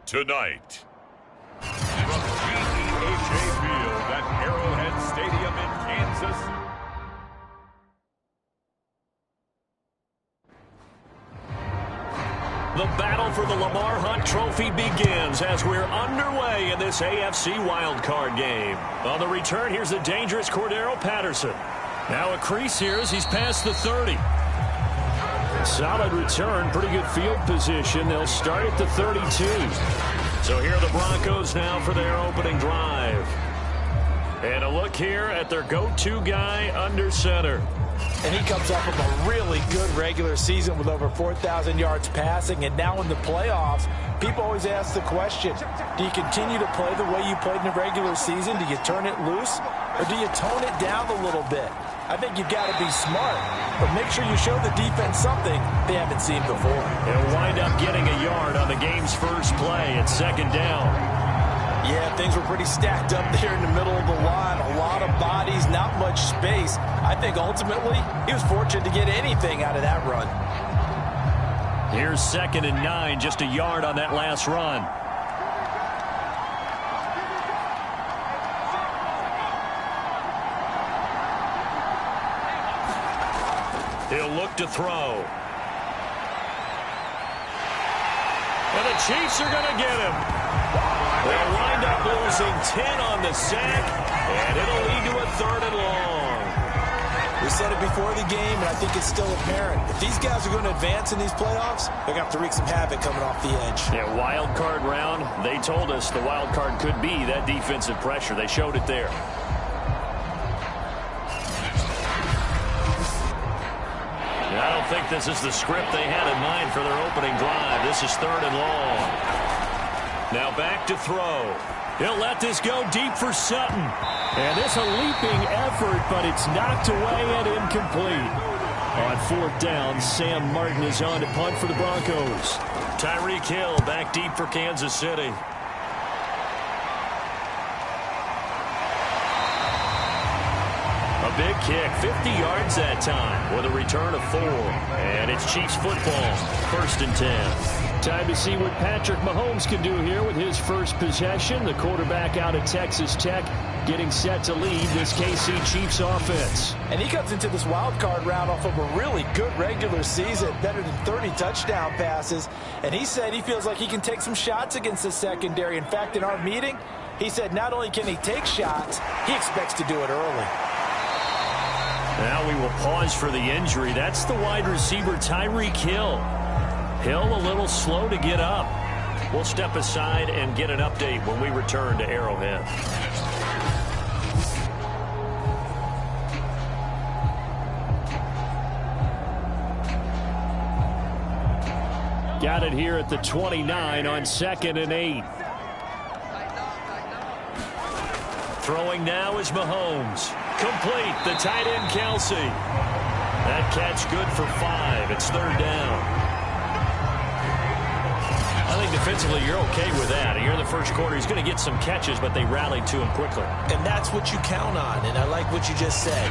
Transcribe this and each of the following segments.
tonight. From GEHA Field at Arrowhead Stadium in Kansas. The battle for the Lamar Hunt Trophy begins as we're underway in this AFC Wildcard game. On the return, here's the dangerous Cordero Patterson. Now a crease here as he's past the 30. Solid return, pretty good field position. They'll start at the 32. So here are the Broncos now for their opening drive. And a look here at their go-to guy under center. And he comes off of a really good regular season with over 4,000 yards passing. And now in the playoffs, people always ask the question, do you continue to play the way you played in the regular season? Do you turn it loose? Or do you tone it down a little bit? I think you've got to be smart, but make sure you show the defense something they haven't seen before. They'll wind up getting a yard on the game's first play at second down. Yeah, things were pretty stacked up there in the middle of the line. A lot of bodies, not much space. I think ultimately he was fortunate to get anything out of that run. Here's 2nd and 9, just a yard on that last run. He'll look to throw. And the Chiefs are going to get him. They'll wind up losing 10 on the sack, and it'll lead to a 3rd and long. We said it before the game, and I think it's still apparent. If these guys are going to advance in these playoffs, they're going to have to wreak some havoc coming off the edge. Yeah, wild card round. They told us the wild card could be that defensive pressure. They showed it there. I don't think this is the script they had in mind for their opening drive. This is 3rd and long. Now back to throw. He'll let this go deep for Sutton. And it's a leaping effort, but it's knocked away and incomplete. On 4th down, Sam Martin is on to punt for the Broncos. Tyreek Hill back deep for Kansas City. A big kick, 50 yards that time with a return of 4. And it's Chiefs football, 1st and 10. Time to see what Patrick Mahomes can do here with his first possession. The quarterback out of Texas Tech getting set to lead this KC Chiefs offense. And he comes into this wild card round off of a really good regular season, better than 30 touchdown passes. And he said he feels like he can take some shots against the secondary. In fact, in our meeting, he said not only can he take shots, he expects to do it early. Now we will pause for the injury. That's the wide receiver, Tyreek Hill. Hill a little slow to get up. We'll step aside and get an update when we return to Arrowhead. Got it here at the 29 on 2nd and 8. Throwing now is Mahomes. Complete, the tight end Kelsey. That catch good for 5. It's 3rd down. I think defensively you're okay with that. Here in the first quarter, he's going to get some catches, but they rallied to him quickly. And that's what you count on, and I like what you just said.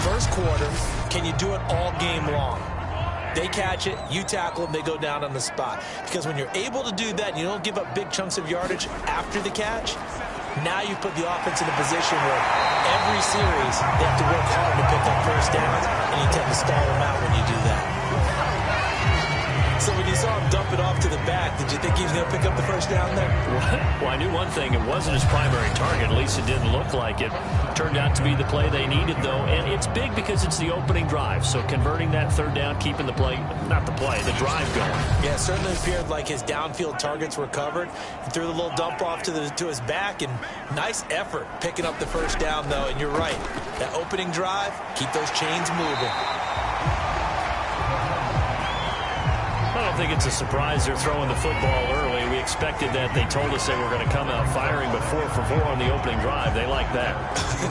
First quarter, can you do it all game long? They catch it, you tackle them, they go down on the spot. Because when you're able to do that, and you don't give up big chunks of yardage after the catch, now you put the offense in a position where every series they have to work hard to pick up first downs, and you tend to stall them out when you do that. So when you saw him dump it off to the back, did you think he was going to pick up the first down there? Well, I knew one thing. It wasn't his primary target. At least it didn't look like it. Turned out to be the play they needed, though. And it's big because it's the opening drive. So converting that 3rd down, keeping the play, not the play, the drive going. Yeah, it certainly appeared like his downfield targets were covered. He threw the little dump off to his back, and nice effort picking up the first down, though. And you're right. That opening drive, keep those chains moving. I don't think it's a surprise they're throwing the football early. We expected that. They told us they were going to come out firing, but 4 for 4 on the opening drive. They like that.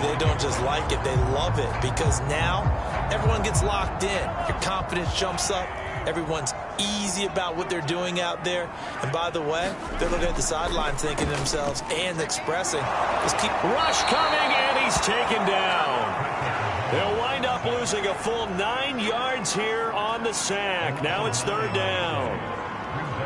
They don't just like it, they love it, because now everyone gets locked in. Your confidence jumps up. Everyone's easy about what they're doing out there. And by the way, they're looking at the sidelines thinking to themselves and expressing, just keep... Rush coming, and he's taken down. They'll wind up losing a full 9 yards here on the sack. Now it's 3rd down.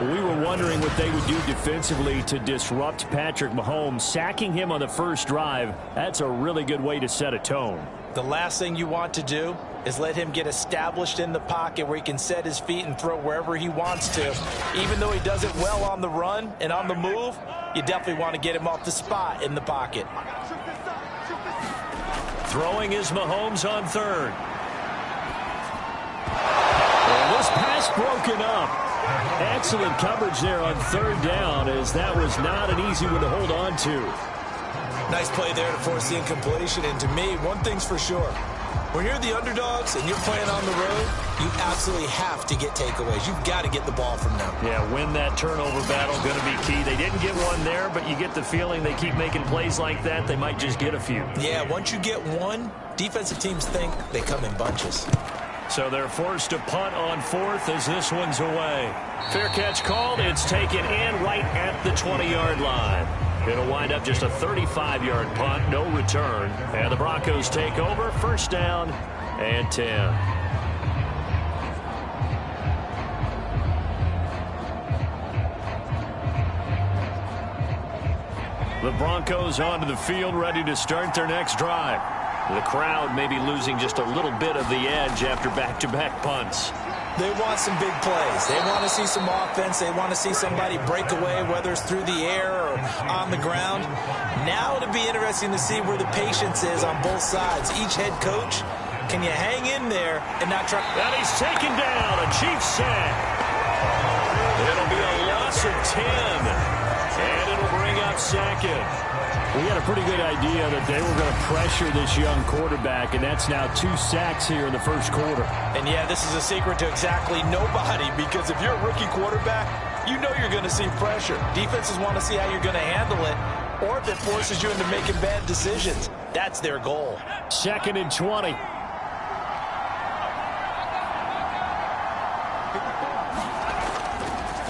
We were wondering what they would do defensively to disrupt Patrick Mahomes. Sacking him on the first drive, that's a really good way to set a tone. The last thing you want to do is let him get established in the pocket where he can set his feet and throw wherever he wants to. Even though he does it well on the run and on the move, you definitely want to get him off the spot in the pocket. Throwing is Mahomes on third. And this pass broken up. Excellent coverage there on third down, as that was not an easy one to hold on to. Nice play there to force the incompletion. And to me, one thing's for sure. When you're the underdogs and you're playing on the road, you absolutely have to get takeaways. You've got to get the ball from them. Yeah, win that turnover battle, going to be key. They didn't get one there, but you get the feeling they keep making plays like that, they might just get a few. Yeah, once you get one, defensive teams think they come in bunches. So they're forced to punt on fourth as this one's away. Fair catch called. It's taken in right at the 20-yard line. It'll wind up just a 35-yard punt, no return. And the Broncos take over, first down and 10. The Broncos onto the field, ready to start their next drive. The crowd may be losing just a little bit of the edge after back-to-back punts. They want some big plays. They want to see some offense. They want to see somebody break away, whether it's through the air or on the ground. Now it'll be interesting to see where the patience is on both sides. Each head coach, can you hang in there and not try? And he's taken down, a Chiefs sack. It'll be a loss of 10, and it'll bring up second. We had a pretty good idea that they were going to pressure this young quarterback, and that's now 2 sacks here in the first quarter. And, yeah, this is a secret to exactly nobody, because if you're a rookie quarterback, you know you're going to see pressure. Defenses want to see how you're going to handle it, or if it forces you into making bad decisions. That's their goal. 2nd and 20.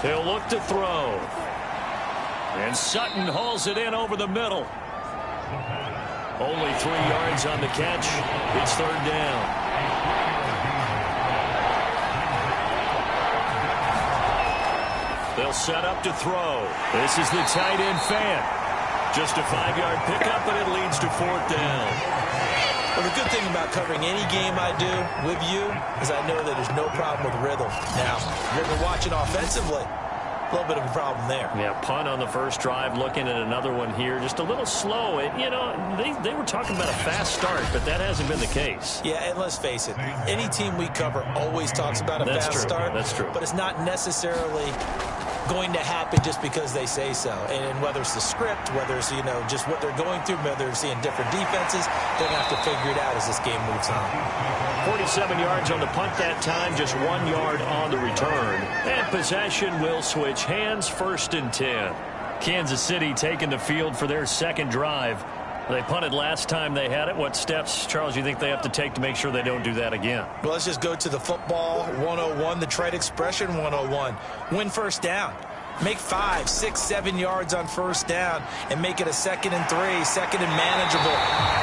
They'll look to throw. And Sutton hauls it in over the middle. Only 3 yards on the catch. It's third down. They'll set up to throw. This is the tight end fan. Just a 5-yard pickup, and it leads to fourth down. Well, the good thing about covering any game I do with you is I know that there's no problem with rhythm. Now, if you're watching offensively, a little bit of a problem there. Yeah, punt on the first drive, looking at another one here. Just a little slow. You know, they were talking about a fast start, but that hasn't been the case. Yeah, and let's face it, any team we cover always talks about a fast start. That's true. But it's not necessarily going to happen just because they say so. And whether it's the script, whether it's, you know, just what they're going through, whether they're seeing different defenses, they're going to have to figure it out as this game moves on. 47 yards on the punt that time, just 1 yard on the return. And possession will switch hands, 1st and 10. Kansas City taking the field for their second drive. They punted last time they had it. What steps, Charles, you think they have to take to make sure they don't do that again? Well, let's just go to the football 101, the trade expression 101. Win first down. Make 5, 6, 7 yards on first down and make it a 2nd and 3, 2nd and manageable.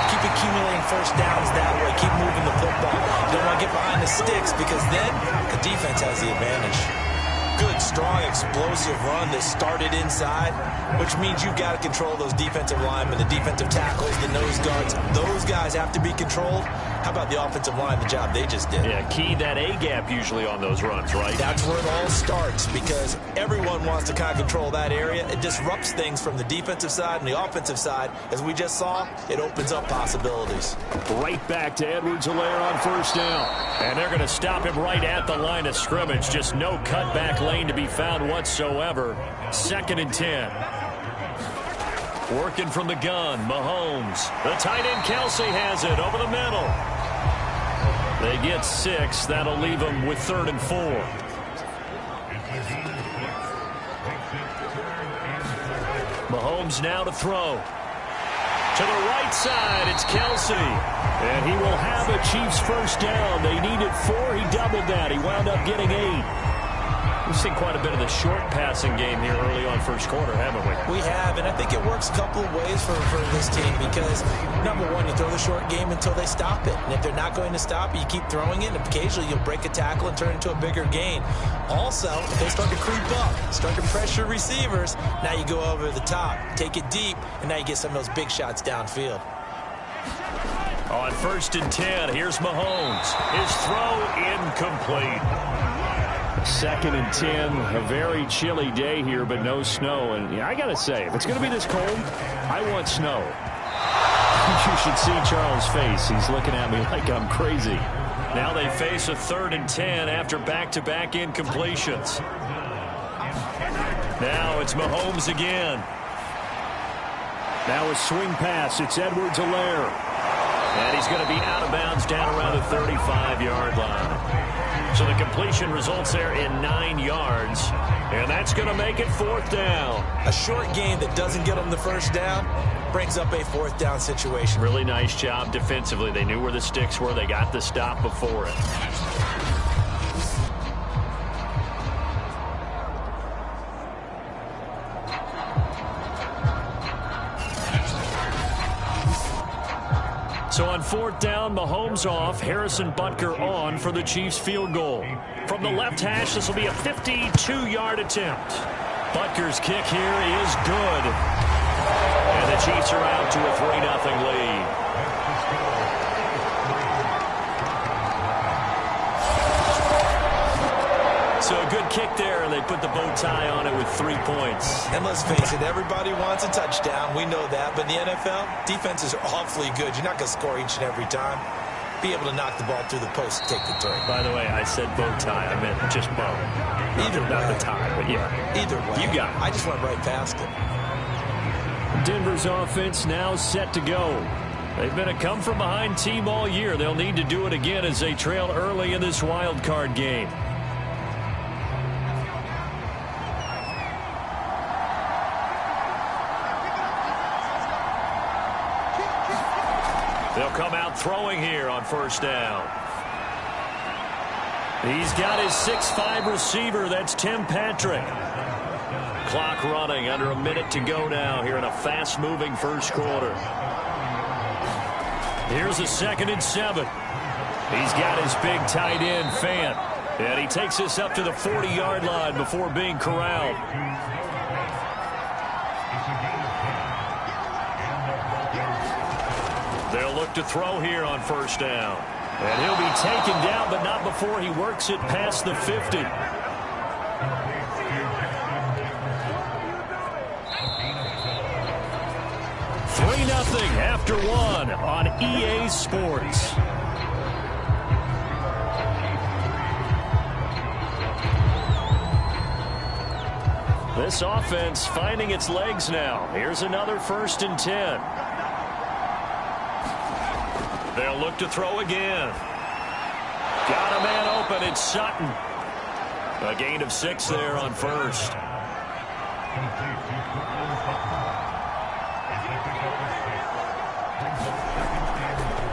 Keep accumulating first downs that way. Keep moving the football. You don't want to get behind the sticks because then the defense has the advantage. Good, strong, explosive run that started inside, which means you've got to control those defensive linemen, the defensive tackles, the nose guards. Those guys have to be controlled. How about the offensive line, the job they just did? Yeah, key that A-gap usually on those runs, right? That's where it all starts because everyone wants to kind of control that area. It disrupts things from the defensive side and the offensive side. As we just saw, it opens up possibilities. Right back to Edwards-Helaire on first down. And they're going to stop him right at the line of scrimmage. Just no cutback lane to be found whatsoever. 2nd and 10. Working from the gun, Mahomes. The tight end, Kelsey, has it over the middle. They get 6. That'll leave them with 3rd and 4. Mahomes now to throw. To the right side, it's Kelsey. And he will have a Chiefs first down. They needed 4. He doubled that. He wound up getting 8. We've seen quite a bit of the short passing game here early on first quarter, haven't we? We have, and I think it works a couple of ways for this team because, number one, you throw the short game until they stop it. And if they're not going to stop it, you keep throwing it, and occasionally you'll break a tackle and turn it into a bigger gain. Also, if they start to creep up, start to pressure receivers, now you go over the top, take it deep, and now you get some of those big shots downfield. On 1st and 10, here's Mahomes. His throw incomplete. 2nd and 10, a very chilly day here, but no snow. And yeah, I got to say, if it's going to be this cold, I want snow. You should see Charles' face. He's looking at me like I'm crazy. Now they face a 3rd and 10 after back-to-back incompletions. Now it's Mahomes again. Now a swing pass. It's Edwards-Helaire. And he's going to be out of bounds down around the 35-yard line. So the completion results there in 9 yards. And that's going to make it 4th down. A short game that doesn't get them the first down brings up a 4th down situation. Really nice job defensively. They knew where the sticks were. They got the stop before it. So on 4th down, Mahomes off, Harrison Butker on for the Chiefs field goal. From the left hash, this will be a 52-yard attempt. Butker's kick here is good. And the Chiefs are out to a 3-0 lead. So a good kick there, and they put the bow tie on it with 3 points. And let's face it, everybody wants a touchdown. We know that. But in the NFL, defenses are awfully good. You're not going to score each and every time. Be able to knock the ball through the post and take the turn. By the way, I said bow tie. I meant just bow. Either way. Not the tie, but yeah. Either way. You got it. I just went right past it. Denver's offense now set to go. They've been a come-from-behind team all year. They'll need to do it again as they trail early in this wild card game. They'll come out throwing here on 1st down. He's got his 6'5" receiver. That's Tim Patrick. Clock running, under a minute to go now here in a fast-moving first quarter. Here's a 2nd and 7. He's got his big tight end, Fant. And he takes this up to the 40-yard line before being corralled. They'll look to throw here on 1st down. And he'll be taken down, but not before he works it past the 50. 3-0 after 1 on EA Sports. This offense finding its legs now. Here's another 1st and 10. They'll look to throw again. Got a man open. It's Sutton. A gain of 6 there on 1st.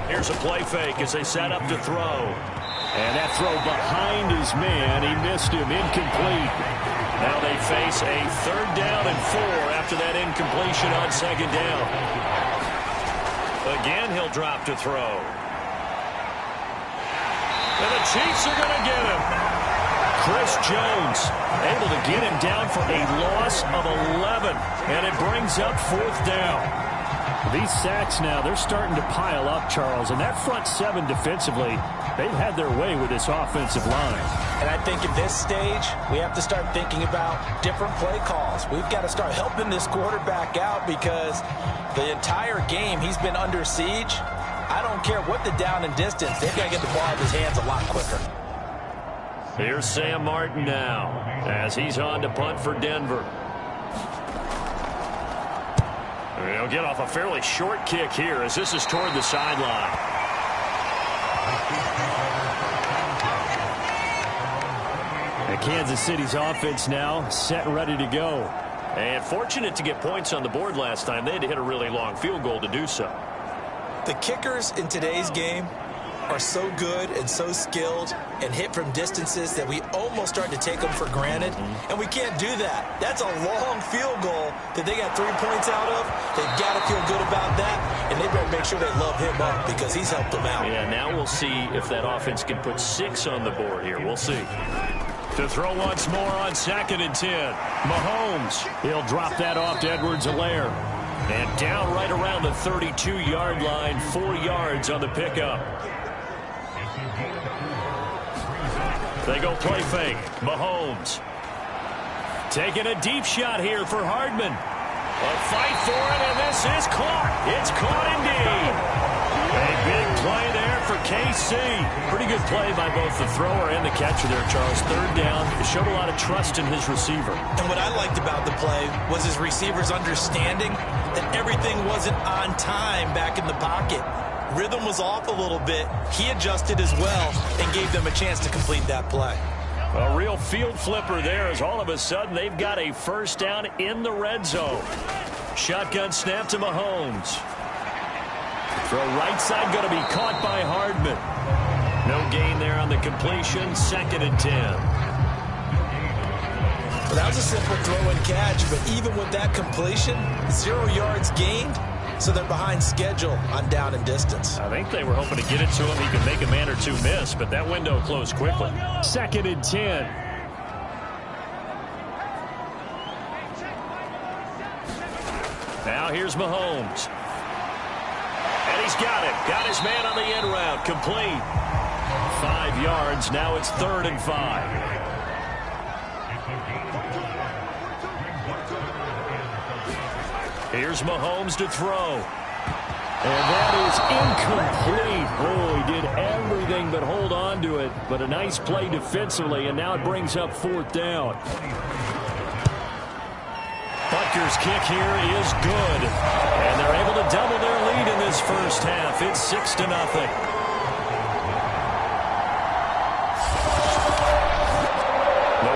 Here's a play fake as they set up to throw. And that throw behind his man. He missed him. Incomplete. Now they face a 3rd down and 4 after that incompletion on 2nd down. Again, he'll drop to throw. And the Chiefs are going to get him. Chris Jones able to get him down for a loss of 11. And it brings up 4th down. These sacks now, they're starting to pile up, Charles. And that front 7 defensively, they've had their way with this offensive line. And I think at this stage, we have to start thinking about different play calls. We've got to start helping this quarterback out because the entire game he's been under siege. I don't care what the down and distance. They've got to get the ball out of his hands a lot quicker. Here's Sam Martin now as he's on to punt for Denver. He'll get off a fairly short kick here as this is toward the sideline. And Kansas City's offense now set and ready to go. And fortunate to get points on the board last time. They had to hit a really long field goal to do so. The kickers in today's game are so good and so skilled and hit from distances that we almost start to take them for granted, and we can't do that. That's a long field goal that they got 3 points out of. They've got to feel good about that, and they better make sure they love him up because he's helped them out. Yeah, now we'll see if that offense can put 6 on the board here. We'll see. To throw once more on 2nd and 10. Mahomes. He'll drop that off to Edwards-Helaire. And down right around the 32-yard line, 4 yards on the pickup. They go play fake. Mahomes. Taking a deep shot here for Hardman. A fight for it, and this is caught. It's caught indeed. A big play there for KC. Pretty good play by both the thrower and the catcher there, Charles. 3rd down. It showed a lot of trust in his receiver. And what I liked about the play was his receiver's understanding that everything wasn't on time back in the pocket. Rhythm was off a little bit. He adjusted as well and gave them a chance to complete that play. A real field flipper there as all of a sudden they've got a 1st down in the red zone. Shotgun snap to Mahomes. Throw right side going to be caught by Hardman. No gain there on the completion. 2nd and 10. Well, that was a simple throw and catch, but even with that completion, 0 yards gained, so they're behind schedule on down and distance. I think they were hoping to get it to him. He could make a man or two miss, but that window closed quickly. 2nd and 10. Now here's Mahomes. And he's got it. Got his man on the end route. Complete. 5 yards. Now it's 3rd and 5. Here's Mahomes to throw. And that is incomplete. Oh, he did everything but hold on to it. But a nice play defensively, and now it brings up 4th down. Butker's kick here is good. And they're able to double their lead in this first half. It's 6-0.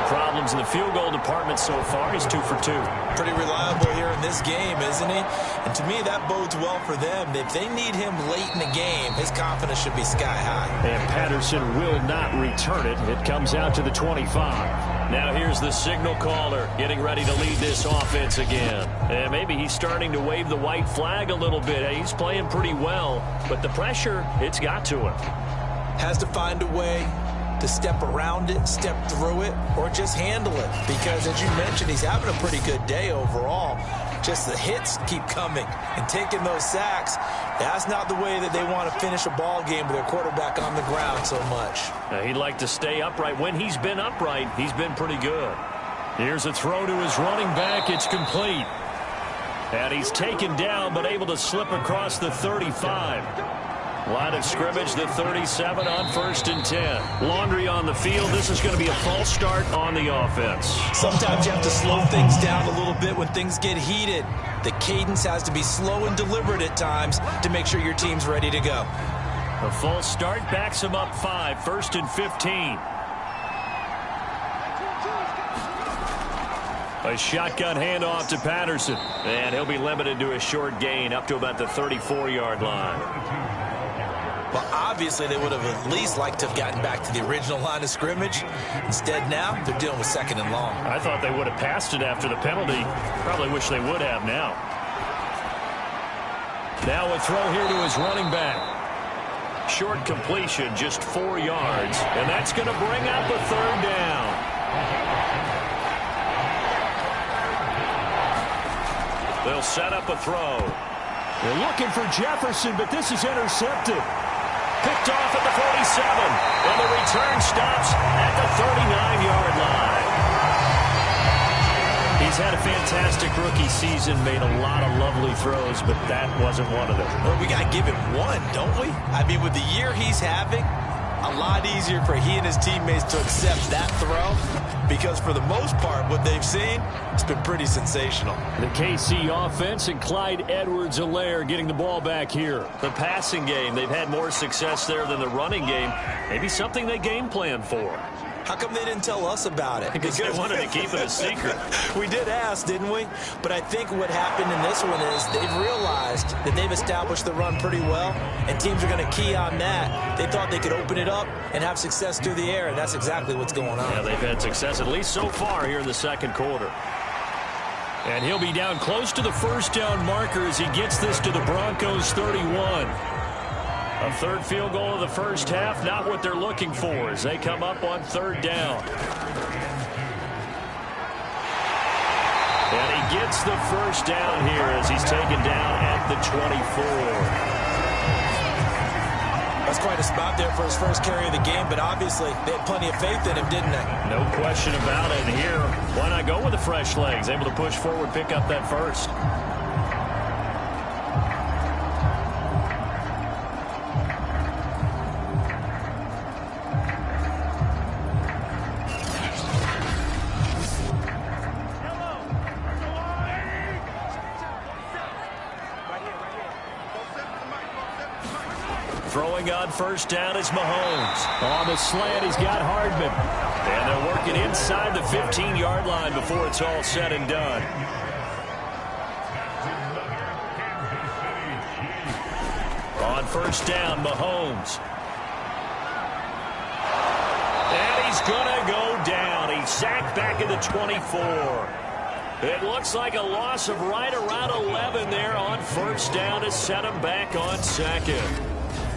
Problems in the field goal department so far. He's 2 for 2. Pretty reliable here in this game, isn't he? And to me, that bodes well for them. If they need him late in the game, his confidence should be sky high. And Patterson will not return it. It comes out to the 25. Now here's the signal caller getting ready to lead this offense again. And maybe he's starting to wave the white flag a little bit. He's playing pretty well, but the pressure, it's got to him. Has to find a way to step around it, step through it, or just handle it. Because, as you mentioned, he's having a pretty good day overall. Just the hits keep coming and taking those sacks. That's not the way that they want to finish a ball game with their quarterback on the ground so much. He'd like to stay upright. When he's been upright, he's been pretty good. Here's a throw to his running back. It's complete. And he's taken down, but able to slip across the 35. Line of scrimmage, the 37 on 1st and 10. Laundry on the field. This is going to be a false start on the offense. Sometimes you have to slow things down a little bit when things get heated. The cadence has to be slow and deliberate at times to make sure your team's ready to go. A false start backs him up 5. 1st and 15. A shotgun handoff to Patterson. And he'll be limited to a short gain up to about the 34-yard line. Well, obviously, they would have at least liked to have gotten back to the original line of scrimmage. Instead, now, they're dealing with 2nd and long. I thought they would have passed it after the penalty. Probably wish they would have now. Now a throw here to his running back. Short completion, just 4 yards. And that's going to bring up a 3rd down. They'll set up a throw. They're looking for Jefferson, but this is intercepted. Picked off at the 47, and the return stops at the 39-yard line. He's had a fantastic rookie season, made a lot of lovely throws, but that wasn't one of them. Well, we got to give him one, don't we? I mean, with the year he's having, a lot easier for he and his teammates to accept that throw, because for the most part, what they've seen, it's been pretty sensational. The KC offense and Clyde Edwards-Helaire getting the ball back here. The passing game, they've had more success there than the running game. Maybe something they game plan for. How come they didn't tell us about it? Because they wanted to keep it a secret. We did ask, didn't we? But I think what happened in this one is they've realized that they've established the run pretty well, and teams are going to key on that. They thought they could open it up and have success through the air, and that's exactly what's going on. Yeah, they've had success at least so far here in the second quarter. And he'll be down close to the first down marker as he gets this to the Broncos 31. A third field goal of the first half, not what they're looking for as they come up on third down. And he gets the first down here as he's taken down at the 24. That's quite a spot there for his first carry of the game, but obviously they had plenty of faith in him, didn't they? No question about it. Here, why not go with the fresh legs? Able to push forward, pick up that first. Throwing on first down is Mahomes. On the slant, he's got Hardman. And they're working inside the 15-yard line before it's all said and done. On first down, Mahomes. And he's going to go down. He's sacked back at the 24. It looks like a loss of right around 11 there on first down to set him back on second.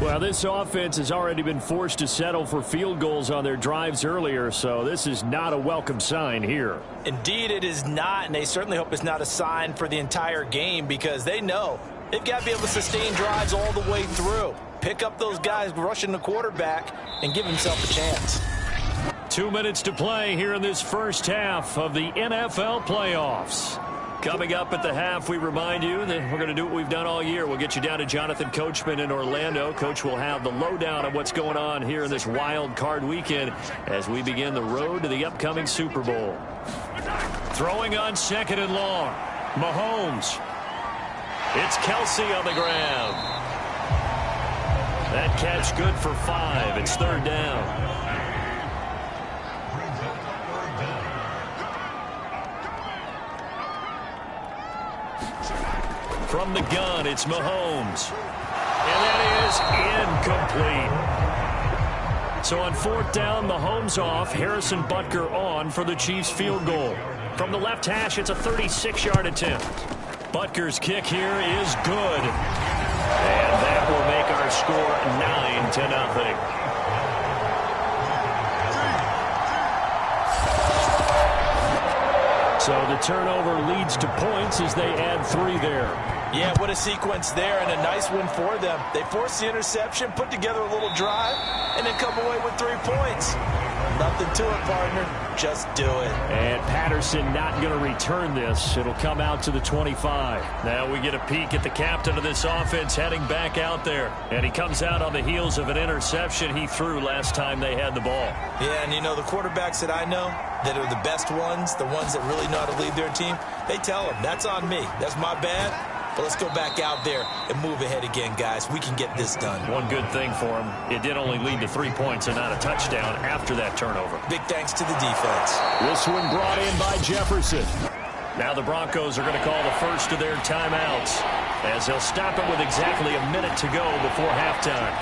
Well, this offense has already been forced to settle for field goals on their drives earlier, so this is not a welcome sign here. Indeed, it is not, and they certainly hope it's not a sign for the entire game because they know they've got to be able to sustain drives all the way through. Pick up those guys rushing the quarterback and give himself a chance. 2 minutes to play here in this first half of the NFL playoffs. Coming up at the half, we remind you that we're going to do what we've done all year. We'll get you down to Jonathan Coachman in Orlando. Coach will have the lowdown of what's going on here in this wild card weekend as we begin the road to the upcoming Super Bowl. Throwing on second and long. Mahomes. It's Kelsey on the ground. That catch good for 5. It's third down. From the gun, it's Mahomes. And that is incomplete. So on fourth down, Mahomes off, Harrison Butker on for the Chiefs field goal. From the left hash, it's a 36-yard attempt. Butker's kick here is good. And that will make our score 9-0. So the turnover leads to points as they add 3 there. Yeah, what a sequence there, and a nice one for them. They forced the interception, put together a little drive, and then come away with 3 points. Nothing to it, partner. Just do it. And Patterson not going to return this. It'll come out to the 25. Now we get a peek at the captain of this offense heading back out there. And he comes out on the heels of an interception he threw last time they had the ball. Yeah, and you know, the quarterbacks that I know that are the best ones, the ones that really know how to lead their team, they tell them, that's on me. That's my bad. But let's go back out there and move ahead again, guys. We can get this done. One good thing for him, it did only lead to 3 points and not a touchdown after that turnover. Big thanks to the defense. This one brought in by Jefferson. Now the Broncos are going to call the first of their timeouts as they'll stop it with exactly a minute to go before halftime.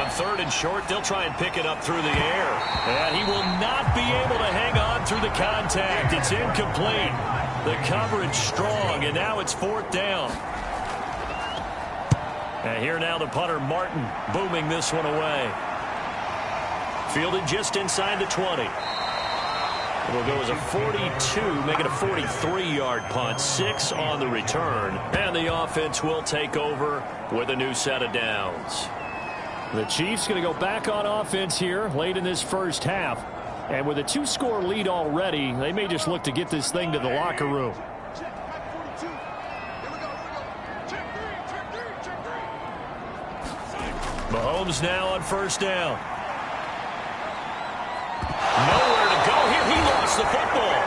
On third and short, they'll try and pick it up through the air. And he will not be able to hang on through the contact. It's incomplete. The coverage strong, and now it's fourth down. And here now the punter, Martin, booming this one away. Fielded just inside the 20. It'll go as a 42, make it a 43-yard punt. 6 on the return. And the offense will take over with a new set of downs. The Chiefs going to go back on offense here late in this first half. And with a 2-score lead already, they may just look to get this thing to the locker room. Mahomes now on first down. Nowhere to go here. He lost the football.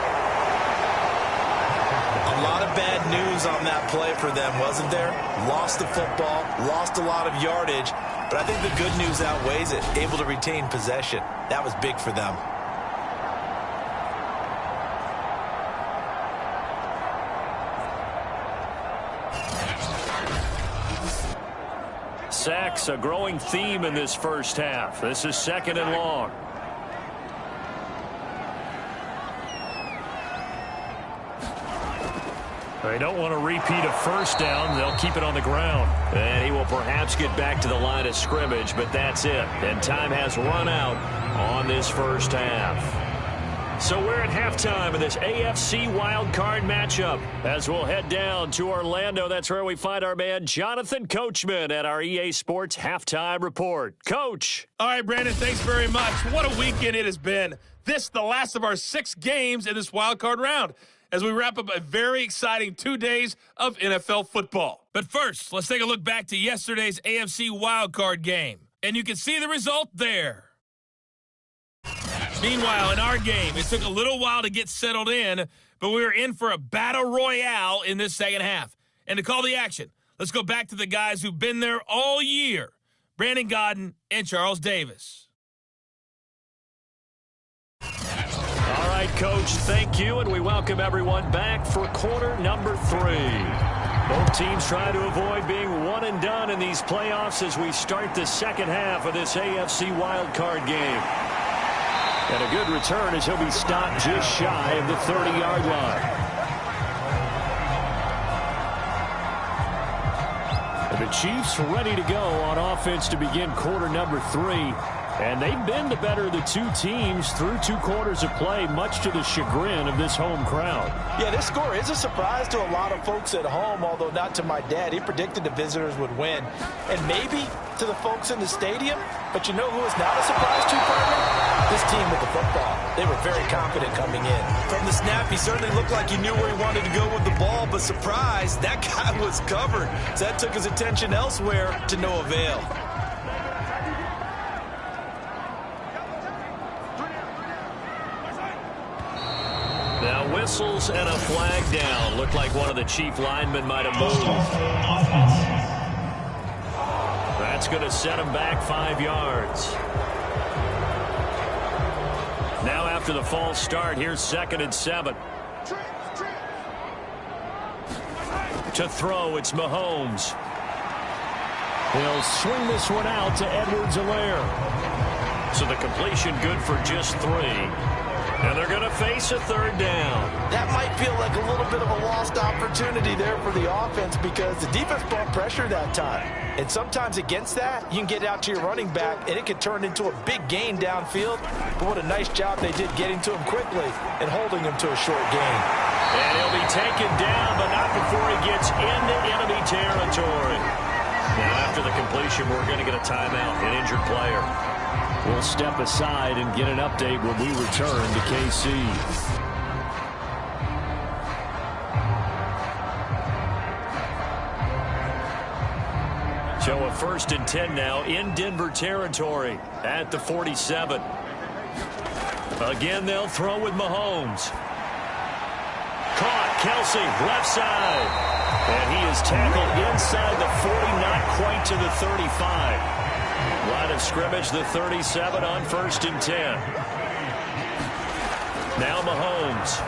A lot of bad news on that play for them, wasn't there? Lost the football, lost a lot of yardage, but I think the good news outweighs it. Able to retain possession. That was big for them. Sacks, a growing theme in this first half. This is 2nd and long. They don't want to repeat a first down. They'll keep it on the ground. And he will perhaps get back to the line of scrimmage, but that's it. And time has run out on this first half. So we're at halftime of this AFC Wildcard matchup. As we'll head down to Orlando, that's where we find our man Jonathan Coachman at our EA Sports Halftime Report. Coach. All right, Brandon, thanks very much. What a weekend it has been. This, the last of our 6 games in this wildcard round, as we wrap up a very exciting 2 days of NFL football. But first, let's take a look back to yesterday's AFC wildcard game. And you can see the result there. Meanwhile, in our game, it took a little while to get settled in, but we were in for a battle royale in this second half. And to call the action, let's go back to the guys who've been there all year, Brandon Godden and Charles Davis. All right, Coach, thank you, and we welcome everyone back for quarter number 3. Both teams try to avoid being one and done in these playoffs as we start the second half of this AFC wildcard game. And a good return as he'll be stopped just shy of the 30-yard line. And the Chiefs ready to go on offense to begin quarter number 3. And they've been the better of the 2 teams through 2 quarters of play, much to the chagrin of this home crowd. Yeah, this score is a surprise to a lot of folks at home, although not to my dad. He predicted the visitors would win. And maybe to the folks in the stadium, but you know who is not a surprise to, partner? This team with the football. They were very confident coming in. From the snap, he certainly looked like he knew where he wanted to go with the ball, but surprise, that guy was covered. So that took his attention elsewhere to no avail. Now whistles and a flag down. Looked like one of the Chief linemen might have moved. That's going to set him back 5 yards. Now after the false start, here's 2nd and 7. To throw, it's Mahomes. He'll swing this one out to Edwards-Helaire. So the completion good for just 3. And they're going to face a 3rd down. That might feel like a little bit of a lost opportunity there for the offense because the defense brought pressure that time. And sometimes against that, you can get out to your running back, and it can turn into a big gain downfield. But what a nice job they did getting to him quickly and holding him to a short gain. And he'll be taken down, but not before he gets into enemy territory. Now after the completion, we're going to get a timeout, an injured player. We'll step aside and get an update when we return to KC. So a 1st and 10 now in Denver territory at the 47. Again, they'll throw with Mahomes. Caught, Kelsey, left side. And he is tackled inside the 40, not quite to the 35. Line of scrimmage, the 37 on 1st and 10. Now Mahomes.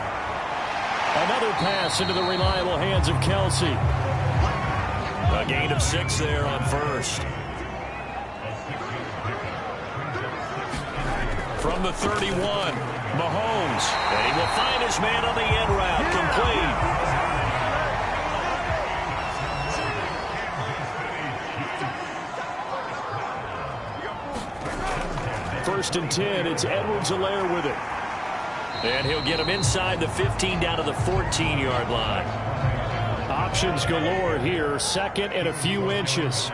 Another pass into the reliable hands of Kelsey. A gain of 6 there on 1st. From the 31, Mahomes. And he will find his man on the end route, complete. 1st and 10, it's Edwards-Helaire with it. And he'll get him inside the 15 down to the 14-yard line. Options galore here, 2nd and a few inches.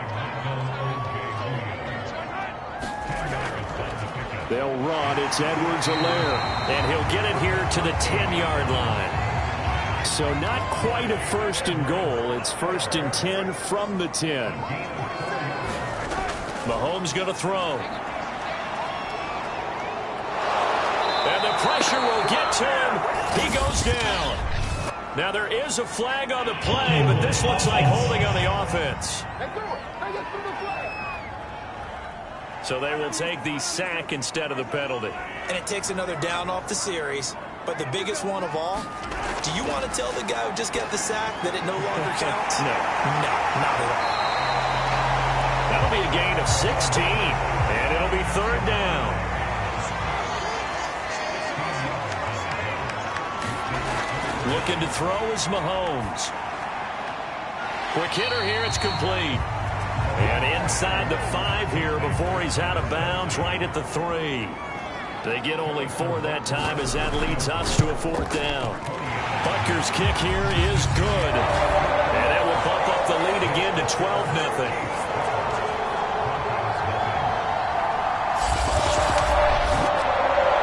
They'll run, it's Edwards-Helaire. And he'll get it here to the 10-yard line. So not quite a 1st and goal, it's 1st and 10 from the 10. Mahomes going to throw. And the pressure will get to him. He goes down. Now there is a flag on the play, but this looks like holding on the offense. So they will take the sack instead of the penalty. And it takes another down off the series. But the biggest one of all, do you want to tell the guy who just got the sack that it no longer counts? No. No, not at all. That'll be a gain of 16, and it'll be third down. Looking to throw is Mahomes. Quick hitter here, it's complete. And inside the 5 here before he's out of bounds, right at the 3. They get only 4 that time as that leads us to a 4th down. Butker's kick here is good. And that will bump up the lead again to 12-0.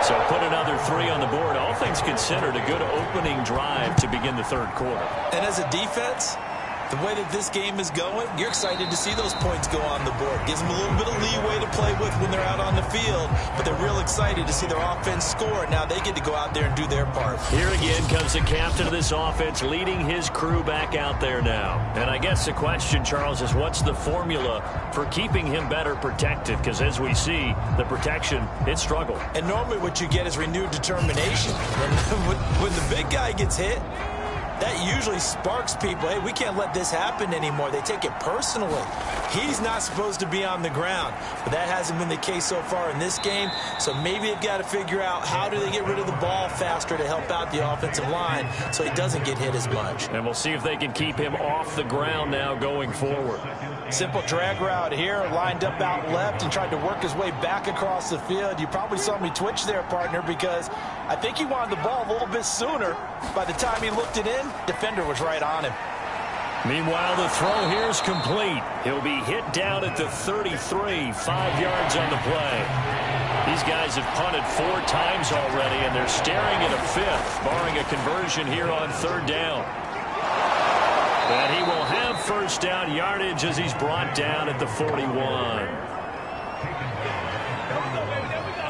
So put another 3 on the board. All things considered, a good opening drive to begin the third quarter. And as a defense, the way that this game is going, you're excited to see those points go on the board. Gives them a little bit of leeway to play with when they're out on the field, but they're real excited to see their offense score. Now they get to go out there and do their part. Here again comes the captain of this offense leading his crew back out there now. And I guess the question, Charles, is what's the formula for keeping him better protected? Because as we see, the protection, it struggled. And normally what you get is renewed determination. When the big guy gets hit, that usually sparks people. Hey, we can't let this happen anymore. They take it personally. He's not supposed to be on the ground, but that hasn't been the case so far in this game. So maybe they've got to figure out how do they get rid of the ball faster to help out the offensive line so he doesn't get hit as much. And we'll see if they can keep him off the ground now going forward. Simple drag route here, lined up out left and tried to work his way back across the field. You probably saw me twitch there, partner, because I think he wanted the ball a little bit sooner. By the time he looked it in, defender was right on him. Meanwhile, the throw here is complete. He'll be hit down at the 33, 5 yards on the play. These guys have punted 4 times already, and they're staring at a 5th, barring a conversion here on third down. And he will have first down yardage as he's brought down at the 41.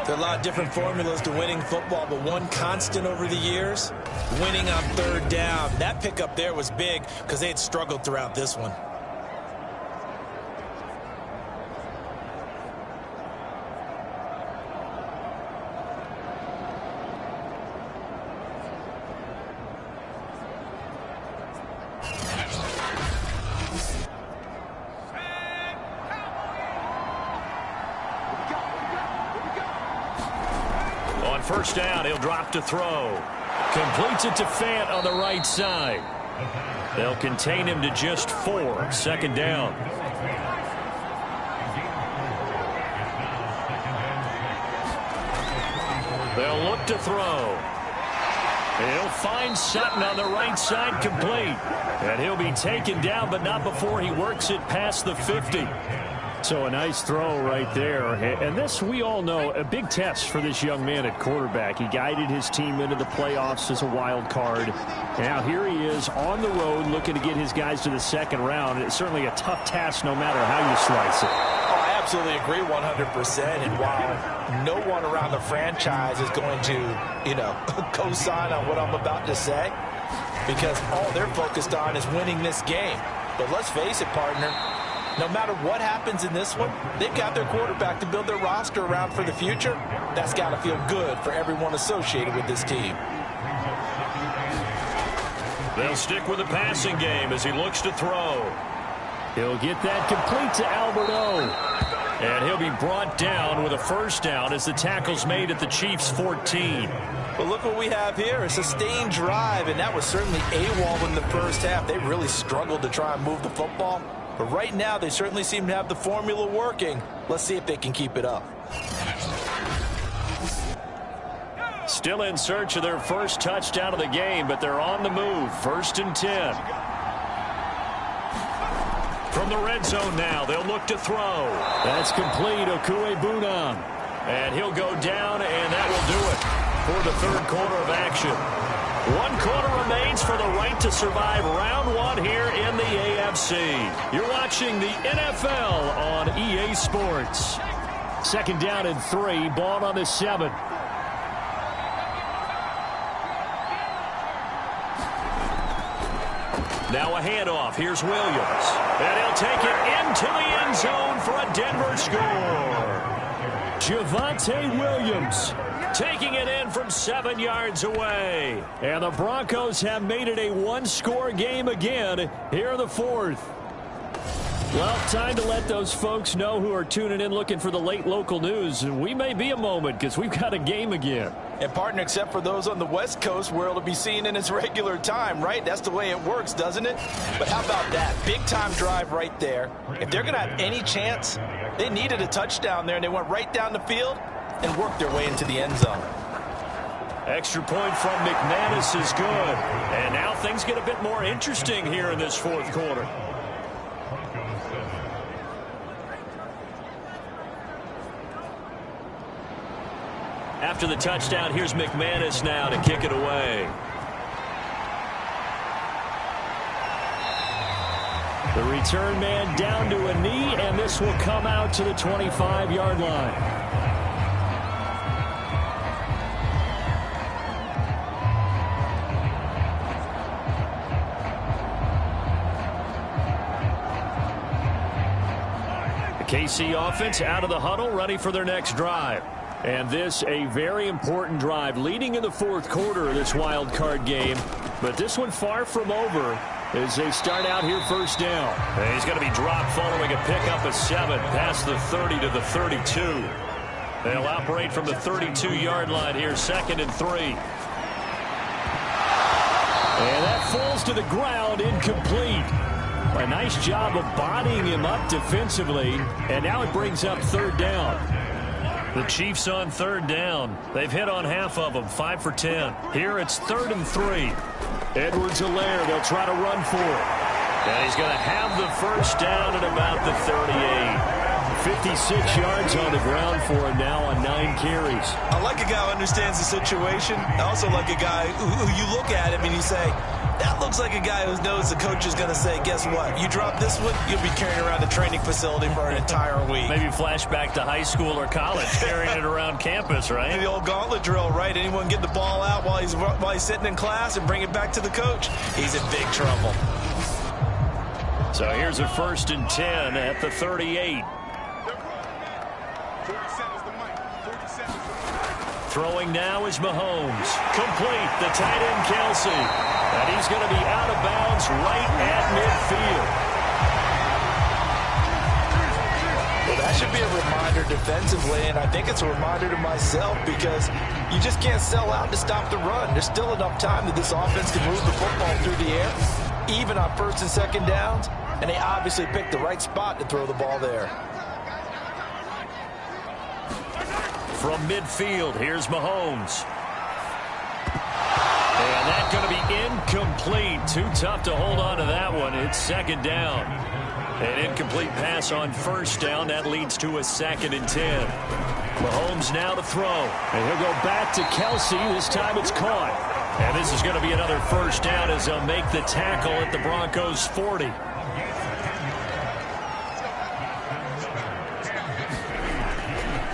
There are a lot of different formulas to winning football, but one constant over the years, winning on third down. That pickup there was big because they had struggled throughout this one. First down, he'll drop to throw. Completes it to Fant on the right side. They'll contain him to just 4. Second down. They'll look to throw. He'll find Sutton on the right side, complete. And he'll be taken down, but not before he works it past the 50. So a nice throw right there. And this, we all know, a big test for this young man at quarterback. He guided his team into the playoffs as a wild card. Now here he is on the road looking to get his guys to the second round. It's certainly a tough task no matter how you slice it. Oh, I absolutely agree 100%. And while no one around the franchise is going to, co-sign on what I'm about to say, because all they're focused on is winning this game. But let's face it, partner, no matter what happens in this one, they've got their quarterback to build their roster around for the future. That's got to feel good for everyone associated with this team. They'll stick with the passing game as he looks to throw. He'll get that complete to Alberto. And he'll be brought down with a first down as the tackle's made at the Chiefs' 14. But look what we have here, a sustained drive, and that was certainly AWOL in the first half. They really struggled to try and move the football. But right now, they certainly seem to have the formula working. Let's see if they can keep it up. Still in search of their first touchdown of the game, but they're on the move. 1st and 10. From the red zone now, they'll look to throw. That's complete, Okuegbunam. And he'll go down, and that will do it for the third quarter of action. 1 quarter remains for the right to survive round 1 here in the AFC. You're watching the NFL on EA Sports. 2nd down and 3, ball on the 7. Now a handoff. Here's Williams. And he'll take it into the end zone for a Denver score. Javonte Williams taking it in from 7 yards away. And the Broncos have made it a one-score game again here in the fourth. Well, time to let those folks know who are tuning in looking for the late local news. We may be a moment because we've got a game again. And partner, except for those on the West Coast where it'll be seen in its regular time, right? That's the way it works, doesn't it? But how about that? Big-time drive right there. If they're going to have any chance, they needed a touchdown there, and they went right down the field and worked their way into the end zone. Extra point from McManus is good. And now things get a bit more interesting here in this fourth quarter. After the touchdown, here's McManus now to kick it away. The return man down to a knee, and this will come out to the 25-yard line. The KC offense out of the huddle, ready for their next drive. And this a very important drive leading in the fourth quarter of this wild card game. But this one far from over as they start out here first down. And he's going to be dropped following a pickup of 7 past the 30 to the 32. They'll operate from the 32-yard line here, 2nd and 3. And that falls to the ground, incomplete. A nice job of bodying him up defensively. And now it brings up 3rd down. The Chiefs on 3rd down. They've hit on half of them, 5 for 10. Here it's 3rd and 3. Edwards-Helaire, they'll try to run for it. And he's going to have the first down at about the 38. 56 yards on the ground for him now on 9 carries. I like a guy who understands the situation. I also like a guy who you look at him and you say, that looks like a guy who knows the coach is going to say, guess what? You drop this one, you'll be carrying around the training facility for an entire week. Maybe flashback to high school or college, carrying it around campus, right? The old gauntlet drill, right? Anyone get the ball out while he's sitting in class and bring it back to the coach? He's in big trouble. So here's a 1st and 10 at the 38. Throwing now is Mahomes. Complete, the tight end Kelsey. And he's going to be out of bounds right at midfield. Well, that should be a reminder defensively, and I think it's a reminder to myself because you just can't sell out to stop the run. There's still enough time that this offense can move the football through the air, even on 1st and 2nd downs, and they obviously picked the right spot to throw the ball there. From midfield, here's Mahomes. And that's going to be incomplete. Too tough to hold on to that one. It's 2nd down. An incomplete pass on 1st down. That leads to a 2nd and 10. Mahomes now to throw. And he'll go back to Kelsey. This time it's caught. And this is going to be another 1st down as they'll make the tackle at the Broncos' 40.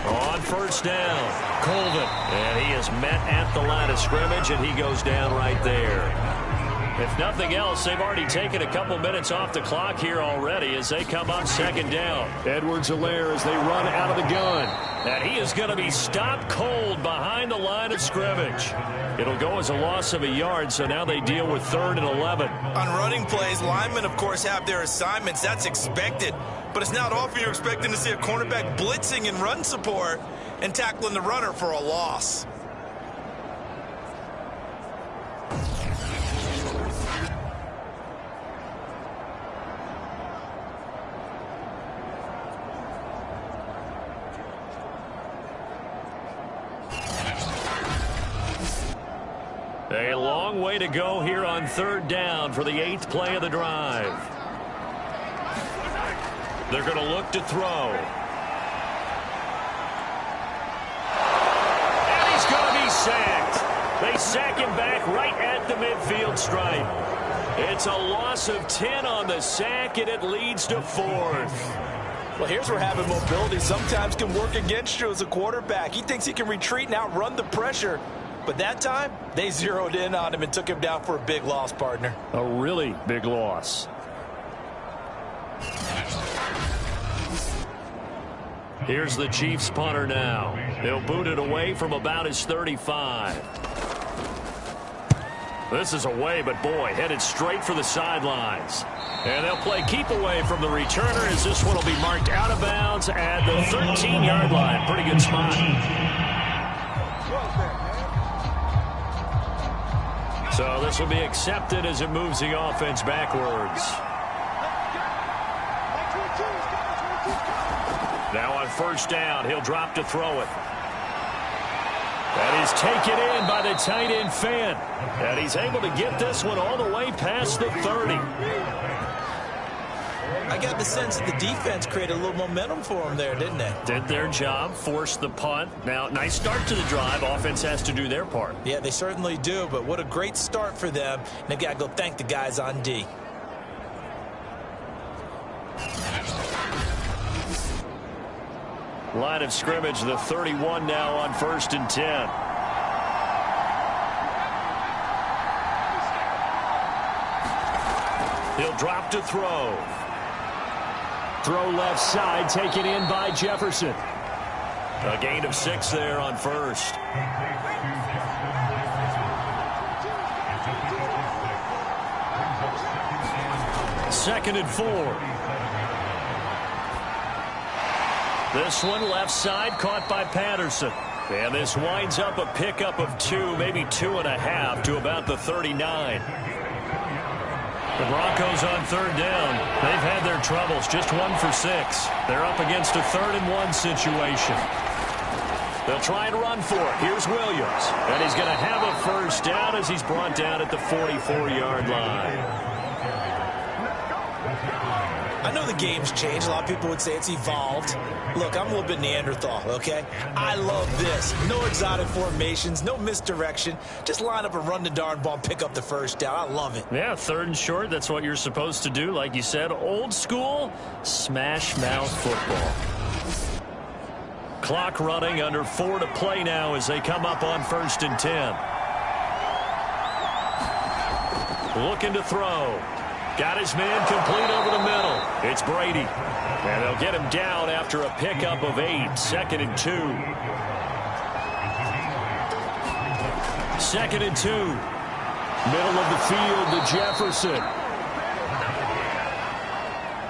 On 1st down, Colvin. And he is met at the line of scrimmage, and he goes down right there. If nothing else, they've already taken a couple minutes off the clock here already as they come up 2nd down. Edwards-Helaire as they run out of the gun. And he is going to be stopped cold behind the line of scrimmage. It'll go as a loss of a yard, so now they deal with 3rd and 11. On running plays, linemen, of course, have their assignments. That's expected. But it's not often you're expecting to see a cornerback blitzing in run support and tackling the runner for a loss. A long way to go here on 3rd down for the 8th play of the drive. They're going to look to throw. And he's going to be sacked. They sack him back right at the midfield stripe. It's a loss of 10 on the sack, and it leads to 4th. Well, here's where having mobility sometimes can work against you as a quarterback. He thinks he can retreat and outrun the pressure. But that time, they zeroed in on him and took him down for a big loss, partner. A really big loss. Here's the Chiefs punter now. He'll boot it away from about his 35. This is away, but boy, headed straight for the sidelines. And they'll play keep away from the returner as this one will be marked out of bounds at the 13-yard line. Pretty good spot. So this will be accepted as it moves the offense backwards. Now on first down, he'll drop to throw it. That is taken in by the tight end Fan. And he's able to get this one all the way past the 30. I got the sense that the defense created a little momentum for them there, didn't they? Did their job, forced the punt. Now, nice start to the drive. Offense has to do their part. Yeah, they certainly do, but what a great start for them. And they've got to go thank the guys on D. Line of scrimmage, the 31 now on 1st and 10. He'll drop to throw. Throw left side, taken in by Jefferson. A gain of 6 there on first. Second and 4. This one left side caught by Patterson. And this winds up a pickup of 2, maybe 2.5 to about the 39. The Broncos on third down. They've had their troubles, just 1 for 6. They're up against a 3rd and 1 situation. They'll try and run for it. Here's Williams. And he's going to have a first down as he's brought down at the 44-yard line. I know the game's changed. A lot of people would say it's evolved. Look, I'm a little bit Neanderthal, okay? I love this. No exotic formations, no misdirection. Just line up and run the darn ball and pick up the first down. I love it. Yeah, 3rd and short. That's what you're supposed to do. Like you said, old school, smash mouth football. Clock running, under 4 to play now as they come up on 1st and 10. Looking to throw. Got his man complete over the middle. It's Brady. And they'll get him down after a pickup of 8. 2nd and 2. 2nd and 2. Middle of the field to Jefferson.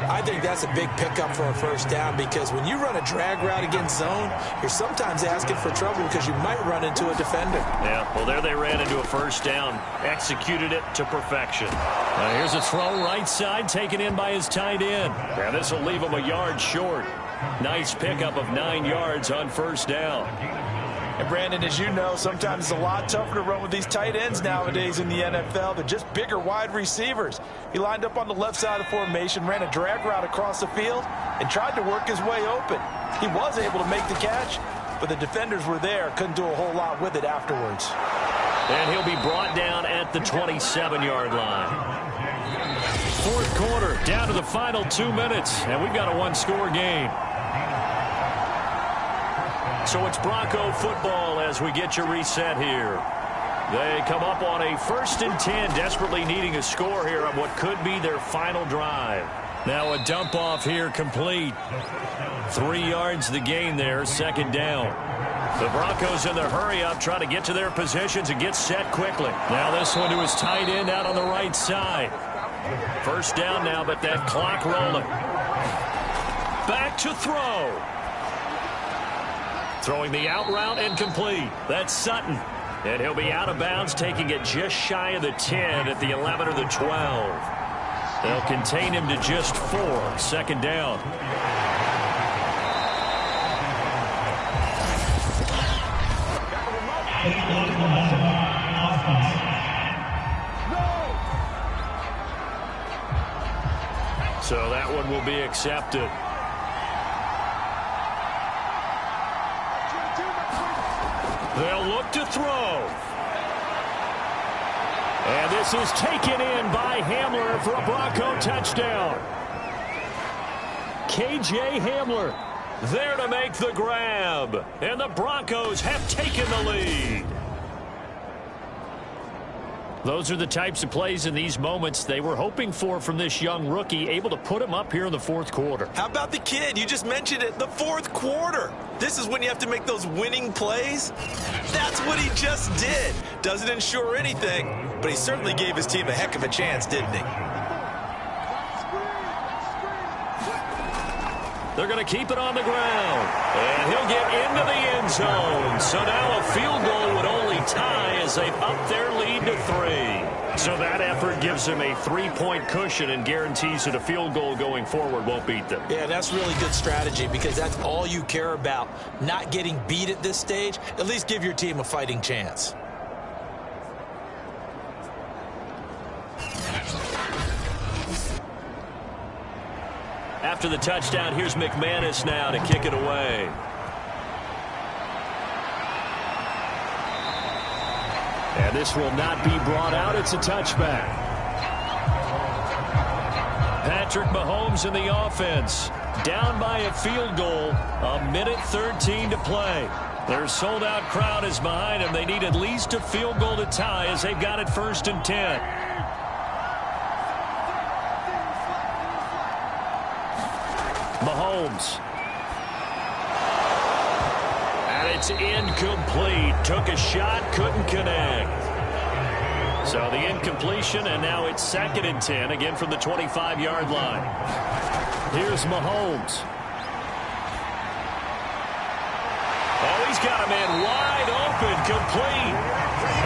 I think that's a big pickup for a first down because when you run a drag route against zone, you're sometimes asking for trouble because you might run into a defender. Yeah, well, there they ran into a first down. Executed it to perfection. Here's a throw right side taken in by his tight end. And this will leave him a yard short. Nice pickup of 9 yards on first down. And Brandon, as you know, sometimes it's a lot tougher to run with these tight ends nowadays in the NFL. They're just bigger wide receivers. He lined up on the left side of formation, ran a drag route across the field, and tried to work his way open. He was able to make the catch, but the defenders were there, couldn't do a whole lot with it afterwards. And he'll be brought down at the 27-yard line. 4th quarter, down to the final 2 minutes, and we've got a 1-score game. So it's Bronco football as we get you reset here. They come up on a 1st and 10, desperately needing a score here on what could be their final drive. Now a dump off here complete. 3 yards the gain there, 2nd down. The Broncos in the hurry up, trying to get to their positions and get set quickly. Now this one to his tight end out on the right side. First down now, but that clock rolling. Back to throw. Throwing the out route and complete. That's Sutton. And he'll be out of bounds, taking it just shy of the 10 at the 11 or the 12. They'll contain him to just 4. 2nd down. So that one will be accepted. They'll look to throw. And this is taken in by Hamler for a Bronco touchdown. K.J. Hamler there to make the grab. And the Broncos have taken the lead. Those are the types of plays in these moments they were hoping for from this young rookie, able to put him up here in the fourth quarter. How about the kid? You just mentioned it, the fourth quarter. This is when you have to make those winning plays. That's what he just did. Doesn't ensure anything, but he certainly gave his team a heck of a chance, didn't he? They're going to keep it on the ground, and he'll get into the end zone. So now a field goal would only tie as they've upped their lead to 3. So that effort gives them a 3-point cushion and guarantees that a field goal going forward won't beat them. Yeah, that's really good strategy because that's all you care about. Not getting beat at this stage, at least give your team a fighting chance. After the touchdown, here's McManus now to kick it away. And this will not be brought out. It's a touchback. Patrick Mahomes in the offense. Down by a field goal. 1:13 to play. Their sold-out crowd is behind them. They need at least a field goal to tie as they've got it 1st and 10. Mahomes. And it's incomplete. Took a shot, couldn't connect. So the incompletion, and now it's 2nd and 10, again from the 25-yard line. Here's Mahomes. Oh, he's got a man wide open, complete.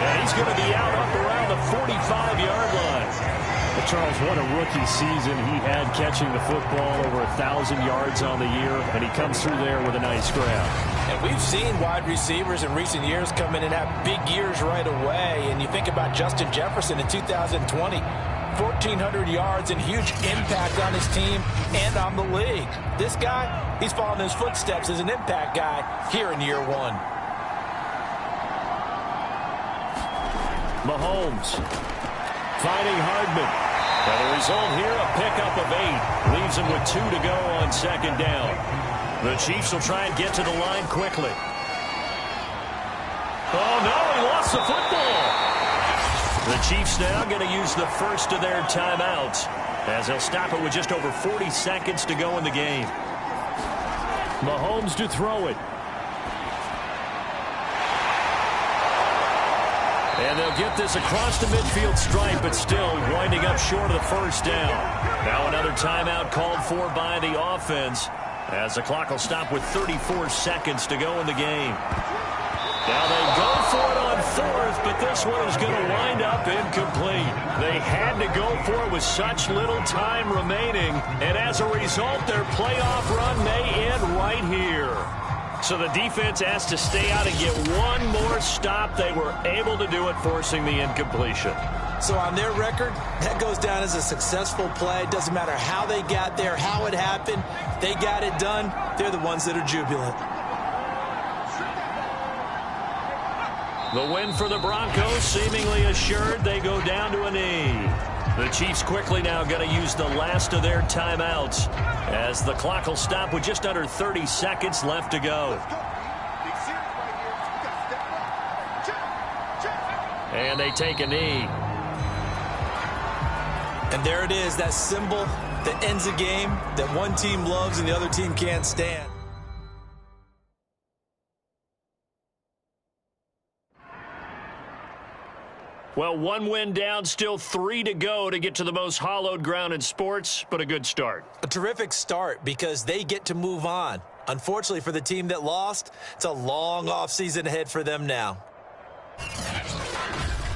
And he's going to be out up around the 45-yard line. Well, Charles, what a rookie season he had catching the football, over 1,000 yards on the year, and he comes through there with a nice grab. And we've seen wide receivers in recent years come in and have big years right away. And you think about Justin Jefferson in 2020, 1,400 yards and huge impact on his team and on the league. This guy, he's following his footsteps as an impact guy here in year 1. Mahomes finding Hardman. And the result here, a pickup of 8. Leaves him with 2 to go on 2nd down. The Chiefs will try and get to the line quickly. Oh, no, he lost the football. The Chiefs now going to use the first of their timeouts as they'll stop it with just over 40 seconds to go in the game. Mahomes to throw it. And they'll get this across the midfield stripe, but still winding up short of the 1st down. Now another timeout called for by the offense as the clock will stop with 34 seconds to go in the game. Now they go for it on 4th, but this one is going to wind up incomplete. They had to go for it with such little time remaining, and as a result, their playoff run may end right here. So the defense has to stay out and get one more stop. They were able to do it, forcing the incompletion. So on their record, that goes down as a successful play. Doesn't matter how they got there, how it happened. They got it done. They're the ones that are jubilant. The win for the Broncos seemingly assured. They go down to a knee. The Chiefs quickly now going to use the last of their timeouts as the clock will stop with just under 30 seconds left to go. And they take a knee. And there it is, that symbol that ends a game that one team loves and the other team can't stand. Well, 1 win down, still 3 to go to get to the most hallowed ground in sports, but a good start. A terrific start because they get to move on. Unfortunately for the team that lost, it's a long offseason ahead for them now.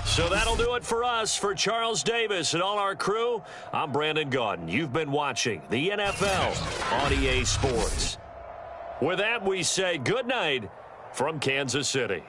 So that'll do it for us. For Charles Davis and all our crew, I'm Brandon Gaudin. You've been watching the NFL on EA Sports. With that, we say good night from Kansas City.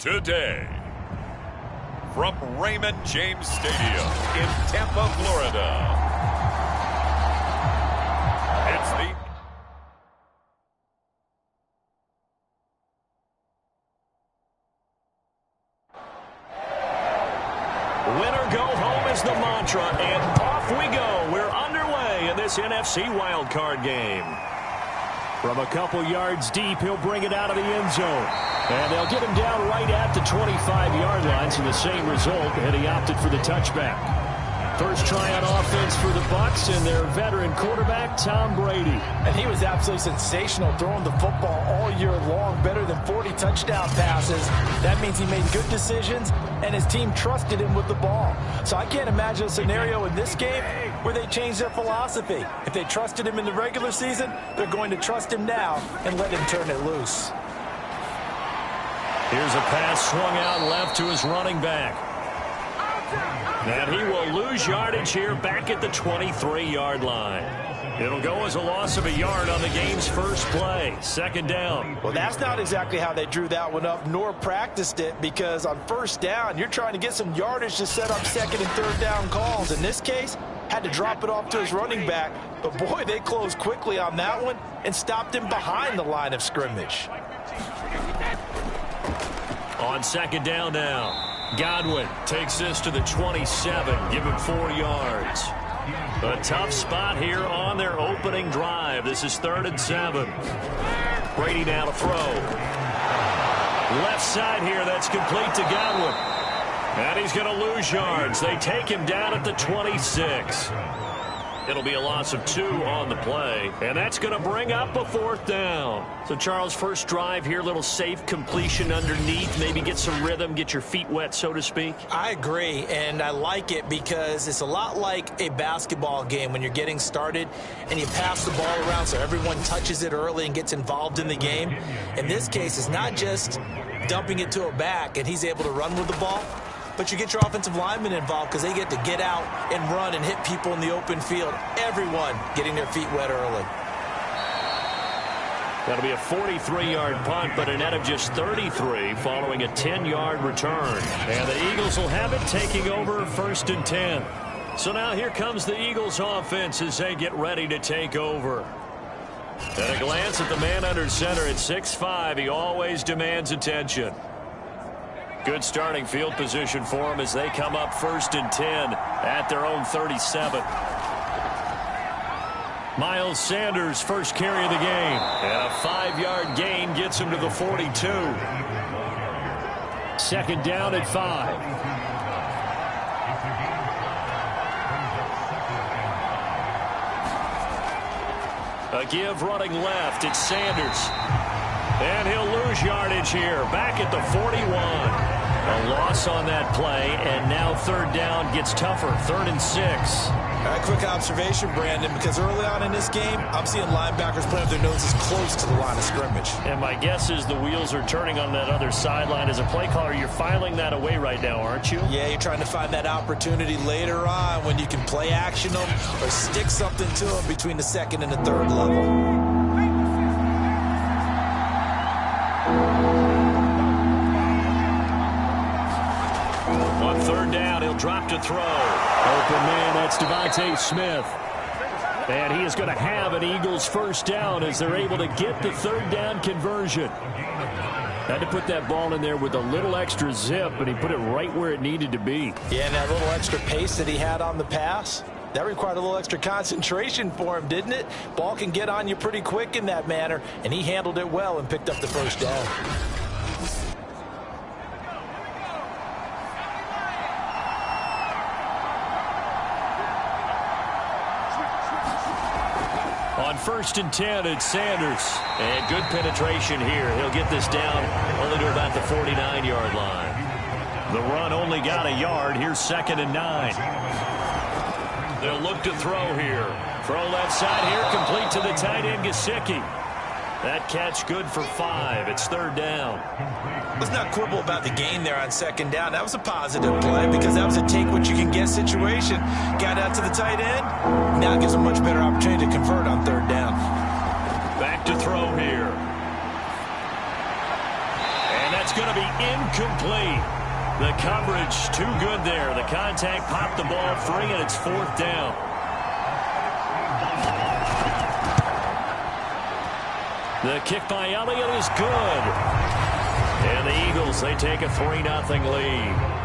Today, from Raymond James Stadium in Tampa, Florida, it's the Winner go home is the mantra, and off we go. We're underway in this NFC Wildcard game. From a couple yards deep, he'll bring it out of the end zone. And they'll get him down right at the 25-yard line, so the same result, and he opted for the touchback. First try on offense for the Bucs and their veteran quarterback, Tom Brady. And he was absolutely sensational throwing the football all year long, better than 40 touchdown passes. That means he made good decisions, and his team trusted him with the ball. So I can't imagine a scenario in this game where they change their philosophy. If they trusted him in the regular season, they're going to trust him now and let him turn it loose. Here's a pass swung out left to his running back. And he will lose yardage here back at the 23-yard line. It'll go as a loss of a yard on the game's first play. Second down. Well, that's not exactly how they drew that one up, nor practiced it, because on first down, you're trying to get some yardage to set up second and third down calls. In this case, had to drop it off to his running back. But, boy, they closed quickly on that one and stopped him behind the line of scrimmage. On second down now. Godwin takes this to the 27. Give him 4 yards. A tough spot here on their opening drive. This is 3rd and 7. Brady now to throw. Left side here, that's complete to Godwin. And he's going to lose yards. They take him down at the 26. It'll be a loss of 2 on the play, and that's going to bring up a 4th down. So, Charles, first drive here, little safe completion underneath, maybe get some rhythm, get your feet wet, so to speak. I agree, and I like it because it's a lot like a basketball game when you're getting started and you pass the ball around so everyone touches it early and gets involved in the game. In this case, it's not just dumping it to a back and he's able to run with the ball, but you get your offensive linemen involved because they get to get out and run and hit people in the open field. Everyone getting their feet wet early. That'll be a 43-yard punt, but a net of just 33 following a 10-yard return. And the Eagles will have it taking over 1st and 10. So now here comes the Eagles offense as they get ready to take over. At a glance at the man under center at 6'5", he always demands attention. Good starting field position for him as they come up 1st and 10 at their own 37. Miles Sanders, first carry of the game. And a 5-yard gain gets him to the 42. Second down at 5. A give running left. It's Sanders. And he'll lose yardage here. Back at the 41. A loss on that play, and now 3rd down gets tougher. 3rd and 6. All right, quick observation, Brandon, because early on in this game, I'm seeing linebackers put up their noses close to the line of scrimmage. And my guess is the wheels are turning on that other sideline. As a play caller, you're filing that away right now, aren't you? Yeah, you're trying to find that opportunity later on when you can play action them or stick something to them between the 2nd and the 3rd level. On 3rd down, he'll drop to throw. Open man, that's Devontae Smith. And he is going to have an Eagles first down as they're able to get the 3rd down conversion. Had to put that ball in there with a little extra zip, but he put it right where it needed to be. Yeah, and that little extra pace that he had on the pass, that required a little extra concentration for him, didn't it? Ball can get on you pretty quick in that manner, and he handled it well and picked up the first down. On 1st and 10, it's Sanders. And good penetration here. He'll get this down only to about the 49-yard line. The run only got a yard. Here's 2nd and 9. They'll look to throw here. Throw left side here, complete to the tight end, Gesicki. That catch good for 5. It's 3rd down. Let's not quibble about the gain there on 2nd down. That was a positive play because that was a take-what-you-can-get situation. Got out to the tight end. Now it gives him a much better opportunity to convert on 3rd down. Back to throw here. And That's going to be incomplete. The coverage too good there. The contact popped the ball free, and it's 4th down. The kick by Elliott is good. And the Eagles, they take a 3-0 lead.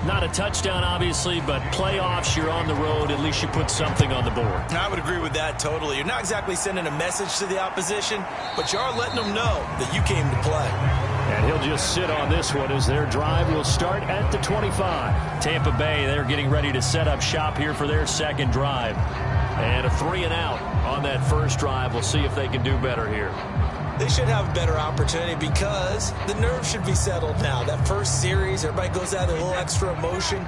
Not a touchdown, obviously, but playoffs, you're on the road. At least you put something on the board. I would agree with that totally. You're not exactly sending a message to the opposition, but you are letting them know that you came to play. And he'll just sit on this one as their drive will start at the 25. Tampa Bay, they're getting ready to set up shop here for their second drive. And a 3-and-out on that first drive. We'll see if they can do better here. They should have a better opportunity because the nerves should be settled now. That first series, everybody goes out with a little extra emotion.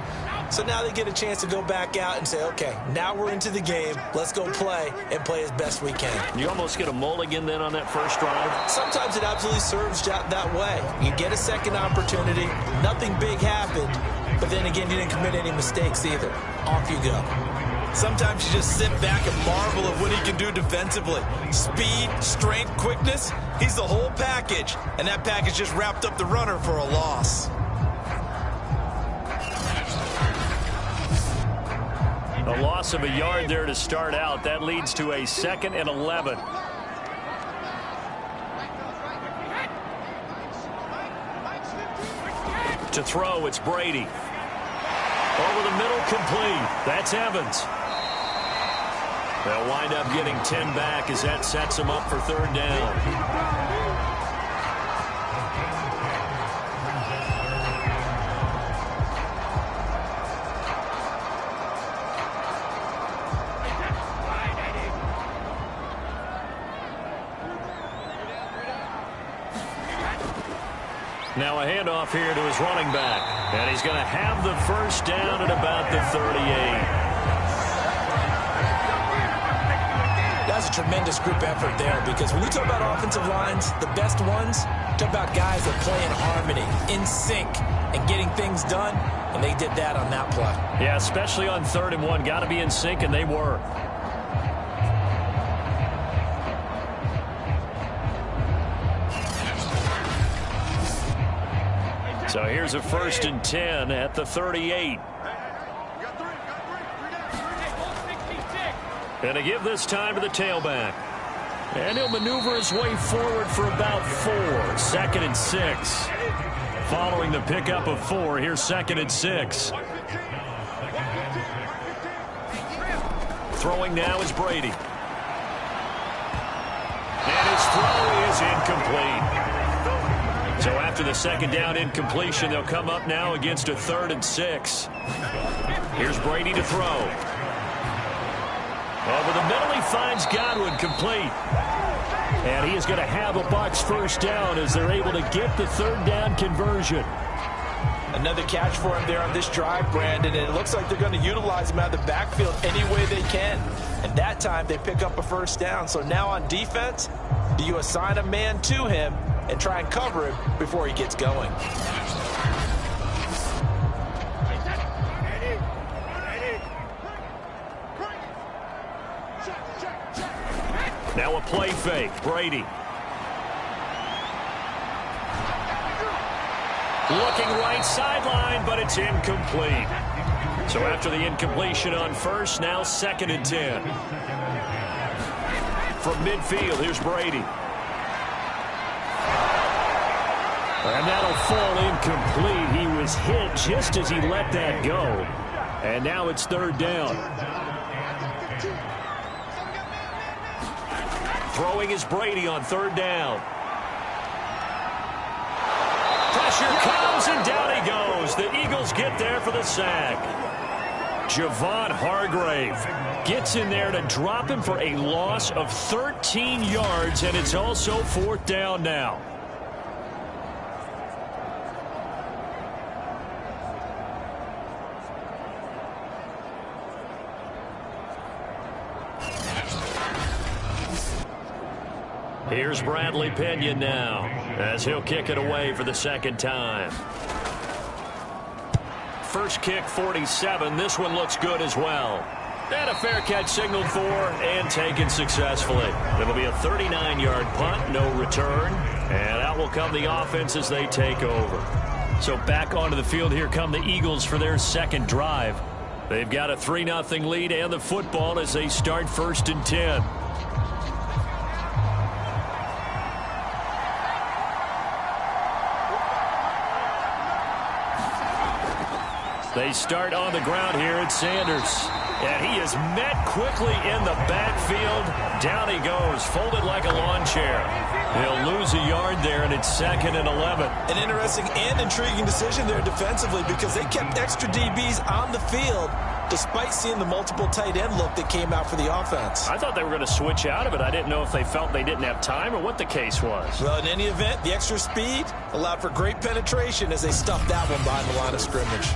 So now they get a chance to go back out and say, okay, now we're into the game. Let's go play and play as best we can. You almost get a mulligan then on that first drive? Sometimes it absolutely serves that way. You get a second opportunity. Nothing big happened. But then again, you didn't commit any mistakes either. Off you go. Sometimes you just sit back and marvel at what he can do defensively. Speed, strength, quickness, he's the whole package. And that package just wrapped up the runner for a loss. A loss of a yard there to start out. That leads to a 2nd and 11. To throw, it's Brady. Over the middle, complete. That's Evans. They'll wind up getting 10 back as that sets them up for 3rd down. Now a handoff here to his running back. And he's going to have the first down at about the 38. That's a tremendous group effort there because when you talk about offensive lines, the best ones, talk about guys that play in harmony, in sync, and getting things done, and they did that on that play. Yeah, especially on 3rd and 1. Got to be in sync, and they were. So here's a 1st and 10 at the 38. And to give this time to the tailback. And he'll maneuver his way forward for about 4. 2nd and 6. Following the pickup of 4, here's 2nd and 6. Throwing now is Brady. And his throw is incomplete. So after the 2nd down incompletion, they'll come up now against a 3rd and 6. Here's Brady to throw. Over the middle, he finds Godwin, complete. And he is going to have a Bucs first down as they're able to get the 3rd down conversion. Another catch for him there on this drive, Brandon, and it looks like they're going to utilize him out of the backfield any way they can. And that time, they pick up a first down. So now on defense, do you assign a man to him and try and cover him before he gets going? Now a play fake. Brady. Looking right sideline, but it's incomplete. So after the incompletion on first, now 2nd and 10. From midfield, here's Brady. And that'll fall incomplete. He was hit just as he let that go. And now it's 3rd down. Throwing is Brady on 3rd down. Pressure comes, and down he goes. The Eagles get there for the sack. Javon Hargrave gets in there to drop him for a loss of 13 yards, and it's also 4th down now. Here's Bradley Pinion now as he'll kick it away for the 2nd time. First kick, 47. This one looks good as well. And a fair catch signaled for and taken successfully. It'll be a 39-yard punt, no return. And out will come the offense as they take over. So back onto the field, here come the Eagles for their second drive. They've got a 3-0 lead and the football as they start 1st and 10. They start on the ground here at Sanders. And he is met quickly in the backfield. Down he goes, folded like a lawn chair. He'll lose a yard there, and it's 2nd and 11. An interesting and intriguing decision there defensively because they kept extra DBs on the field despite seeing the multiple tight end look that came out for the offense. I thought they were going to switch out of it. I didn't know if they felt they didn't have time or what the case was. Well, in any event, the extra speed allowed for great penetration as they stuffed that one behind the line of scrimmage.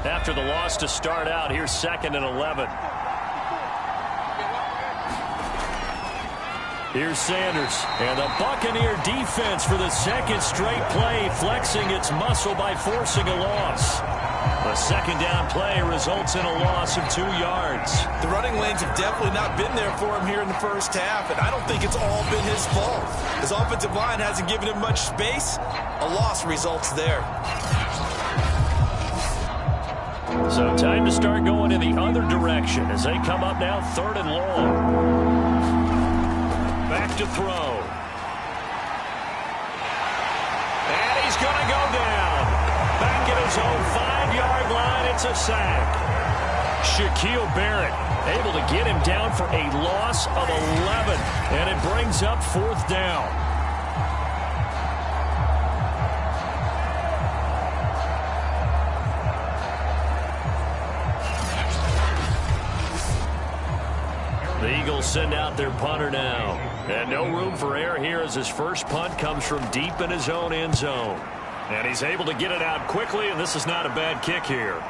After the loss to start out, here's 2nd and 11. Here's Sanders, and the Buccaneer defense for the second straight play, flexing its muscle by forcing a loss. The second down play results in a loss of 2 yards. The running lanes have definitely not been there for him here in the first half, and I don't think it's all been his fault. His offensive line hasn't given him much space. A loss results there. So time to start going in the other direction as they come up now 3rd and long. Back to throw. And he's going to go down. Back at his own 5-yard line, it's a sack. Shaquille Barrett able to get him down for a loss of 11. And it brings up 4th down. The Eagles send out their punter now. And no room for error here as his first punt comes from deep in his own end zone. And he's able to get it out quickly, and this is not a bad kick here.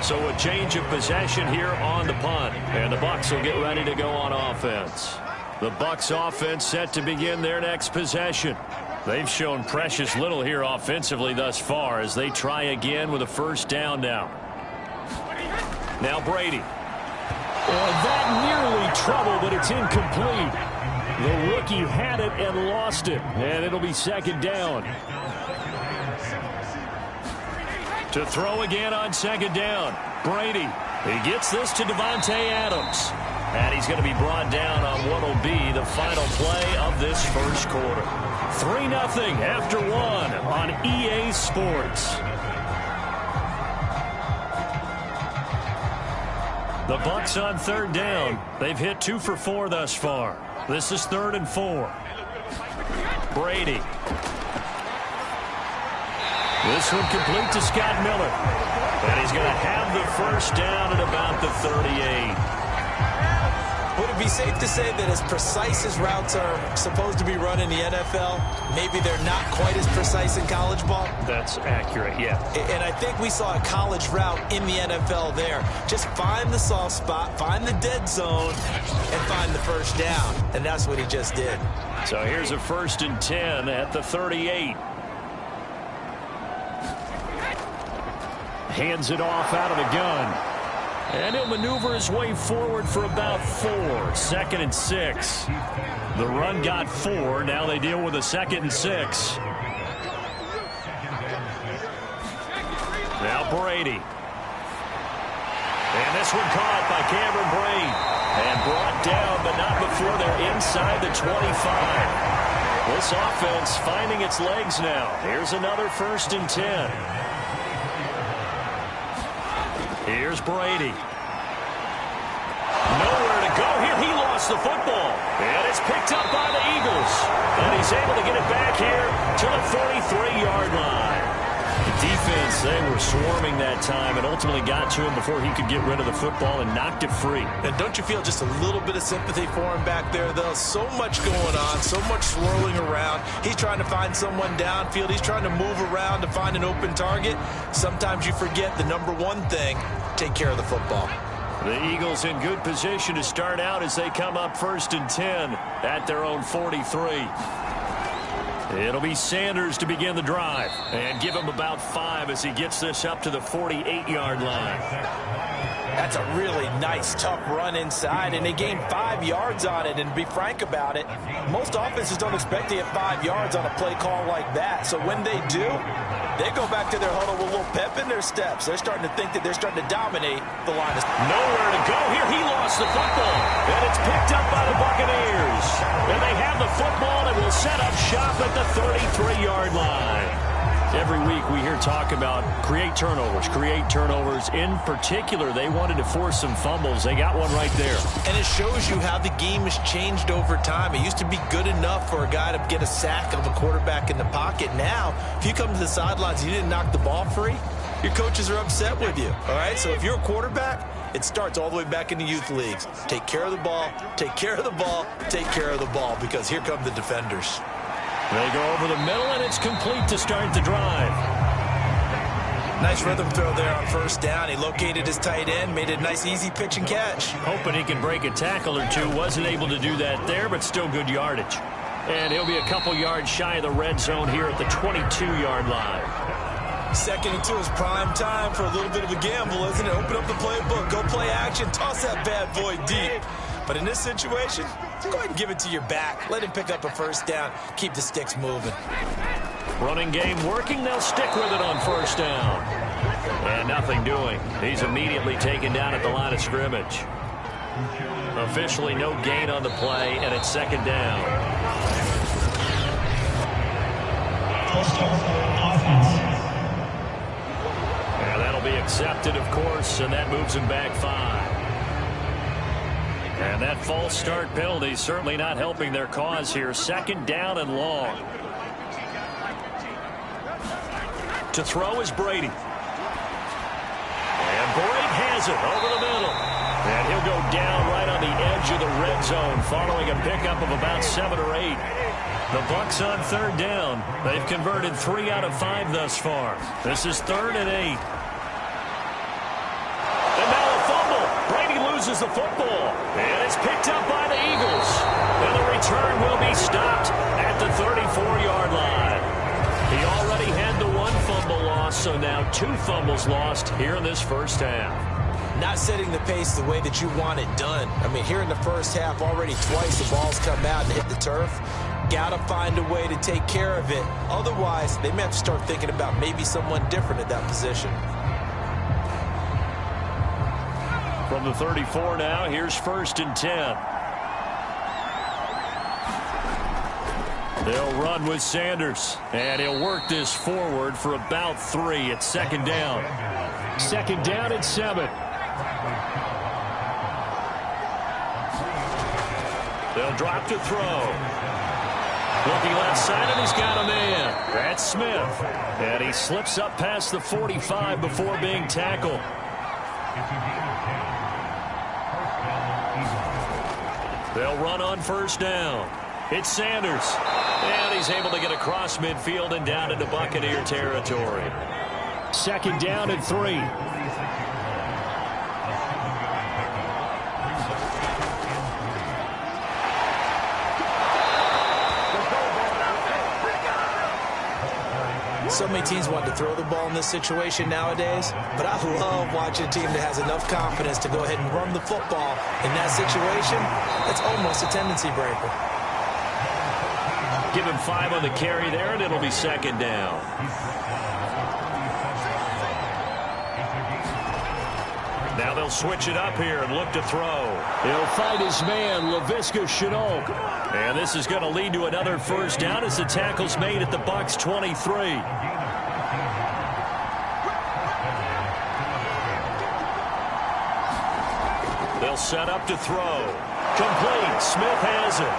So a change of possession here on the punt. And the Bucs will get ready to go on offense. The Bucs offense set to begin their next possession. They've shown precious little here offensively thus far as they try again with a 1st down now. Now Brady. That nearly trouble, but it's incomplete. The rookie had it and lost it, and it'll be 2nd down. To throw again on 2nd down. Brady. He gets this to Devontae Adams. And he's going to be brought down on what will be the final play of this first quarter. 3-0 after 1 on EA Sports. The Bucs on 3rd down. They've hit 2 for 4 thus far. This is 3rd and 4. Brady. This one complete to Scott Miller. And he's going to have the 1st down at about the 38. Would it be safe to say that as precise as routes are supposed to be run in the NFL, maybe they're not quite as precise in college ball? That's accurate, yeah. And I think we saw a college route in the NFL there. Just find the soft spot, find the dead zone, and find the 1st down. And that's what he just did. So here's a 1st and 10 at the 38. Hands it off out of the gun. And he'll maneuver his way forward for about 4. 2nd and 6. The run got 4. Now they deal with a 2nd and 6. Now Brady. And this one caught by Cameron Brate. And brought down, but not before they're inside the 25. This offense finding its legs now. Here's another 1st and 10. Here's Brady. Nowhere to go here. He lost the football. And it's picked up by the Eagles. And he's able to get it back here to the 43-yard line. The defense, they were swarming that time and ultimately got to him before he could get rid of the football and knocked it free. And don't you feel just a little bit of sympathy for him back there, though? So much going on, so much swirling around. He's trying to find someone downfield. He's trying to move around to find an open target. Sometimes you forget the number one thing, take care of the football. The Eagles in good position to start out as they come up 1st and 10 at their own 43. It'll be Sanders to begin the drive and give him about 5 as he gets this up to the 48-yard line. That's a really nice, tough run inside, and they gained 5 yards on it. And to be frank about it, most offenses don't expect to get 5 yards on a play call like that. So when they do, they go back to their huddle with a little pep in their steps. They're starting to think that they're starting to dominate the line. Nowhere to go here. He lost the football, and it's picked up by the Buccaneers. And they have the football and will set up shop at the 33-yard line. Every week we hear talk about create turnovers. In particular, they wanted to force some fumbles. They got one right there. And it shows you how the game has changed over time. It used to be good enough for a guy to get a sack of a quarterback in the pocket. Now, if you come to the sidelines and you didn't knock the ball free, your coaches are upset with you. All right? So if you're a quarterback, it starts all the way back in the youth leagues. Take care of the ball, take care of the ball, take care of the ball, because here come the defenders. They go over the middle, and it's complete to start the drive. Nice rhythm throw there on 1st down. He located his tight end, made a nice easy pitch and catch. Hoping he can break a tackle or two. Wasn't able to do that there, but still good yardage. And he'll be a couple yards shy of the red zone here at the 22-yard line. 2nd and 2 is prime time for a little bit of a gamble, isn't it? Open up the playbook, go play action, toss that bad boy deep. But in this situation, go ahead and give it to your back. Let him pick up a 1st down. Keep the sticks moving. Running game working. They'll stick with it on 1st down. And nothing doing. He's immediately taken down at the line of scrimmage. Officially no gain on the play, and it's 2nd down. And that'll be accepted, of course, and that moves him back 5. And that false start penalty certainly not helping their cause here. 2nd down and long. To throw is Brady. And Brady has it over the middle. And he'll go down right on the edge of the red zone following a pickup of about 7 or 8. The Bucs on 3rd down. They've converted 3 out of 5 thus far. This is 3rd and 8. And now a fumble. Brady loses the football. And it's picked up by the Eagles. And the return will be stopped at the 34-yard line. He already had the 1 fumble loss, so now 2 fumbles lost here in this 1st half. Not setting the pace the way that you want it done. I mean, here in the 1st half, already twice the ball's come out and hit the turf. Got to find a way to take care of it. Otherwise, they may have to start thinking about maybe someone different at that position. From the 34 now, here's 1st and 10. They'll run with Sanders, and he'll work this forward for about 3. It's 2nd down. 2nd down at 7. They'll drop to throw. Looking left side, and he's got a man. That's Smith. And he slips up past the 45 before being tackled. They'll run on 1st down. It's Sanders. And he's able to get across midfield and down into Buccaneer territory. 2nd down and 3. So many teams want to throw the ball in this situation nowadays, but I love watching a team that has enough confidence to go ahead and run the football. In that situation, it's almost a tendency breaker. Give him 5 on the carry there, and it'll be 2nd down. Now they'll switch it up here and look to throw. He'll find his man, Laviska Shenault. And this is going to lead to another 1st down as the tackle's made at the Bucs 23. They'll set up to throw. Complete. Smith has it.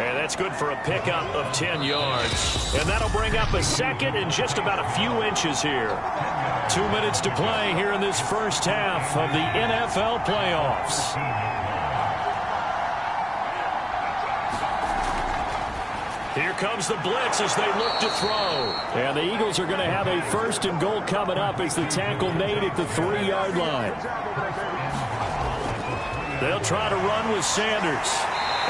And that's good for a pickup of 10 yards. And that'll bring up a 2nd and just about a few inches here. 2 minutes to play here in this 1st half of the NFL playoffs. Here comes the blitz as they look to throw. And the Eagles are going to have a 1st and goal coming up as the tackle made at the 3-yard line. They'll try to run with Sanders.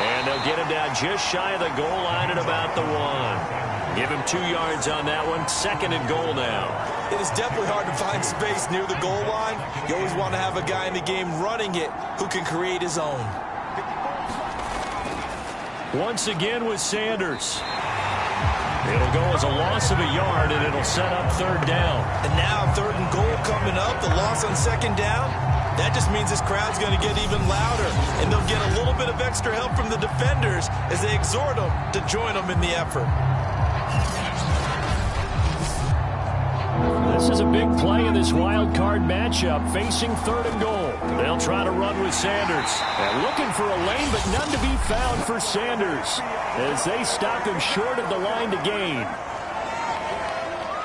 And they'll get him down just shy of the goal line at about the 1. Give him 2 yards on that one. 2nd and goal now. It is definitely hard to find space near the goal line. You always want to have a guy in the game running it who can create his own. Once again with Sanders. It'll go as a loss of a yard, and it'll set up 3rd down. And now 3rd and goal coming up. The loss on 2nd down. That just means this crowd's going to get even louder. And they'll get a little bit of extra help from the defenders as they exhort them to join them in the effort. This is a big play in this wild card matchup, facing 3rd and goal. They'll try to run with Sanders. And looking for a lane, but none to be found for Sanders as they stop him short of the line to gain.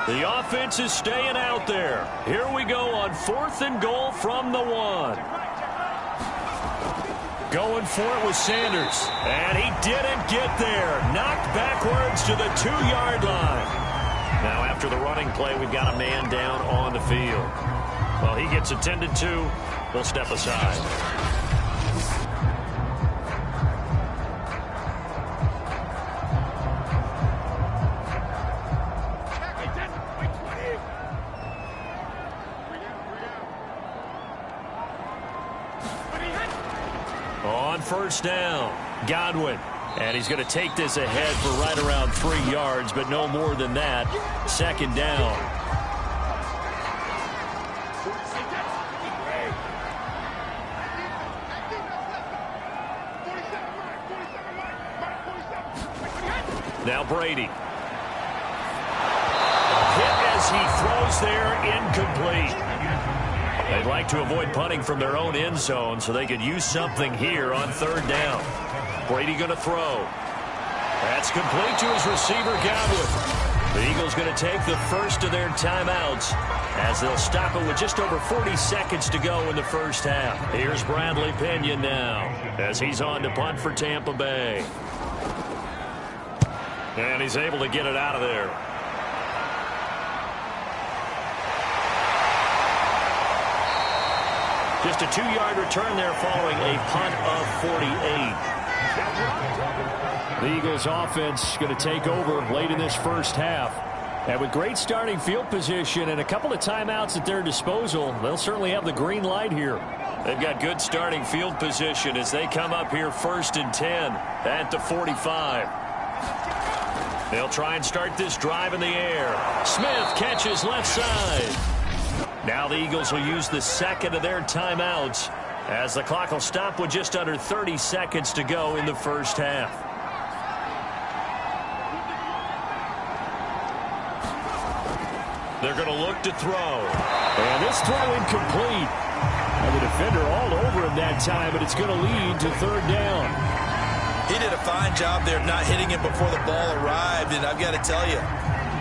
The offense is staying out there. Here we go on 4th and goal from the 1. Going for it with Sanders. And he didn't get there. Knocked backwards to the 2-yard line. Now after the running play, we've got a man down on the field. Well, he gets attended to. They'll step aside. On 1st down, Godwin. And he's going to take this ahead for right around 3 yards, but no more than that. 2nd down. Now Brady. Hit as he throws there, incomplete. They'd like to avoid punting from their own end zone so they could use something here on 3rd down. Brady going to throw. That's complete to his receiver, Godwin. The Eagles going to take the first of their timeouts as they'll stop it with just over 40 seconds to go in the 1st half. Here's Bradley Pinion now as he's on to punt for Tampa Bay. And he's able to get it out of there. Just a 2-yard return there following a punt of 48. The Eagles offense going to take over late in this 1st half. And with great starting field position and a couple of timeouts at their disposal, they'll certainly have the green light here. They've got good starting field position as they come up here 1st and 10 at the 45. They'll try and start this drive in the air. Smith catches left side. Now the Eagles will use the 2nd of their timeouts as the clock will stop with just under 30 seconds to go in the 1st half. They're going to look to throw. And this throw incomplete. And the defender all over him that time, but it's going to lead to 3rd down. He did a fine job there of not hitting it before the ball arrived, and I've got to tell you,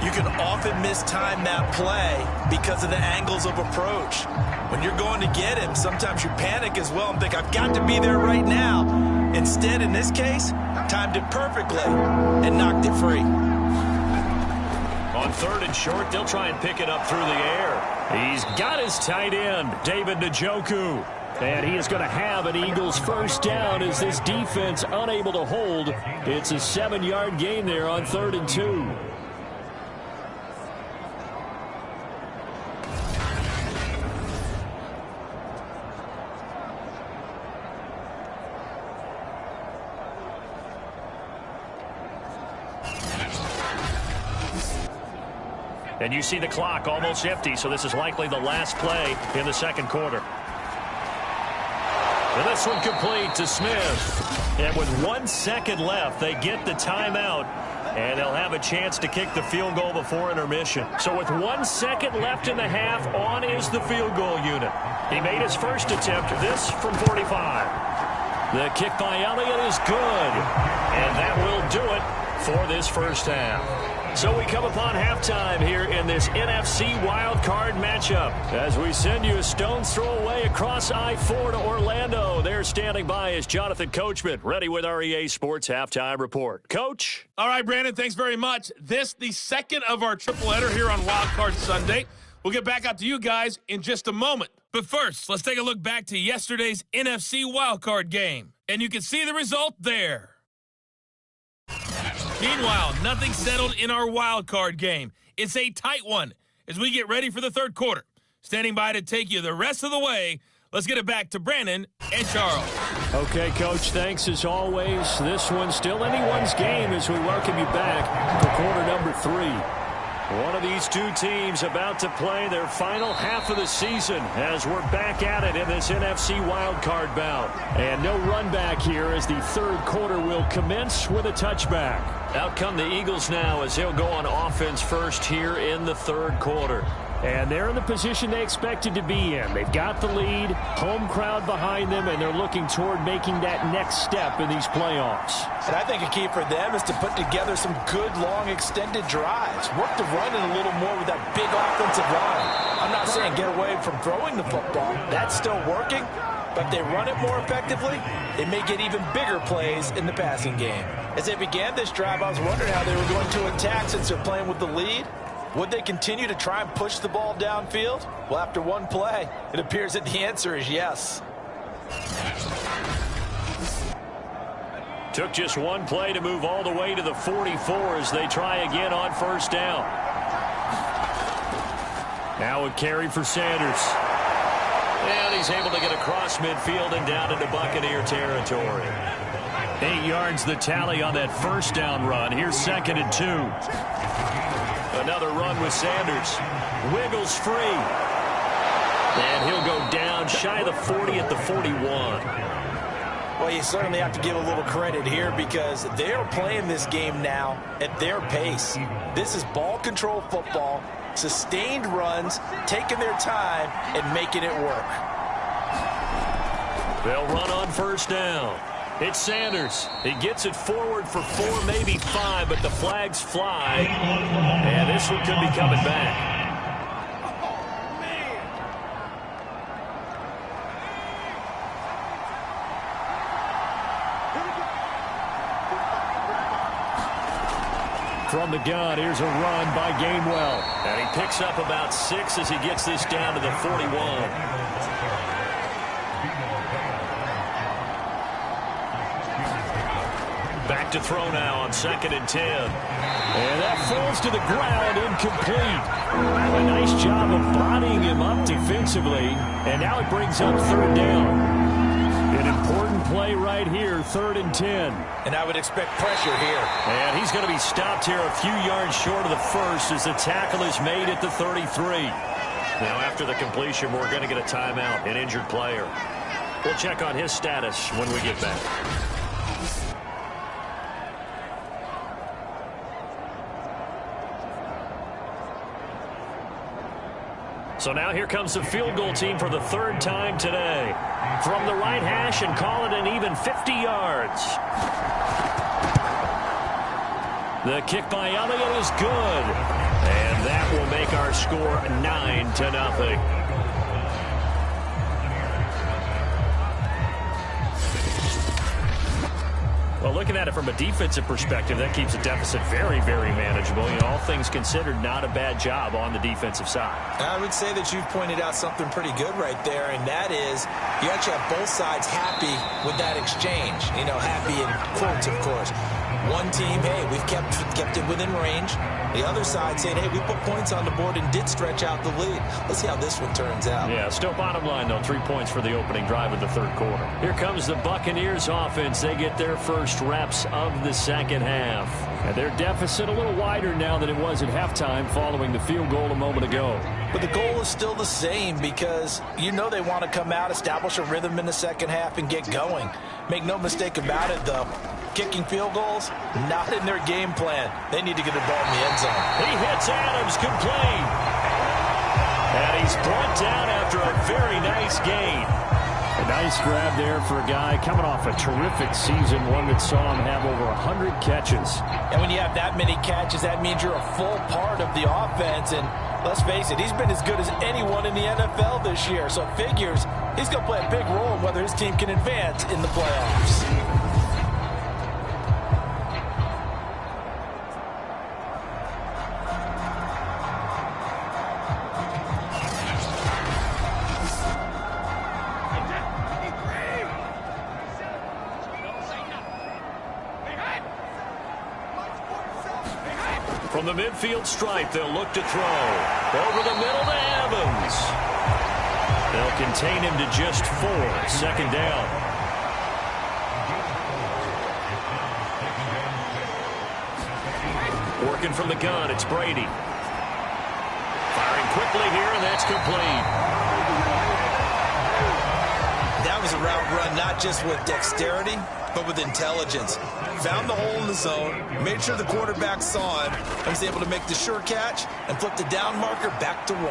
you can often mistime that play because of the angles of approach. When you're going to get him, sometimes you panic as well and think, I've got to be there right now. Instead, in this case, timed it perfectly and knocked it free. On 3rd and short, they'll try and pick it up through the air. He's got his tight end, David Njoku. And he is going to have an Eagles 1st down as this defense unable to hold. It's a 7-yard gain there on 3rd and 2. And you see the clock almost empty, so this is likely the last play in the 2nd quarter. And this one complete to Smith. And with 1 second left, they get the timeout. And they'll have a chance to kick the field goal before intermission. So with 1 second left in the half, on is the field goal unit. He made his first attempt, this from 45. The kick by Elliott is good. And that will do it for this 1st half. So we come upon halftime here in this NFC wildcard matchup as we send you a stone's throw away across I-4 to Orlando. There standing by is Jonathan Coachman, ready with our EA Sports Halftime Report. Coach? All right, Brandon, thanks very much. This, the second of our tripleheader here on Wildcard Sunday. We'll get back out to you guys in just a moment. But first, let's take a look back to yesterday's NFC wildcard game. And you can see the result there. Meanwhile, nothing settled in our wild card game. It's a tight one as we get ready for the third quarter. Standing by to take you the rest of the way, let's get it back to Brandon and Charles. Okay, Coach, thanks as always. This one's still anyone's game as we welcome you back for quarter number 3. One of these two teams about to play their final half of the season as we're back at it in this NFC wildcard bout. And no run back here as the third quarter will commence with a touchback. Out come the Eagles now as they'll go on offense first here in the third quarter. And they're in the position they expected to be in. They've got the lead, home crowd behind them, and they're looking toward making that next step in these playoffs. And I think a key for them is to put together some good, long, extended drives. Work the run in a little more with that big offensive line. I'm not saying get away from throwing the football. That's still working. But if they run it more effectively, they may get even bigger plays in the passing game. As they began this drive, I was wondering how they were going to attack since they're playing with the lead. Would they continue to try and push the ball downfield? Well, after one play, it appears that the answer is yes. Took just one play to move all the way to the 44 as they try again on first down. Now a carry for Sanders. And he's able to get across midfield and down into Buccaneer territory. 8 yards the tally on that first down run. Here's 2nd and 2. Another run with Sanders. Wiggles free. And he'll go down shy of the 40 at the 41. Well, you certainly have to give a little credit here because they're playing this game now at their pace. This is ball control football, sustained runs, taking their time and making it work. They'll run on first down. It's Sanders. He gets it forward for 4, maybe 5, but the flags fly. And this one could be coming back. From the gun, here's a run by Gainwell. And he picks up about 6 as he gets this down to the 41. Back to throw now on 2nd and 10. And that falls to the ground, incomplete. A nice job of bodying him up defensively. And now it brings up 3rd down. An important play right here, 3rd and 10. And I would expect pressure here. And he's going to be stopped here a few yards short of the first as the tackle is made at the 33. Now after the completion, we're going to get a timeout, an injured player. We'll check on his status when we get back. So now here comes the field goal team for the 3rd time today. From the right hash and call it an even 50 yards. The kick by Elliott is good. And that will make our score 9-0. Well, looking at it from a defensive perspective, that keeps the deficit very, very manageable. You know, all things considered, not a bad job on the defensive side. I would say that you've pointed out something pretty good right there, and that is you actually have both sides happy with that exchange. You know, happy in quotes, of course. One team, hey, we've kept it within range. The other side saying, hey, we put points on the board and did stretch out the lead. Let's see how this one turns out. Yeah, still bottom line, though, 3 points for the opening drive of the 3rd quarter. Here comes the Buccaneers offense. They get their first reps of the 2nd half. And their deficit a little wider now than it was at halftime following the field goal a moment ago. But the goal is still the same because you know they want to come out, establish a rhythm in the 2nd half, and get going. Make no mistake about it, though. Kicking field goals, not in their game plan. They need to get the ball in the end zone. He hits Adams, complete. And he's brought down after a very nice gain. A nice grab there for a guy coming off a terrific season, one that saw him have over 100 catches. And when you have that many catches, that means you're a full part of the offense. And let's face it, he's been as good as anyone in the NFL this year. So it figures he's going to play a big role in whether his team can advance in the playoffs. From the midfield stripe, they'll look to throw. Over the middle to Evans. They'll contain him to just 4. Second down. Working from the gun, it's Brady. Firing quickly here, and that's complete. That was a route run not just with dexterity, but with intelligence. Found the hole in the zone, made sure the quarterback saw him, and was able to make the sure catch and flip the down marker back to 1.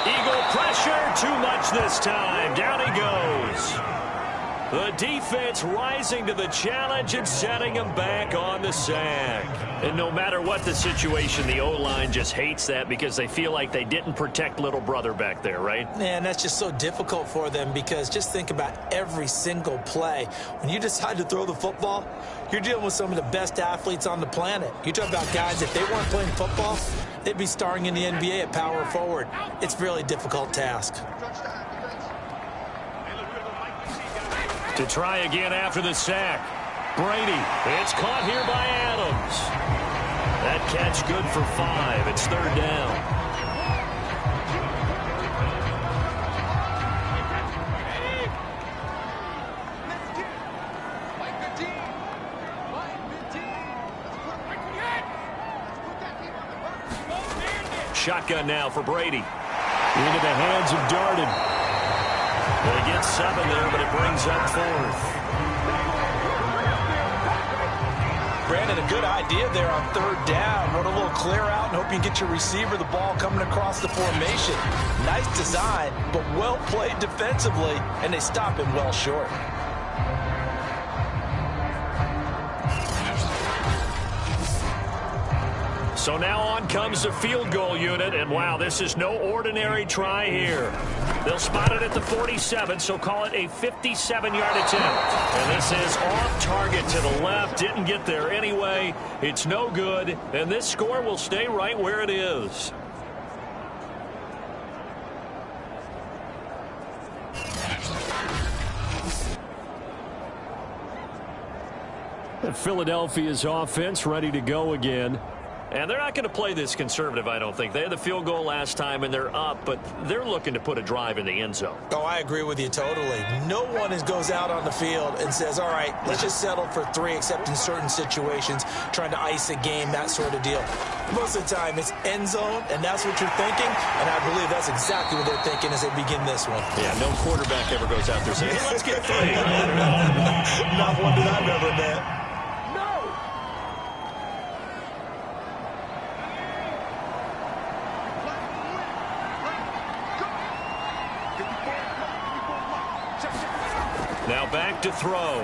Eagle pressure, too much this time. Down he goes. The defense rising to the challenge and setting him back on the sack. And no matter what the situation, the O-line just hates that because they feel like they didn't protect little brother back there, right? Man, that's just so difficult for them because just think about every single play. When you decide to throw the football, you're dealing with some of the best athletes on the planet. You talk about guys, if they weren't playing football, they'd be starring in the NBA at power forward. It's a really difficult task. To try again after the sack. Brady. It's caught here by Adams. That catch good for 5. It's third down. Shotgun now for Brady. Into the hands of Darden. They get 7 there, but it brings up 4th. Brandon, a good idea there on third down. Run a little clear out and hope you get your receiver the ball coming across the formation. Nice design, but well played defensively, and they stop him well short. So now on comes the field goal unit, and wow, this is no ordinary try here. They'll spot it at the 47, so call it a 57-yard attempt. And this is off target to the left, didn't get there anyway. It's no good, and this score will stay right where it is. Philadelphia's offense ready to go again. And they're not going to play this conservative, I don't think. They had the field goal last time, and they're up, but they're looking to put a drive in the end zone. Oh, I agree with you totally. No one goes out on the field and says, all right, let's just settle for 3, except in certain situations, trying to ice a game, that sort of deal. Most of the time, it's end zone, and that's what you're thinking, and I believe that's exactly what they're thinking as they begin this one. Yeah, no quarterback ever goes out there saying, hey, let's get 3. Not one that I've ever met. Now back to throw.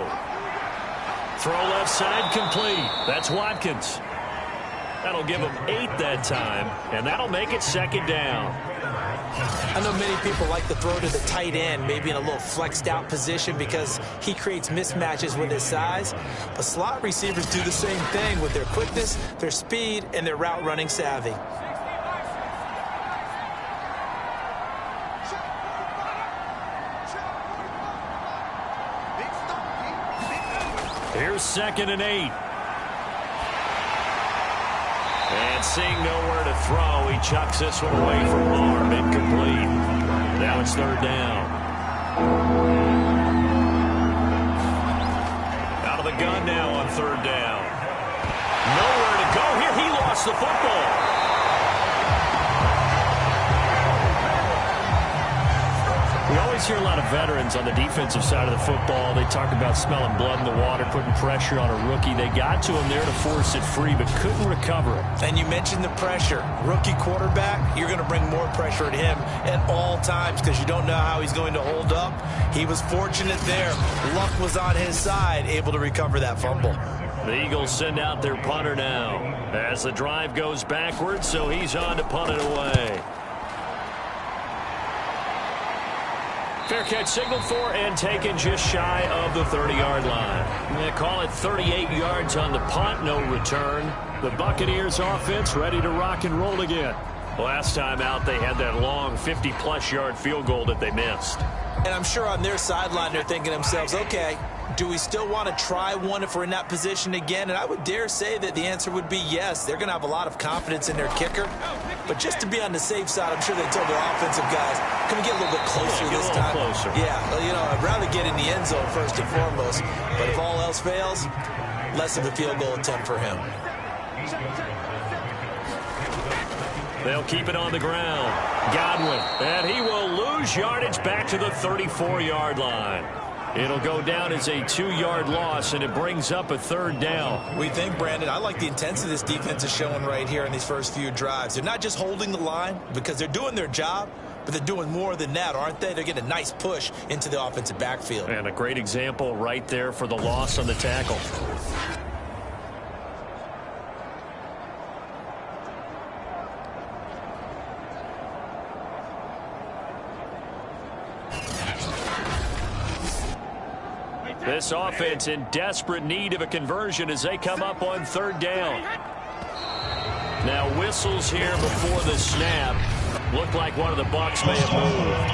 Throw left side complete. That's Watkins. That'll give him 8 that time, and that'll make it second down. I know many people like to throw to the tight end, maybe in a little flexed out position because he creates mismatches with his size. But slot receivers do the same thing with their quickness, their speed, and their route running savvy. Here's 2nd and 8. And seeing nowhere to throw, he chucks this one away from arm, incomplete. Now it's third down. Out of the gun now on third down. Nowhere to go here. He lost the football. We always always hear a lot of veterans on the defensive side of the football. They talk about smelling blood in the water, putting pressure on a rookie. They got to him there to force it free, but couldn't recover it. And you mentioned the pressure. Rookie quarterback, you're going to bring more pressure at him at all times because you don't know how he's going to hold up. He was fortunate there. Luck was on his side, able to recover that fumble. The Eagles send out their punter now as the drive goes backwards, so he's on to punt it away. Fair catch signaled for and taken just shy of the 30-yard line. They call it 38 yards on the punt, no return. The Buccaneers offense ready to rock and roll again. Last time out, they had that long 50-plus yard field goal that they missed. And I'm sure on their sideline they're thinking to themselves, okay, do we still want to try one if we're in that position again? And I would dare say that the answer would be yes. They're going to have a lot of confidence in their kicker. But just to be on the safe side, I'm sure they told their offensive guys, can we get a little bit closer this time? Closer. Yeah, well, you know, I'd rather get in the end zone first and foremost. But if all else fails, less of a field goal attempt for him. They'll keep it on the ground. Godwin, and he will lose yardage back to the 34-yard line. It'll go down as a 2-yard loss, and it brings up a third down. We think, Brandon, I like the intensity this defense is showing right here in these first few drives. They're not just holding the line because they're doing their job, but they're doing more than that, aren't they? They're getting a nice push into the offensive backfield. And a great example right there for the loss on the tackle. This offense in desperate need of a conversion as they come up on third down. Now whistles here before the snap. Looked like one of the Bucs may have moved.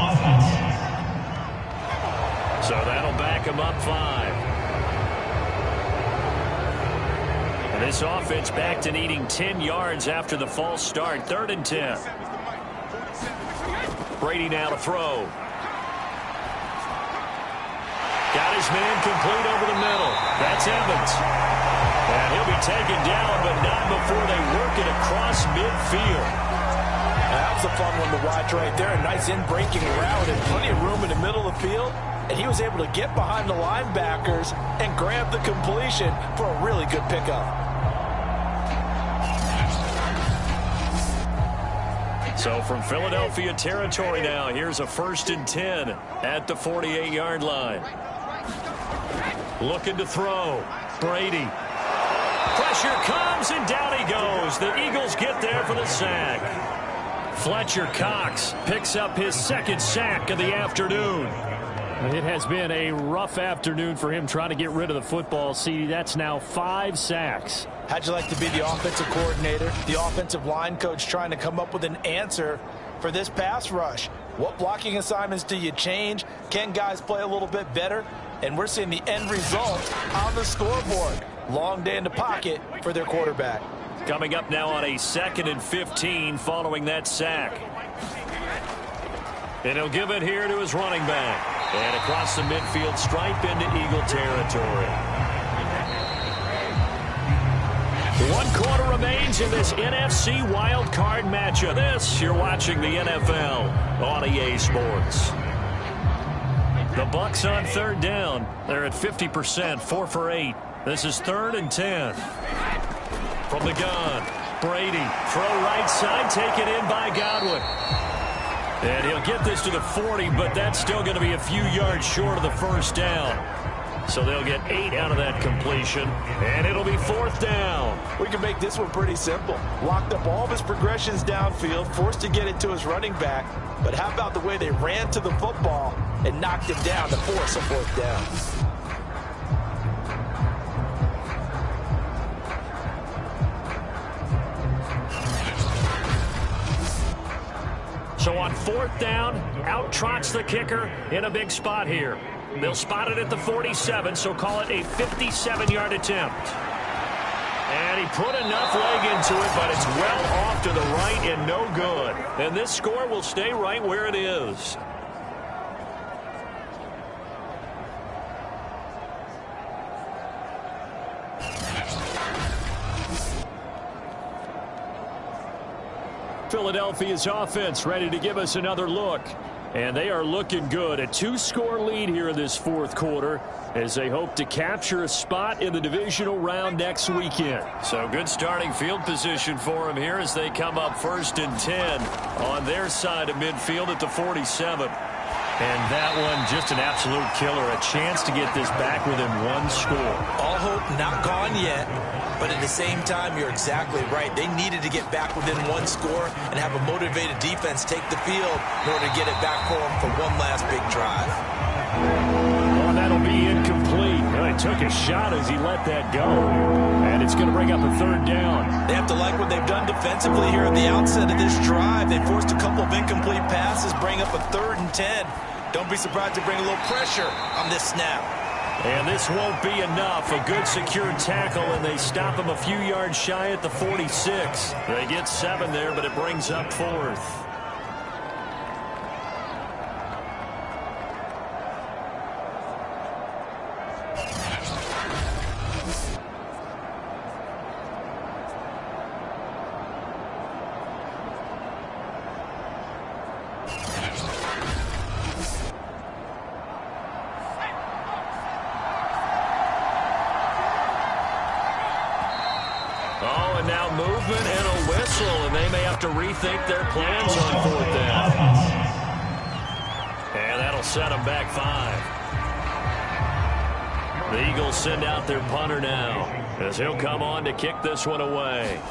So that'll back them up 5. And this offense back to needing 10 yards after the false start. 3rd and 10. Brady now to throw. Got his man complete over the middle. That's Evans. And he'll be taken down, but not before they work it across midfield. That was a fun one to watch right there. A nice in-breaking route and plenty of room in the middle of the field. And he was able to get behind the linebackers and grab the completion for a really good pickup. So from Philadelphia territory now, here's a 1st and 10 at the 48-yard line. Looking to throw. Brady. Pressure comes, and down he goes. The Eagles get there for the sack. Fletcher Cox picks up his 2nd sack of the afternoon. It has been a rough afternoon for him trying to get rid of the football. See, that's now 5 sacks. How'd you like to be the offensive coordinator, the offensive line coach trying to come up with an answer for this pass rush? What blocking assignments do you change? Can guys play a little bit better? And we're seeing the end result on the scoreboard. Long day in the pocket for their quarterback. Coming up now on a 2nd and 15 following that sack. And he'll give it here to his running back. And across the midfield stripe into Eagle territory. 1 quarter remains in this NFC Wildcard matchup. This, you're watching the NFL on EA Sports. The Bucs on 3rd down. They're at 50%, 4 for 8. This is 3rd and 10. From the gun, Brady, throw right side, taken in by Godwin. And he'll get this to the 40, but that's still going to be a few yards short of the 1st down. So they'll get 8 out of that completion, and it'll be 4th down. We can make this one pretty simple. Locked up all of his progressions downfield, forced to get it to his running back. But how about the way they ran to the football and knocked him down to force a 4th down? So on 4th down, out trots the kicker in a big spot here. They'll spot it at the 47, so call it a 57-yard attempt. And he put enough leg into it, but it's well off to the right and no good. And this score will stay right where it is. Philadelphia's offense ready to give us another look. And they are looking good. A 2-score lead here in this fourth quarter as they hope to capture a spot in the divisional round next weekend. So good starting field position for them here as they come up 1st and 10 on their side of midfield at the 47. And that one just an absolute killer. A chance to get this back within 1 score. All hope not gone yet. But at the same time, you're exactly right. They needed to get back within 1 score and have a motivated defense take the field in order to get it back for them for one last big drive. Well, that'll be incomplete. Well, he took a shot as he let that go. And it's going to bring up a 3rd down. They have to like what they've done defensively here at the outset of this drive. They forced a couple of incomplete passes, bring up a 3rd and 10. Don't be surprised to bring a little pressure on this snap. And this won't be enough. A good secured tackle, and they stop him a few yards shy at the 46. They get 7 there, but it brings up 4th. Now movement and a whistle, and they may have to rethink their plans on 4th down. And that'll set them back 5. The Eagles send out their punter now as he'll come on to kick this one away.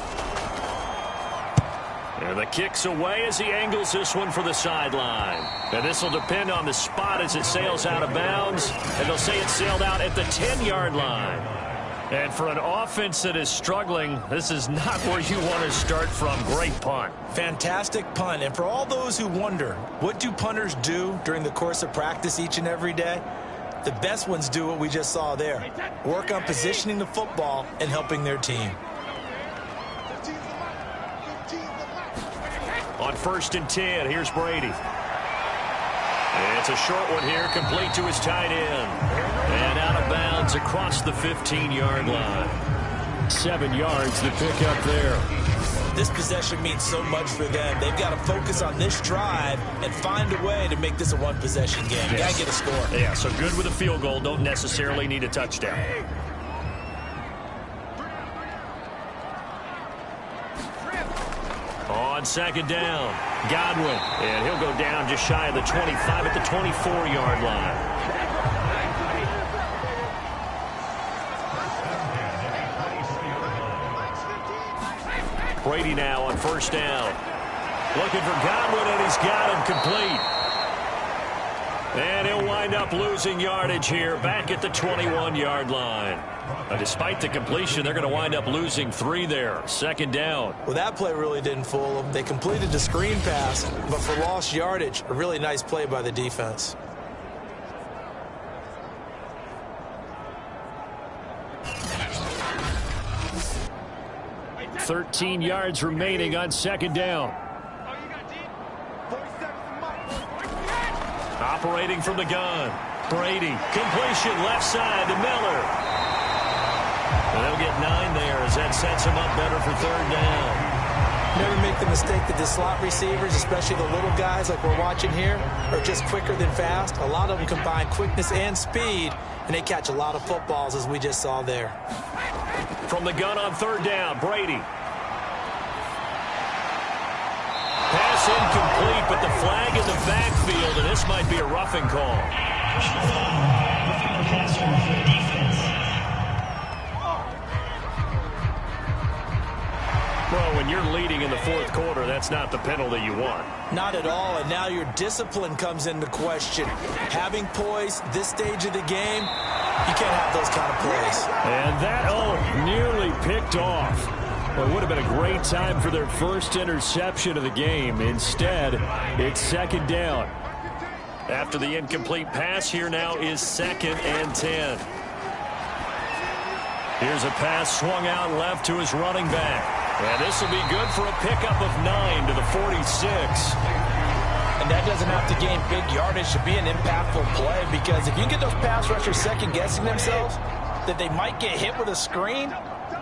And the kick's away as he angles this one for the sideline. And this will depend on the spot as it sails out of bounds, and they'll say it sailed out at the 10-yard line. And for an offense that is struggling, this is not where you want to start from. Great punt. Fantastic punt. And for all those who wonder, what do punters do during the course of practice each and every day? The best ones do what we just saw there. Work on positioning the football and helping their team. On 1st and 10, here's Brady. It's a short one here, complete to his tight end. And out of bounds across the 15-yard line. 7 yards to pick up there. This possession means so much for them. They've got to focus on this drive and find a way to make this a one-possession game. Yes. Got to get a score. Yeah, so good with a field goal. Don't necessarily need a touchdown. On 2nd down, Godwin. And he'll go down just shy of the 25 at the 24-yard line. Brady now on 1st down. Looking for Godwin, and he's got him complete. And he'll wind up losing yardage here back at the 21-yard line. Despite the completion, they're going to wind up losing 3 there. 2nd down. Well, that play really didn't fool them. They completed the screen pass, but for lost yardage, a really nice play by the defense. 13 yards remaining on 2nd down. Operating from the gun. Brady. Completion left side to Miller. And they'll get 9 there as that sets him up better for 3rd down. Never make the mistake that the slot receivers, especially the little guys like we're watching here, are just quicker than fast. A lot of them combine quickness and speed, and they catch a lot of footballs as we just saw there. From the gun on 3rd down, Brady. Pass incomplete, but the flag in the backfield, and this might be a roughing call. Well, when you're leading in the 4th quarter, that's not the penalty you want. Not at all, and now your discipline comes into question. Having poise this stage of the game, you can't have those kind of plays. And that, nearly picked off. Well, it would have been a great time for their first interception of the game. Instead, it's 2nd down. After the incomplete pass, here now is 2nd and 10. Here's a pass swung out left to his running back. And this will be good for a pickup of 9 to the 46. And that doesn't have to gain big yardage to be an impactful play, because if you get those pass rushers second-guessing themselves that they might get hit with a screen,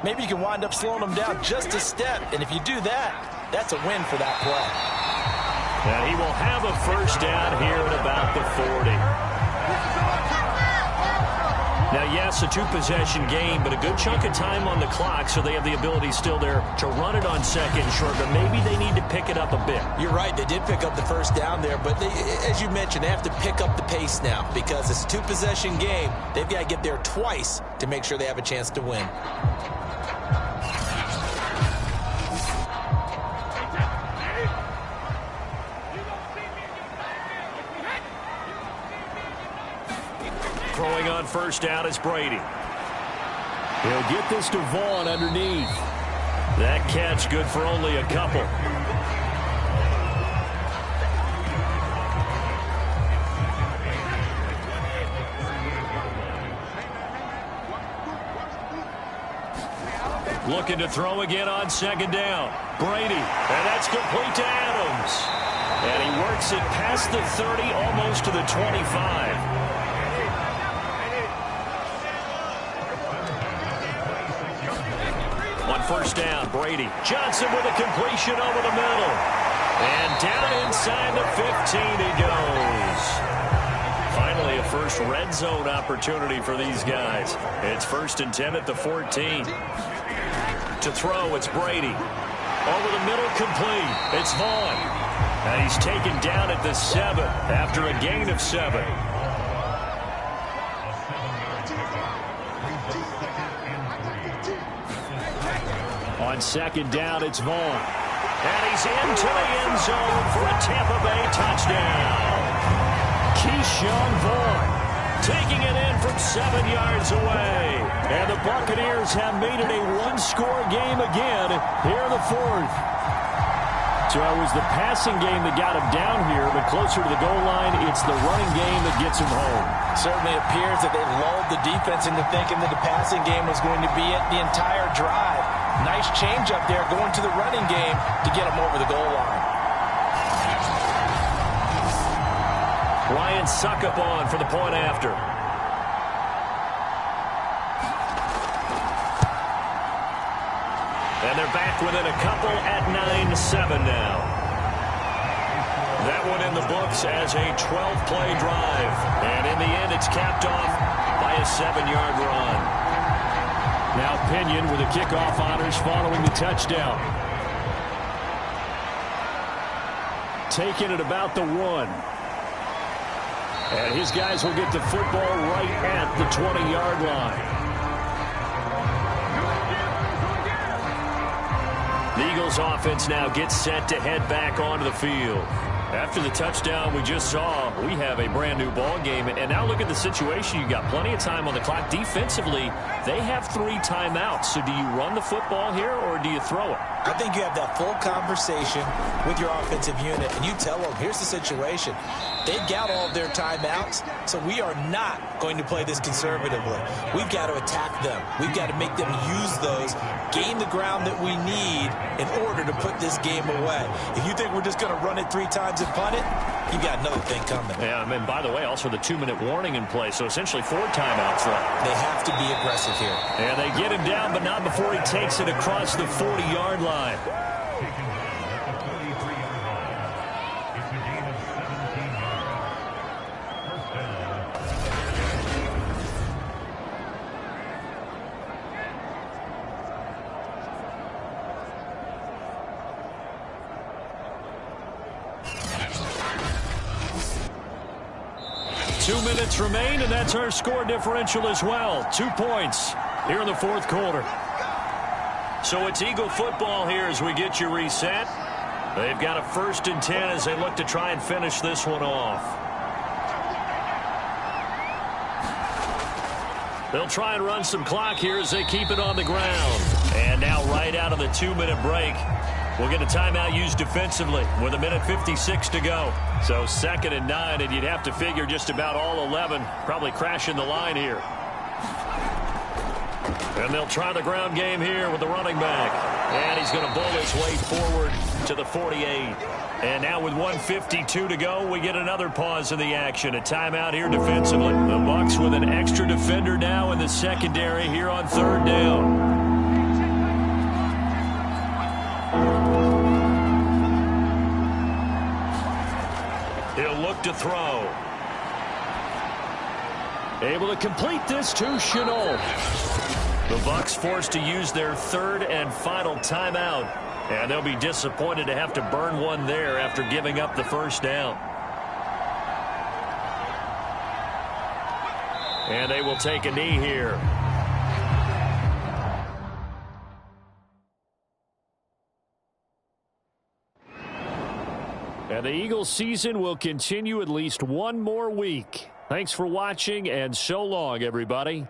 maybe you can wind up slowing them down just a step. And if you do that, that's a win for that play. And he will have a first down here at about the 40. Now, yes, a two-possession game, but a good chunk of time on the clock, so they have the ability still there to run it on second and short, but maybe they need to pick it up a bit. You're right. They did pick up the first down there, but as you mentioned, they have to pick up the pace now because it's a two-possession game. They've got to get there twice to make sure they have a chance to win. Throwing on first down is Brady. He'll get this to Vaughn underneath. That catch good for only a couple. Looking to throw again on second down. Brady, and that's complete to Adams. And he works it past the 30, almost to the 25. On first down, Brady. Johnson with a completion over the middle. And down inside the 15 he goes. Finally, a first red zone opportunity for these guys. It's 1st and 10 at the 14. To throw, it's Brady. Over the middle, complete. It's Vaughn. And he's taken down at the 7 after a gain of 7. On second down, it's Vaughn. And he's into the end zone for a Tampa Bay touchdown. Keyshawn Vaughn taking it in from 7 yards away. And the Buccaneers have made it a one-score game again here in the 4th. So it was the passing game that got him down here, but closer to the goal line, it's the running game that gets him home. Certainly appears that they lulled the defense into thinking that the passing game was going to be it the entire drive. Nice change up there going to the running game to get him over the goal line. Ryan Suckup on for the point after. And they're back within a couple at 9-7 now. That one in the books as a 12-play drive. And in the end, it's capped off by a 7-yard run. Now Pinion with the kickoff honors following the touchdown. Taking it about the 1. And his guys will get the football right at the 20-yard line. The Eagles offense now gets set to head back onto the field. After the touchdown we just saw, we have a brand new ball game. And now look at the situation. You got plenty of time on the clock. Defensively, they have 3 timeouts. So do you run the football here or do you throw it? I think you have that full conversation with your offensive unit, and you tell them, here's the situation. They've got all of their timeouts, so we are not going to play this conservatively. We've got to attack them. We've got to make them use those, gain the ground that we need in order to put this game away. If you think we're just going to run it 3 times and punt it, you've got another thing coming. Yeah, and by the way, also the 2-minute warning in play, so essentially 4 timeouts left. They have to be aggressive here. And they get him down, but not before he takes it across the 40-yard line. 2 minutes remain, and that's our score differential as well. 2 points here in the 4th quarter. So it's Eagle football here as we get you reset. They've got a 1st and 10 as they look to try and finish this one off. They'll try and run some clock here as they keep it on the ground. And now right out of the 2-minute break, we'll get a timeout used defensively with 1:56 to go. So 2nd and 9, and you'd have to figure just about all 11 probably crashing the line here. And they'll try the ground game here with the running back. And he's going to bowl his way forward to the 48. And now with 1:52 to go, we get another pause in the action. A timeout here defensively. The Bucs with an extra defender now in the secondary here on 3rd down. look to throw. Able to complete this to Chenault. The Bucs forced to use their third and final timeout. And they'll be disappointed to have to burn one there after giving up the first down. And they will take a knee here. And the Eagles season will continue at least one more week. Thanks for watching, and so long, everybody.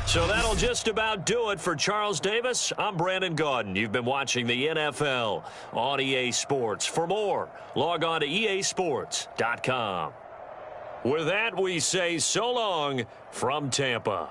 So that'll just about do it for Charles Davis. I'm Brandon Gaudin. You've been watching the NFL on EA Sports. For more, log on to easports.com. With that, we say so long from Tampa.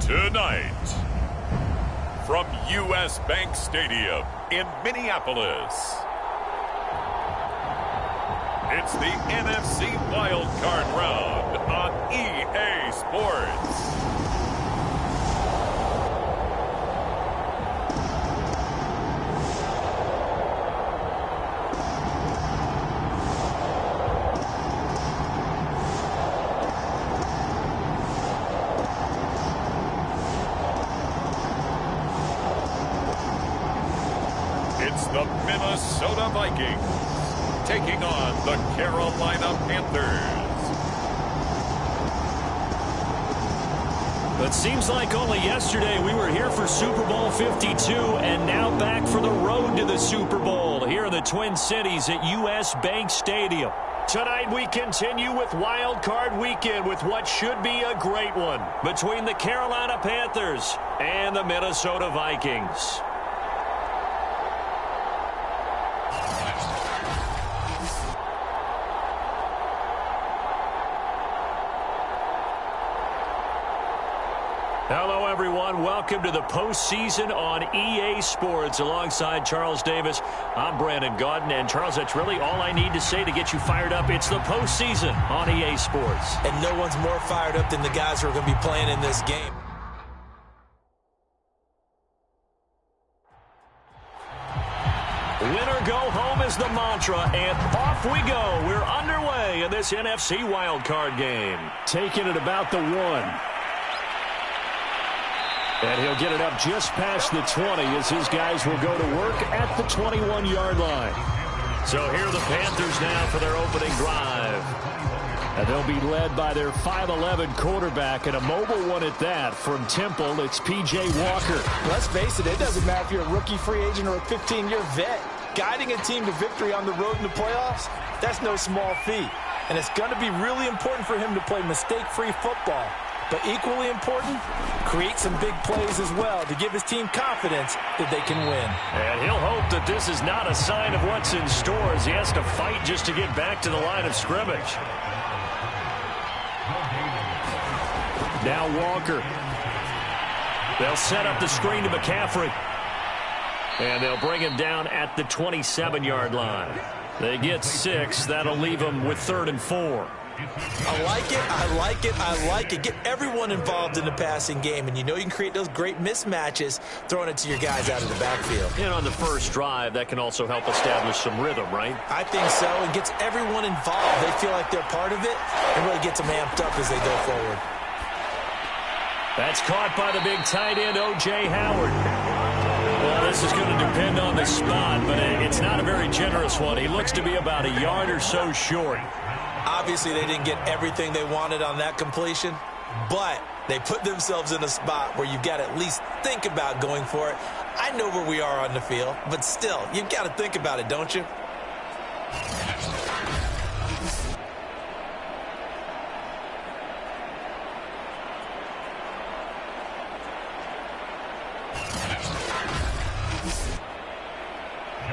Tonight, from U.S. Bank Stadium in Minneapolis, it's the NFC Wildcard round on EA Sports. The Minnesota Vikings taking on the Carolina Panthers. It seems like only yesterday we were here for Super Bowl 52 and now back for the road to the Super Bowl here in the Twin Cities at U.S. Bank Stadium. Tonight we continue with Wild Card Weekend with what should be a great one between the Carolina Panthers and the Minnesota Vikings. Hello, everyone. Welcome to the postseason on EA Sports. Alongside Charles Davis, I'm Brandon Gaudin. And, Charles, that's really all I need to say to get you fired up. It's the postseason on EA Sports. And no one's more fired up than the guys who are going to be playing in this game. Win or go home is the mantra, and off we go. We're underway in this NFC wildcard game. Taking it about the 1. And he'll get it up just past the 20 as his guys will go to work at the 21-yard line. So here are the Panthers now for their opening drive. And they'll be led by their 5'11 quarterback, and a mobile one at that. From Temple, it's P.J. Walker. Let's face it, it doesn't matter if you're a rookie free agent or a 15-year vet. guiding a team to victory on the road in the playoffs, that's no small feat. And it's going to be really important for him to play mistake-free football. But equally important, create some big plays as well to give his team confidence that they can win. And he'll hope that this is not a sign of what's in store as he has to fight just to get back to the line of scrimmage. Now Walker. They'll set up the screen to McCaffrey. And they'll bring him down at the 27-yard line. They get 6. That'll leave them with 3rd and 4. I like it, I like it, I like it. Get everyone involved in the passing game, and you know you can create those great mismatches throwing it to your guys out of the backfield. And on the first drive, that can also help establish some rhythm, right? I think so, and gets everyone involved. They feel like they're part of it, and really gets them amped up as they go forward. That's caught by the big tight end, O.J. Howard. Well, this is going to depend on the spot, but it's not a very generous one. He looks to be about a yard or so short. Obviously, they didn't get everything they wanted on that completion, but they put themselves in a spot where you've got to at least think about going for it. I know where we are on the field, but still, you've got to think about it, don't you?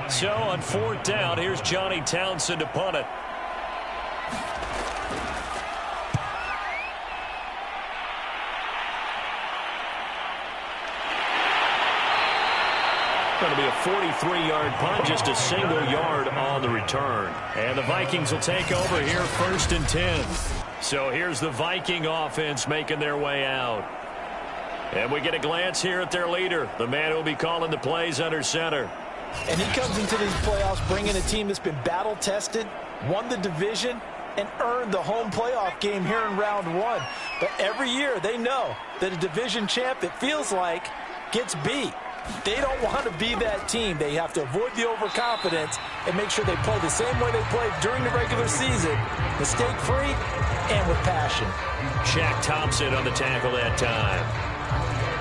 So on 4th down, here's Johnny Townsend to punt it. Going to be a 43-yard punt, just a single yard on the return. And the Vikings will take over here 1st and 10. So here's the Viking offense making their way out. And we get a glance here at their leader, the man who will be calling the plays under center. And he comes into these playoffs bringing a team that's been battle-tested, won the division, and earned the home playoff game here in round 1. But every year they know that a division champ, it feels like, gets beat. They don't want to be that team. They have to avoid the overconfidence and make sure they play the same way they played during the regular season, mistake-free and with passion. Shaq Thompson on the tackle that time.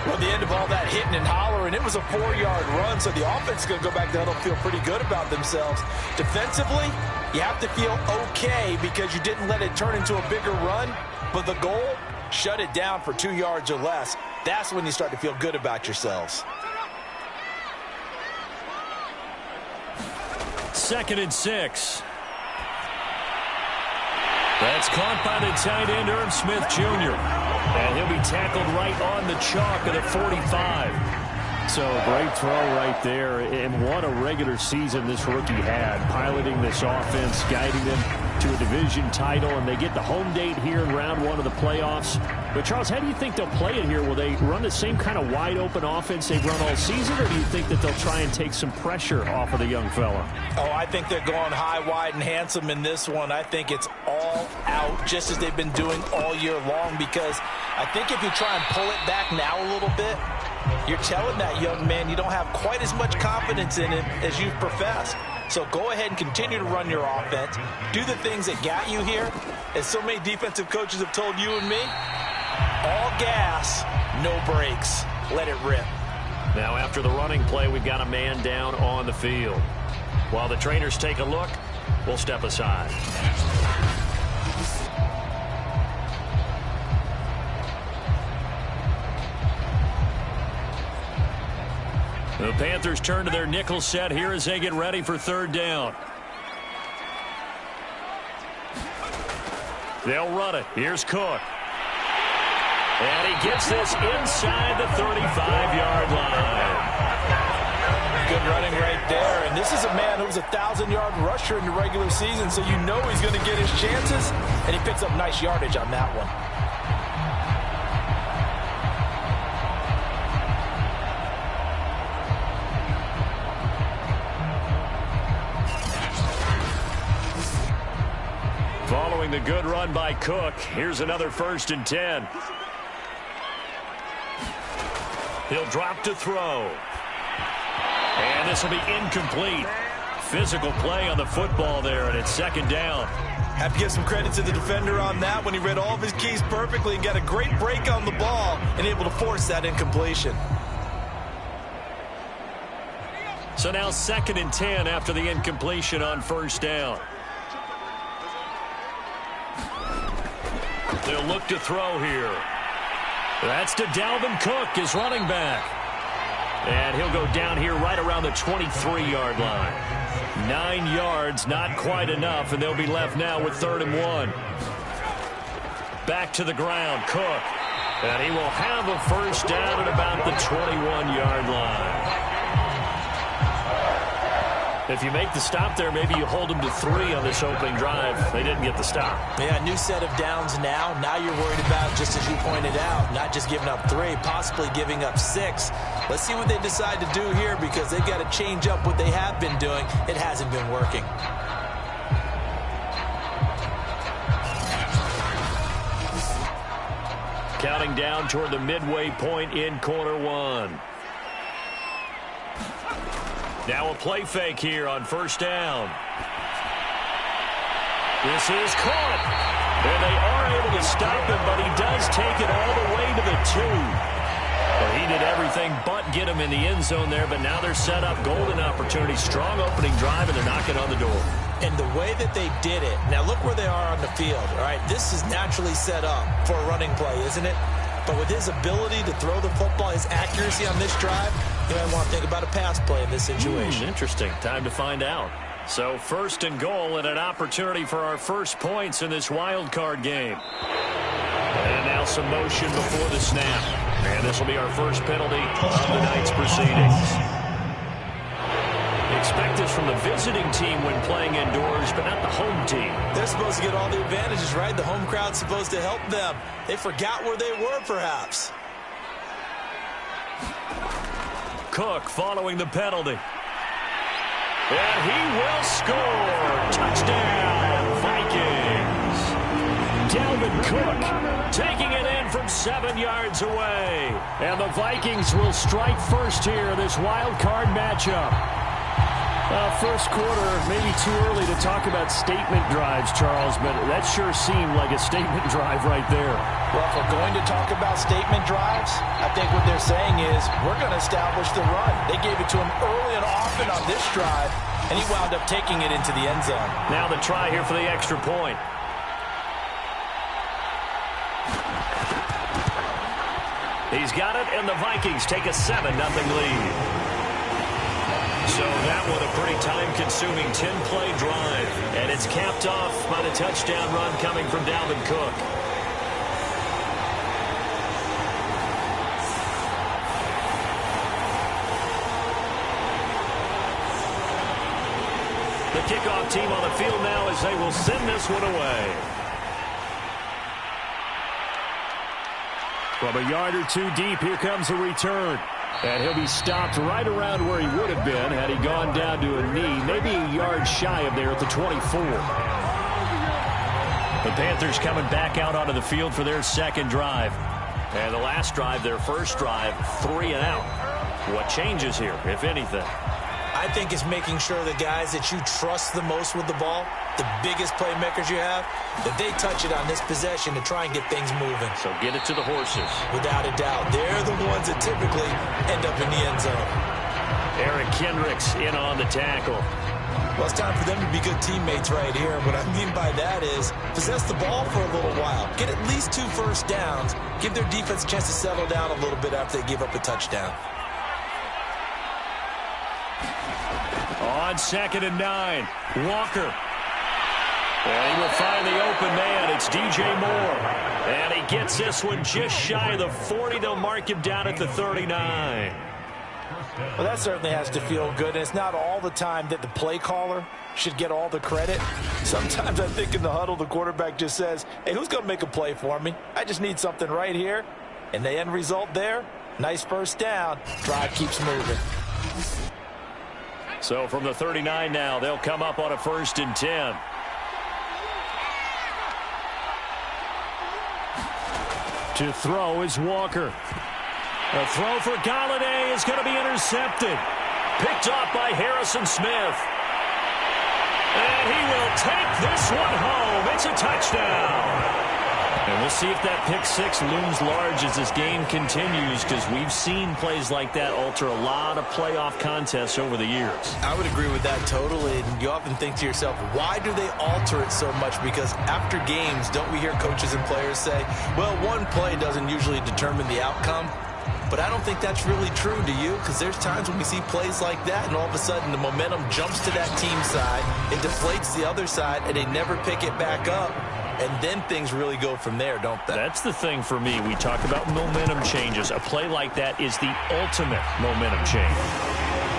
Well, at the end of all that hitting and hollering, it was a 4-yard run, so the offense is going to go back there and feel pretty good about themselves. Defensively, you have to feel okay because you didn't let it turn into a bigger run, but the goal, shut it down for 2 yards or less. That's when you start to feel good about yourselves. 2nd and 6. That's caught by the tight end, Irv Smith Jr. And he'll be tackled right on the chalk of the 45. So great throw right there, and what a regular season this rookie had, piloting this offense, guiding them to a division title, and they get the home date here in round 1 of the playoffs. But Charles, how do you think they'll play it here? Will they run the same kind of wide open offense they've run all season, or do you think that they'll try and take some pressure off of the young fella? Oh, I think they're going high, wide, and handsome in this one. I think it's all out, just as they've been doing all year long, because I think if you try and pull it back now a little bit, you're telling that young man you don't have quite as much confidence in him as you've professed. So go ahead and continue to run your offense. Do the things that got you here. As so many defensive coaches have told you and me, all gas, no brakes. Let it rip. Now after the running play, we've got a man down on the field. While the trainers take a look, we'll step aside. The Panthers turn to their nickel set here as they get ready for 3rd down. They'll run it. Here's Cook. And he gets this inside the 35-yard line. Good running right there. And this is a man who was a 1,000-yard rusher in the regular season, so you know he's going to get his chances, and he picks up nice yardage on that one. Following the good run by Cook, here's another 1st and 10. He'll drop to throw. And this will be incomplete. Physical play on the football there, and it's 2nd down. Have to give some credit to the defender on that when he read all of his keys perfectly and got a great break on the ball and able to force that incompletion. So now 2nd and 10 after the incompletion on first down. They'll look to throw here. That's to Dalvin Cook, his running back. And he'll go down here right around the 23-yard line. 9 yards, not quite enough, and they'll be left now with 3rd and 1. Back to the ground, Cook. And he will have a first down at about the 21-yard line. If you make the stop there, maybe you hold them to 3 on this opening drive. They didn't get the stop. Yeah, new set of downs now. Now you're worried about, just as you pointed out, not just giving up 3, possibly giving up 6. Let's see what they decide to do here, because they've got to change up what they have been doing. It hasn't been working. Counting down toward the midway point in quarter 1. Now a play fake here on first down. This is caught. And they are able to stop him, but he does take it all the way to the 2. Well, he did everything but get him in the end zone there, but now they're set up. Golden opportunity, strong opening drive, and they're knocking on the door. And the way that they did it, now look where they are on the field. All right, this is naturally set up for a running play, isn't it? But with his ability to throw the football, his accuracy on this drive, you might want to think about a pass play in this situation. Interesting. Time to find out. So 1st and goal and an opportunity for our first points in this wild card game. And now some motion before the snap. And this will be our first penalty of the night's proceedings. Expect this from the visiting team when playing indoors, but not the home team. They're supposed to get all the advantages, right? The home crowd's supposed to help them. They forgot where they were, perhaps. Cook following the penalty. And he will score. Touchdown, Vikings. Dalvin Cook taking it in from 7 yards away. And the Vikings will strike first here, this wild card matchup. First quarter, maybe too early to talk about statement drives, Charles, but that sure seemed like a statement drive right there. Well, if we're going to talk about statement drives, I think what they're saying is we're going to establish the run. They gave it to him early and often on this drive, and he wound up taking it into the end zone. Now the try here for the extra point. He's got it, and the Vikings take a 7-0 lead. So that one a pretty time-consuming 10-play drive. And it's capped off by the touchdown run coming from Dalvin Cook. The kickoff team on the field now as they will send this one away. From a yard or 2 deep, here comes a return. And he'll be stopped right around where he would have been had he gone down to a knee, maybe a yard shy of there at the 24. The Panthers coming back out onto the field for their second drive. And the last drive, their first drive, 3 and out. What changes here, if anything? I think it's making sure the guys that you trust the most with the ball, the biggest playmakers you have, that they touch it on this possession to try and get things moving. So get it to the horses. Without a doubt. They're the ones that typically end up in the end zone. Eric Kendricks in on the tackle. Well, it's time for them to be good teammates right here. What I mean by that is possess the ball for a little while. Get at least 2 first downs. Give their defense a chance to settle down a little bit after they give up a touchdown. On 2nd and 9, Walker. And he will find the open man. It's DJ Moore. And he gets this one just shy of the 40. They'll mark him down at the 39. Well, that certainly has to feel good. And it's not all the time that the play caller should get all the credit. Sometimes I think in the huddle, the quarterback just says, hey, who's going to make a play for me? I just need something right here. And the end result there, nice first down. Drive keeps moving. So from the 39 now, they'll come up on a 1st and 10. To throw is Walker. A throw for Galladay is going to be intercepted. Picked off by Harrison Smith. And he will take this one home. It's a touchdown. And we'll see if that pick six looms large as this game continues, because we've seen plays like that alter a lot of playoff contests over the years. I would agree with that totally. And you often think to yourself, why do they alter it so much? Because after games, don't we hear coaches and players say, well, one play doesn't usually determine the outcome? But I don't think that's really true, do you? Because there's times when we see plays like that, and all of a sudden the momentum jumps to that team side, it deflates the other side, and they never pick it back up. And then things really go from there, don't they? That's the thing for me. We talk about momentum changes. A play like that is the ultimate momentum change.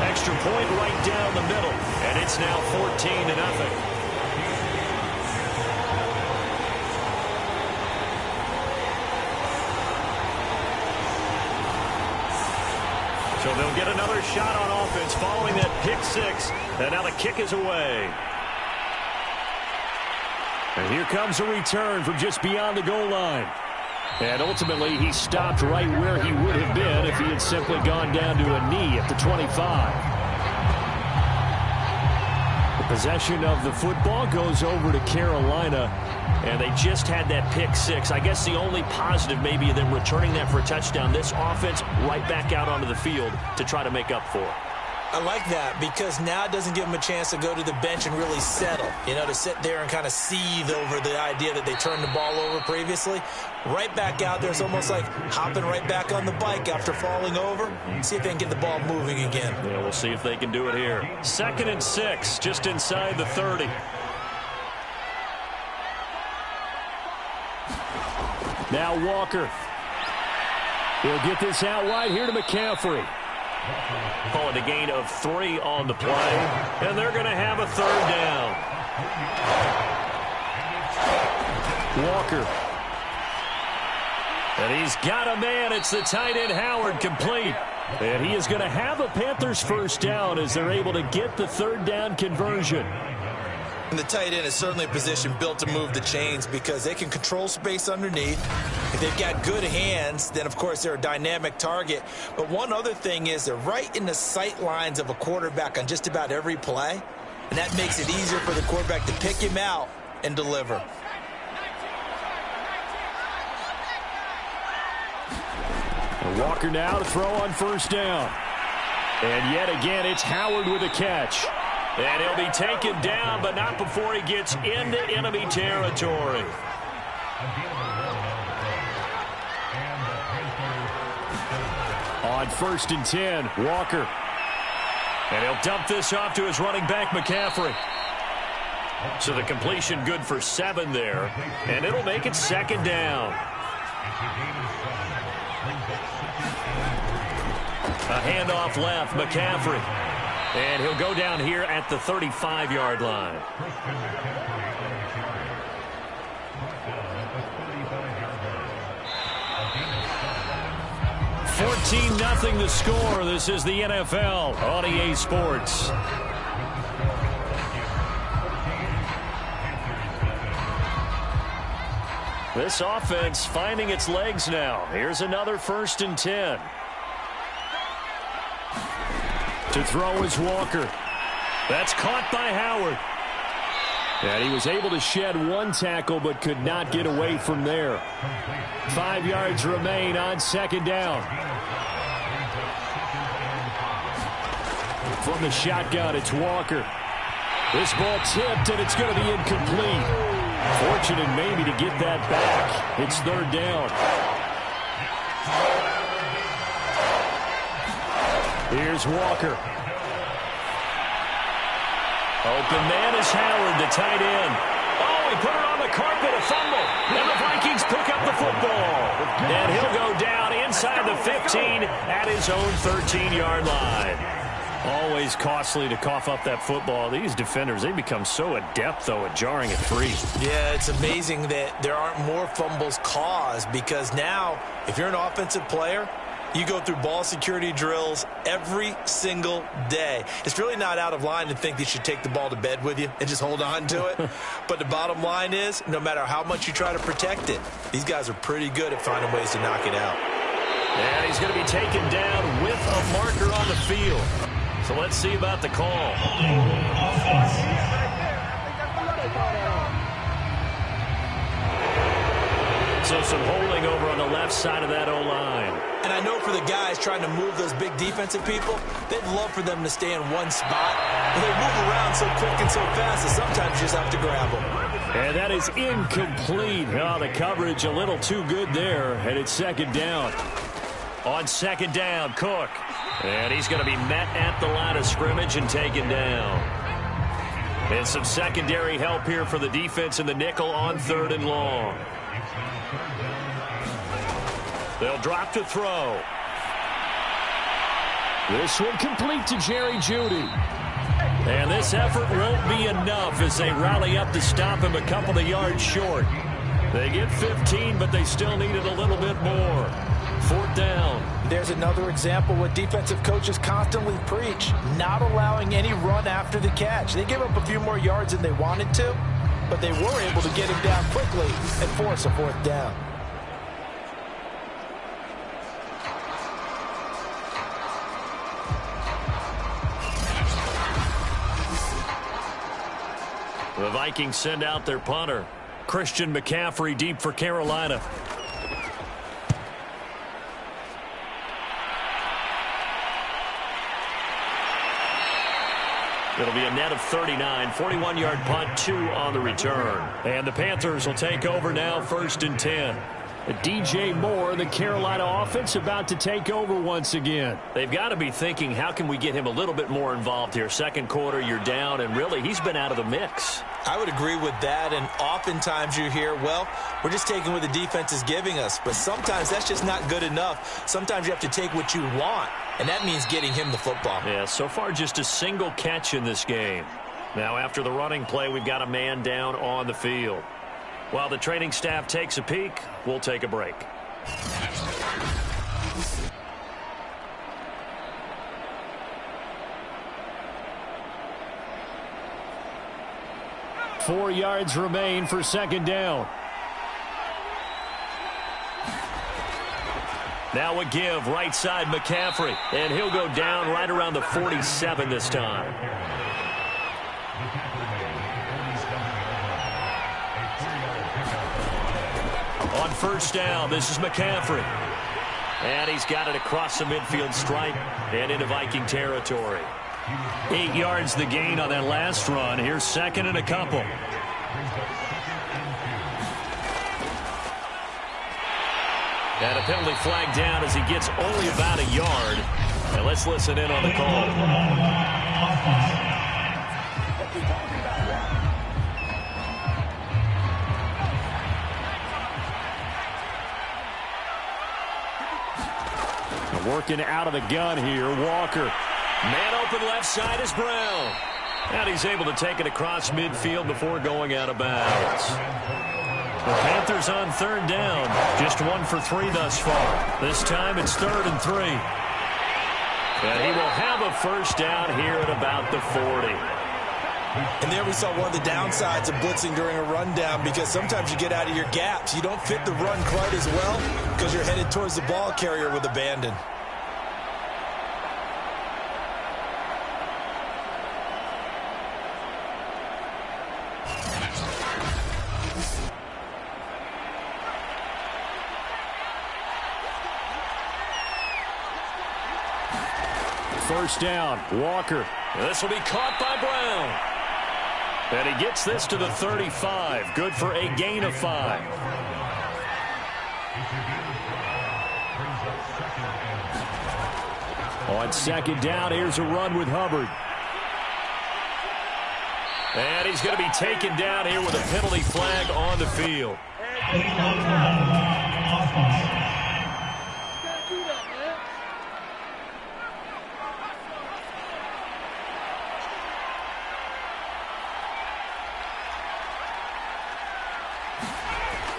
Extra point right down the middle, and it's now 14-0. So they'll get another shot on offense following that pick six, and now the kick is away. And here comes a return from just beyond the goal line. And ultimately, he stopped right where he would have been if he had simply gone down to a knee at the 25. The possession of the football goes over to Carolina, and they just had that pick six. I guess the only positive maybe of them returning that for a touchdown. This offense right back out onto the field to try to make up for it. I like that because now it doesn't give them a chance to go to the bench and really settle, to sit there and kind of seethe over the idea that they turned the ball over previously. Right back out there, it's almost like hopping right back on the bike after falling over. See if they can get the ball moving again. Yeah, we'll see if they can do it here. 2nd and 6, just inside the 30. Now Walker. He'll get this out wide here to McCaffrey. Call it a gain of 3 on the play, and they're going to have a 3rd down. Walker. And he's got a man. It's the tight end Howard, complete. And he is going to have a Panthers 1st down as they're able to get the 3rd down conversion. And the tight end is certainly a position built to move the chains because they can control space underneath. If they've got good hands, then, of course, they're a dynamic target. But one other thing is they're right in the sight lines of a quarterback on just about every play. And that makes it easier for the quarterback to pick him out and deliver. And Walker now to throw on 1st down. And yet again, it's Howard with a catch. And he'll be taken down, but not before he gets into enemy territory. On 1st and 10, Walker. And he'll dump this off to his running back, McCaffrey. So the completion good for 7 there. And it'll make it 2nd down. A handoff left, McCaffrey. And he'll go down here at the 35-yard line. $14-0 the score. This is the NFL on EA Sports. This offense finding its legs now. Here's another 1st and 10. To throw is Walker. That's caught by Howard. And he was able to shed 1 tackle but could not get away from there. 5 yards remain on 2nd down. From the shotgun, it's Walker. This ball tipped, and it's going to be incomplete. Fortunate maybe to get that back. It's 3rd down. Here's Walker. Open man is Howard, the tight end. Oh, he put it on the carpet, a fumble. And the Vikings pick up the football. And he'll go down inside the 15 at his own 13-yard line. Always costly to cough up that football. These defenders, they become so adept, though, at jarring it free. Yeah, it's amazing that there aren't more fumbles caused because now, if you're an offensive player, you go through ball security drills every single day. It's really not out of line to think that you should take the ball to bed with you and just hold on to it. But the bottom line is, no matter how much you try to protect it, these guys are pretty good at finding ways to knock it out. And he's going to be taken down with a marker on the field. So let's see about the call. Some holding over on the left side of that O-line. And I know for the guys trying to move those big defensive people, they'd love for them to stay in one spot. But they move around so quick and so fast that sometimes you just have to grab them. And that is incomplete. Oh, the coverage a little too good there, and it's second down. On second down, Cook. And he's going to be met at the line of scrimmage and taken down. And some secondary help here for the defense in the nickel on 3rd and long. They'll drop to throw. This one complete to Jerry Jeudy. And this effort won't be enough as they rally up to stop him a couple of yards short. They get 15, but they still needed a little bit more. 4th down. There's another example what defensive coaches constantly preach, not allowing any run after the catch. They gave up a few more yards than they wanted to, but they were able to get him down quickly and force a 4th down. The Vikings send out their punter. Christian McCaffrey deep for Carolina. It'll be a net of 39, 41-yard punt, 2 on the return. And the Panthers will take over now, 1st and 10. DJ Moore, the Carolina offense, about to take over once again. They've got to be thinking, how can we get him a little bit more involved here? Second quarter, you're down, and really, he's been out of the mix. I would agree with that, and oftentimes you hear, well, we're just taking what the defense is giving us, but sometimes that's just not good enough. Sometimes you have to take what you want, and that means getting him the football. Yeah, so far just a single catch in this game. Now, after the running play, we've got a man down on the field. While the training staff takes a peek, we'll take a break. Four yards remain for second down. Now a give, right side McCaffrey, and he'll go down right around the 47 this time. On first down, this is McCaffrey. And he's got it across the midfield stripe and into Viking territory. 8 yards the gain on that last run. Here's second and a couple. And a penalty flag down as he gets only about a yard. And let's listen in on the call. Working out of the gun here, Walker. Man open left side is Brown. And he's able to take it across midfield before going out of bounds. The Panthers on third down. Just 1 for 3 thus far. This time it's 3rd and 3. And he will have a first down here at about the 40. And there we saw one of the downsides of blitzing during a rundown, because sometimes you get out of your gaps. You don't fit the run quite as well because you're headed towards the ball carrier with abandon. First down, Walker. This will be caught by Brown. And he gets this to the 35. Good for a gain of 5. On second down, here's a run with Hubbard. And he's going to be taken down here with a penalty flag on the field.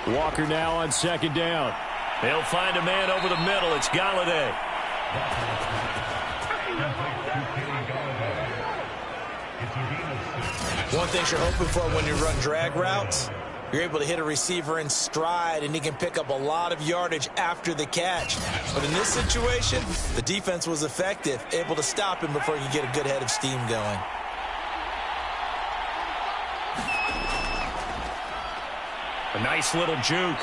Walker now on second down. They'll find a man over the middle. It's Galladay. One thing you're hoping for when you run drag routes, you're able to hit a receiver in stride, and he can pick up a lot of yardage after the catch. But in this situation, the defense was effective, able to stop him before he could get a good head of steam going. A nice little juke.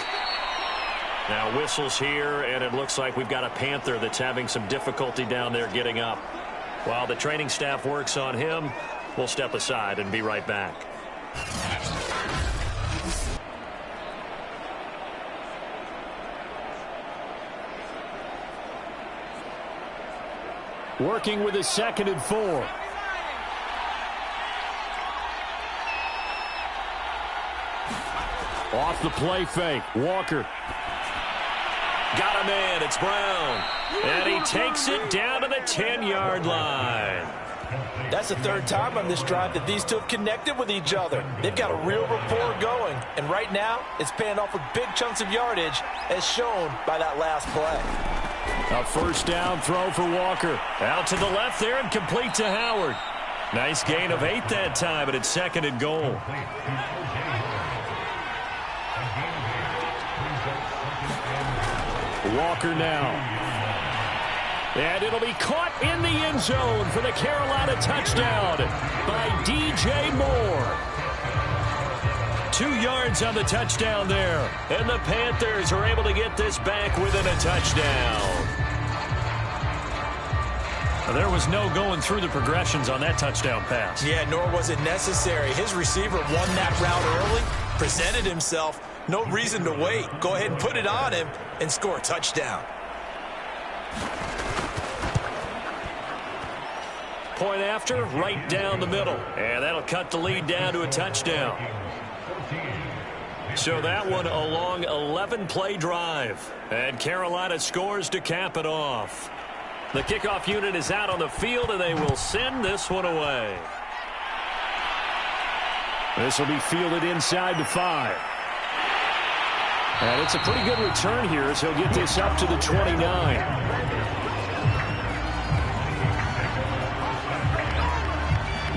Now whistles here, and it looks like we've got a Panther that's having some difficulty down there getting up. While the training staff works on him, we'll step aside and be right back. Working with a 2nd and 4. Off the play fake. Walker. Got a man. It's Brown. And he takes it down to the 10-yard line. That's the 3rd time on this drive that these two have connected with each other. They've got a real rapport going. And right now, it's paying off with big chunks of yardage, as shown by that last play. A 1st down throw for Walker. Out to the left there and complete to Howard. Nice gain of 8 that time, but it's 2nd and goal. Walker now. And it'll be caught in the end zone for the Carolina touchdown by DJ Moore. 2 yards on the touchdown there. And the Panthers are able to get this back within a touchdown. There was no going through the progressions on that touchdown pass. Yeah, nor was it necessary. His receiver won that route early, presented himself. No reason to wait. Go ahead and put it on him and score a touchdown. Point after, right down the middle. And that'll cut the lead down to a touchdown. So that one a long 11-play drive. And Carolina scores to cap it off. The kickoff unit is out on the field, and they will send this one away. This will be fielded inside the 5. And it's a pretty good return here as he'll get this up to the 29.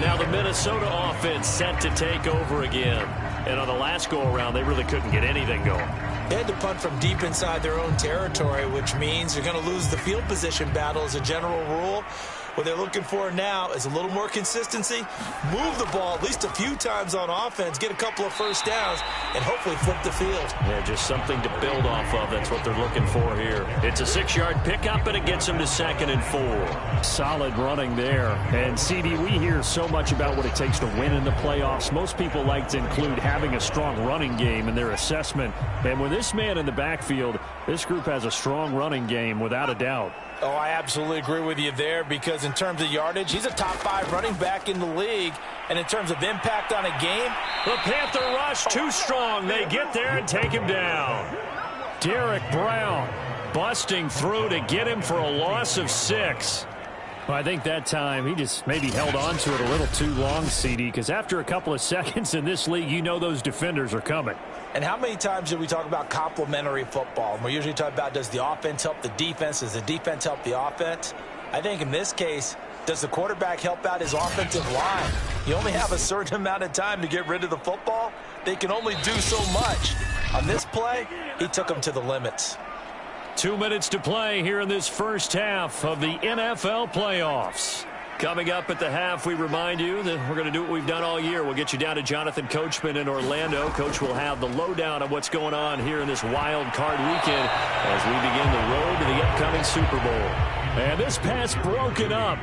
Now the Minnesota offense set to take over again. And on the last go-around, they really couldn't get anything going. They had to punt from deep inside their own territory, which means you're going to lose the field position battle as a general rule. What they're looking for now is a little more consistency, move the ball at least a few times on offense, get a couple of 1st downs, and hopefully flip the field. Yeah, just something to build off of. That's what they're looking for here. It's a 6-yard pickup, and it gets them to 2nd and 4. Solid running there. And, CD, we hear so much about what it takes to win in the playoffs. Most people like to include having a strong running game in their assessment. And with this man in the backfield, this group has a strong running game without a doubt. Oh, I absolutely agree with you there, because in terms of yardage, he's a top 5 running back in the league. And in terms of impact on a game, the Panther rush too strong. They get there and take him down. Derek Brown busting through to get him for a loss of 6. Well, I think that time he just maybe held on to it a little too long, CD, because after a couple of seconds in this league, you know those defenders are coming. And how many times do we talk about complementary football? We usually talk about, does the offense help the defense? Does the defense help the offense? I think in this case, does the quarterback help out his offensive line? You only have a certain amount of time to get rid of the football. They can only do so much. On this play, he took them to the limits. 2 minutes to play here in this first half of the NFL playoffs. Coming up at the half, we remind you that we're going to do what we've done all year. We'll get you down to Jonathan Coachman in Orlando. Coach will have the lowdown of what's going on here in this wild card weekend as we begin the road to the upcoming Super Bowl. And this pass broken up.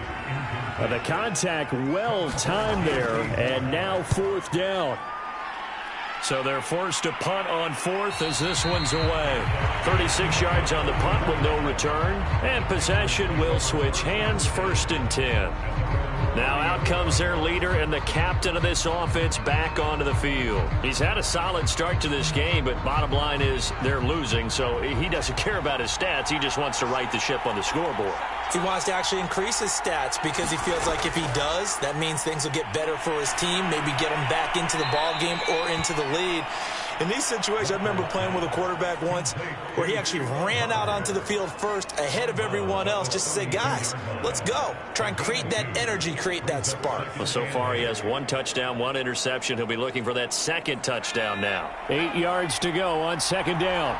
The contact well timed there, and now 4th down. So they're forced to punt on 4th as this one's away. 36 yards on the punt with no return. And possession will switch hands, 1st and 10. Now out comes their leader and the captain of this offense back onto the field. He's had a solid start to this game, but bottom line is they're losing, so he doesn't care about his stats. He just wants to right the ship on the scoreboard. He wants to actually increase his stats because he feels like if he does, that means things will get better for his team, maybe get him back into the ball game or into the lead. In these situations, I remember playing with a quarterback once where he actually ran out onto the field first ahead of everyone else just to say, guys, let's go. Try and create that energy, create that spark. Well, so far he has 1 touchdown, 1 interception. He'll be looking for that 2nd touchdown now. 8 yards to go on 2nd down.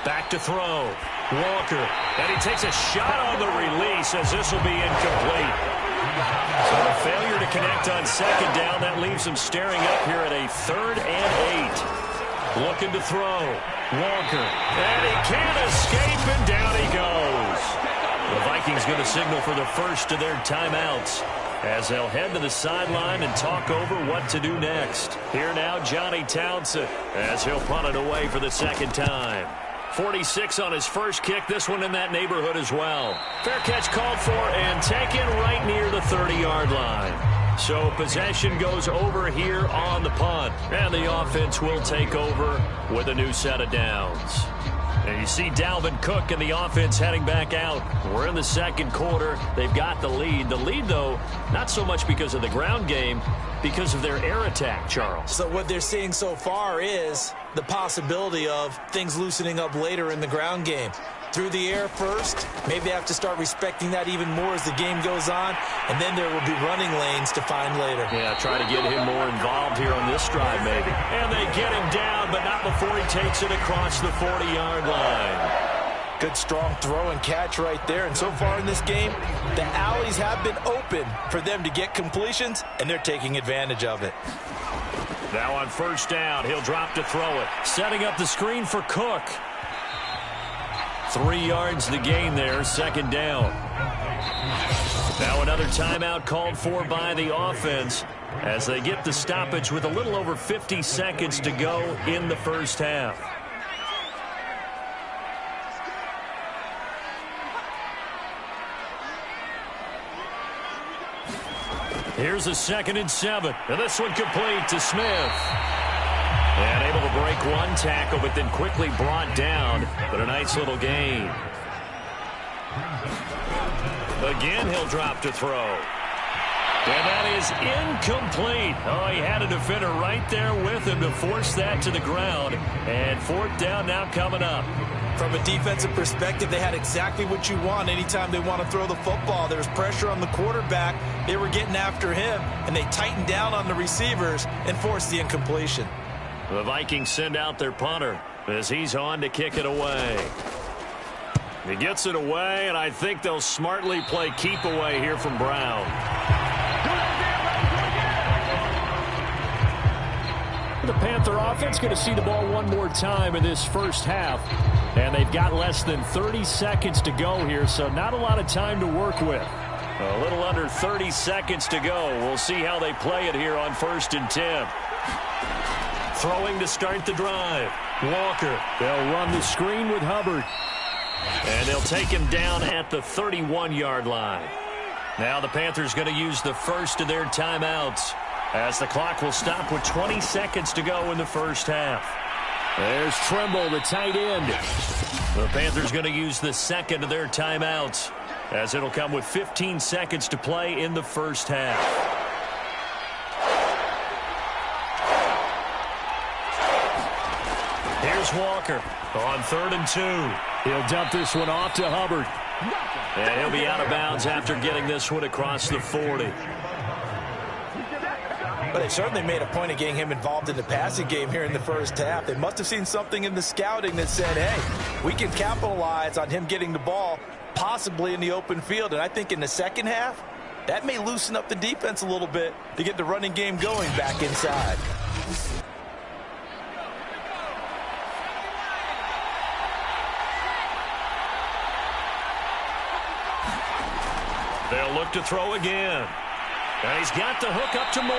Back to throw. Walker. And he takes a shot on the release as this will be incomplete. So the failure to connect on second down, that leaves them staring up here at a 3rd and 8. Looking to throw. Walker. And he can't escape, and down he goes. The Vikings going to signal for the first of their timeouts as they'll head to the sideline and talk over what to do next. Here now, Johnny Townsend, as he'll punt it away for the second time. 46 on his first kick, this one in that neighborhood as well. Fair catch called for and taken right near the 30-yard line. So possession goes over here on the punt, and the offense will take over with a new set of downs. And you see Dalvin Cook and the offense heading back out. We're in the second quarter. They've got the lead. The lead, though, not so much because of the ground game, because of their air attack, Charles. So what they're seeing so far is the possibility of things loosening up later in the ground game. Through the air first, maybe they have to start respecting that even more as the game goes on, and then there will be running lanes to find later. Yeah, try to get him more involved here on this drive maybe. And they get him down, but not before he takes it across the 40-yard line. Good strong throw and catch right there. And so far in this game, the alleys have been open for them to get completions, and they're taking advantage of it. Now on first down, he'll drop to throw it. Setting up the screen for Cook. 3 yards the gain there, second down. Now another timeout called for by the offense as they get the stoppage with a little over 50 seconds to go in the first half. Here's a 2nd and 7. And this one complete to Smith. And able to break one tackle, but then quickly brought down. But a nice little gain. Again, he'll drop to throw. And that is incomplete. Oh, he had a defender right there with him to force that to the ground. And 4th down now coming up. From a defensive perspective, they had exactly what you want anytime they want to throw the football. There was pressure on the quarterback. They were getting after him, and they tightened down on the receivers and forced the incompletion. The Vikings send out their punter as he's on to kick it away. He gets it away, and I think they'll smartly play keep away here from Brown. The Panther offense going to see the ball one more time in this first half. And they've got less than 30 seconds to go here, so not a lot of time to work with. A little under 30 seconds to go. We'll see how they play it here on 1st and 10. Throwing to start the drive. Walker. They'll run the screen with Hubbard. And they'll take him down at the 31-yard line. Now the Panthers going to use the first of their timeouts as the clock will stop with 20 seconds to go in the first half. There's Trimble, the tight end. The Panthers going to use the second of their timeouts as it'll come with 15 seconds to play in the first half. Here's Walker on 3rd and 2. He'll dump this one off to Hubbard. And he'll be out of bounds after getting this one across the 40. But they certainly made a point of getting him involved in the passing game here in the first half. They must have seen something in the scouting that said, hey, we can capitalize on him getting the ball possibly in the open field. And I think in the second half, that may loosen up the defense a little bit to get the running game going back inside. They'll look to throw again. And he's got the hook up to Moore.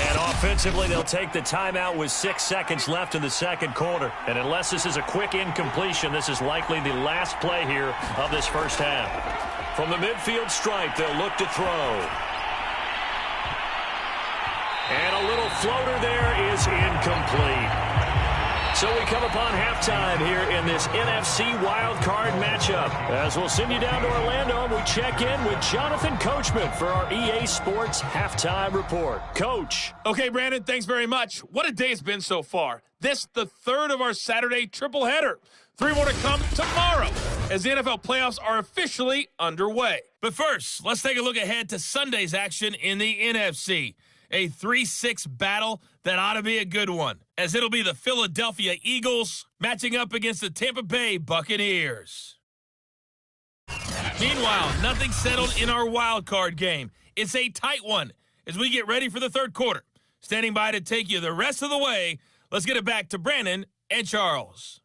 And offensively, they'll take the timeout with 6 seconds left in the second quarter. And unless this is a quick incompletion, this is likely the last play here of this first half. From the midfield stripe, they'll look to throw. And a little floater there is incomplete. So we come upon halftime here in this NFC Wildcard matchup. As we'll send you down to Orlando, we check in with Jonathan Coachman for our EA Sports Halftime Report. Coach. Okay, Brandon, thanks very much. What a day it's been so far. This, the third of our Saturday triple header. 3 more to come tomorrow as the NFL playoffs are officially underway. But first, let's take a look ahead to Sunday's action in the NFC. A 3-6 battle that ought to be a good one, as it'll be the Philadelphia Eagles matching up against the Tampa Bay Buccaneers. Meanwhile, nothing settled in our wild card game. It's a tight one as we get ready for the third quarter. Standing by to take you the rest of the way, let's get it back to Brandon and Charles.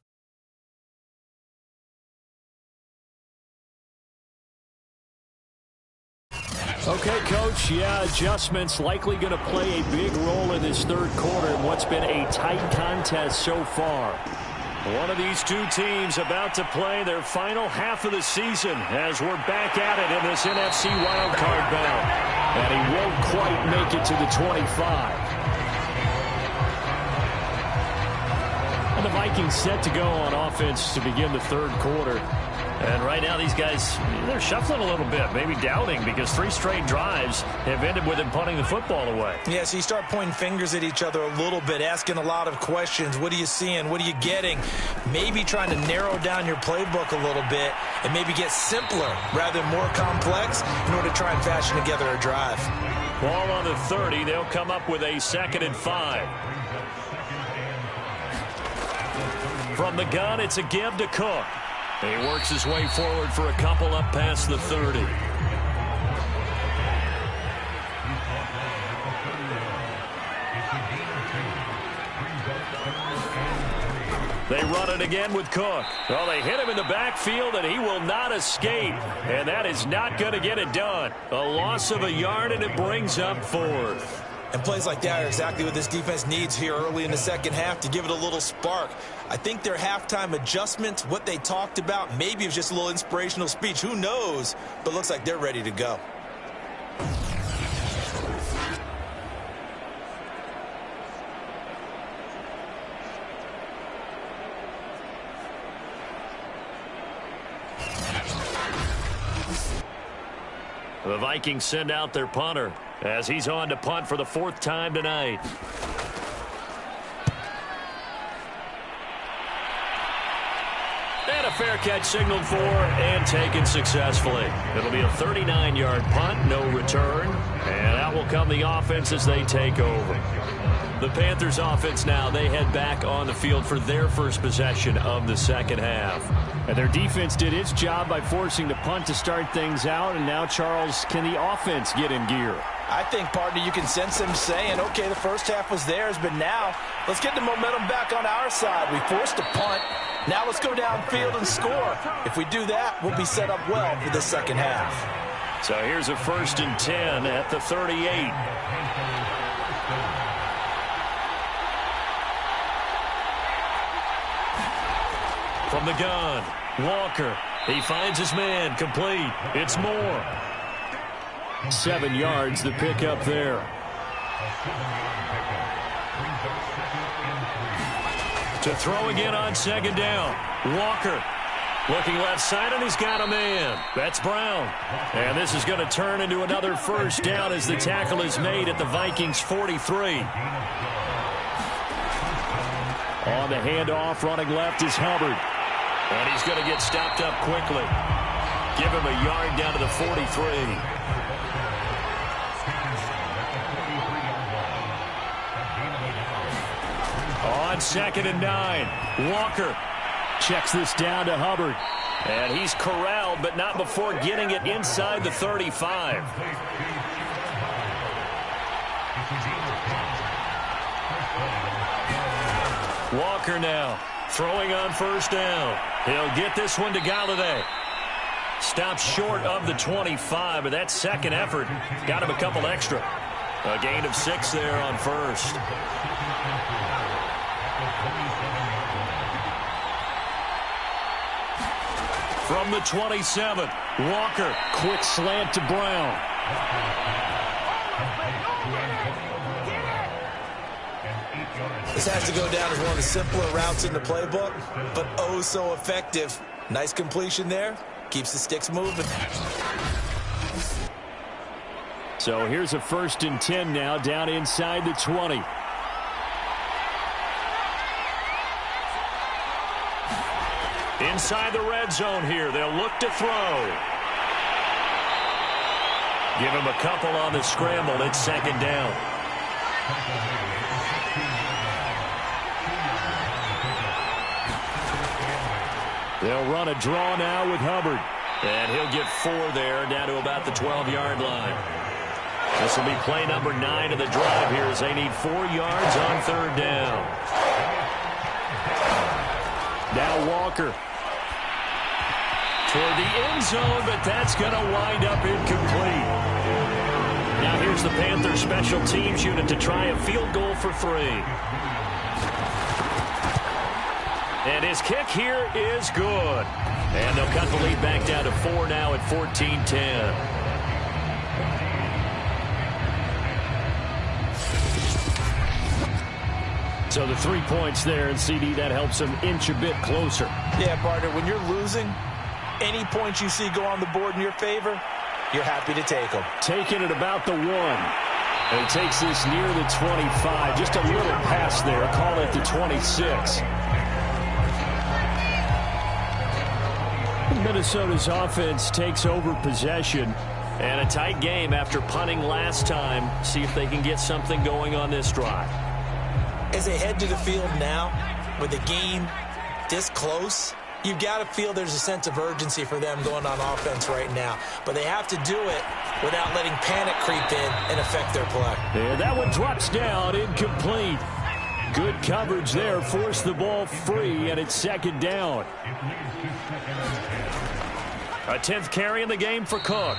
Okay, Coach, adjustments likely going to play a big role in this third quarter in what's been a tight contest so far. One of these two teams about to play their final half of the season as we're back at it in this NFC wildcard bout. And he won't quite make it to the 25. And the Vikings set to go on offense to begin the third quarter. And right now these guys, they're shuffling a little bit, maybe doubting, because 3 straight drives have ended with them punting the football away. Yeah, so you start pointing fingers at each other a little bit, asking a lot of questions. What are you seeing? What are you getting? Maybe trying to narrow down your playbook a little bit and maybe get simpler rather than more complex in order to try and fashion together a drive. Ball on the 30. They'll come up with a 2nd and 5. From the gun, it's a give to Cook. He works his way forward for a couple up past the 30. They run it again with Cook. Well, they hit him in the backfield, and he will not escape. And that is not going to get it done. A loss of a yard, and it brings up 4th. And plays like that are exactly what this defense needs here early in the second half to give it a little spark. I think their halftime adjustments, what they talked about, maybe it was just a little inspirational speech. Who knows? But it looks like they're ready to go. The Vikings send out their punter as he's on to punt for the 4th time tonight. And a fair catch signaled for and taken successfully. It'll be a 39-yard punt, no return. And out will come the offense as they take over. The Panthers offense now, they head back on the field for their first possession of the second half. And their defense did its job by forcing the punt to start things out. And now, Charles, can the offense get in gear? I think, partner, you can sense them saying, okay, the first half was theirs, but now let's get the momentum back on our side. We forced a punt. Now let's go downfield and score. If we do that, we'll be set up well for the second half. So here's a 1st and 10 at the 38. From the gun, Walker. He finds his man, complete. It's Moore. 7 yards the pickup there. To throw again on 2nd down. Walker looking left side, and he's got a man. That's Brown. And this is going to turn into another 1st down as the tackle is made at the Vikings 43. On the handoff, running left is Hubbard. And he's going to get stopped up quickly. Give him a yard down to the 43. On 2nd and 9, Walker checks this down to Hubbard. And he's corralled, but not before getting it inside the 35. Walker now throwing on 1st down. He'll get this one to Galladay. Stops short of the 25, but that 2nd effort got him a couple extra. A gain of 6 there on 1st. From the 27, Walker. Quick slant to Brown. This has to go down as one of the simpler routes in the playbook, but oh so effective. Nice completion there. Keeps the sticks moving. So here's a 1st and 10 now, down inside the 20. Inside the red zone here. They'll look to throw. Give him a couple on the scramble. It's 2nd down. They'll run a draw now with Hubbard. And he'll get 4 there, down to about the 12-yard line. This will be play number 9 of the drive here as they need 4 yards on 3rd down. Now Walker. Toward the end zone, but that's going to wind up incomplete. Now here's the Panthers special teams unit to try a field goal for 3. And his kick here is good. And they'll cut the lead back down to 4 now at 14-10. So the 3 points there, and CD, that helps them inch a bit closer. Yeah, partner, when you're losing, any points you see go on the board in your favor, you're happy to take them. Taking it about the 1. And he takes this near the 25. Just a little pass there. Call it the 26. Minnesota's offense takes over possession. And a tight game after punting last time. See if they can get something going on this drive. As they head to the field now, with the game this close, you've got to feel there's a sense of urgency for them going on offense right now. But they have to do it without letting panic creep in and affect their play. And that one drops down, incomplete. Good coverage there, forced the ball free, and it's 2nd down. A 10th carry in the game for Cook.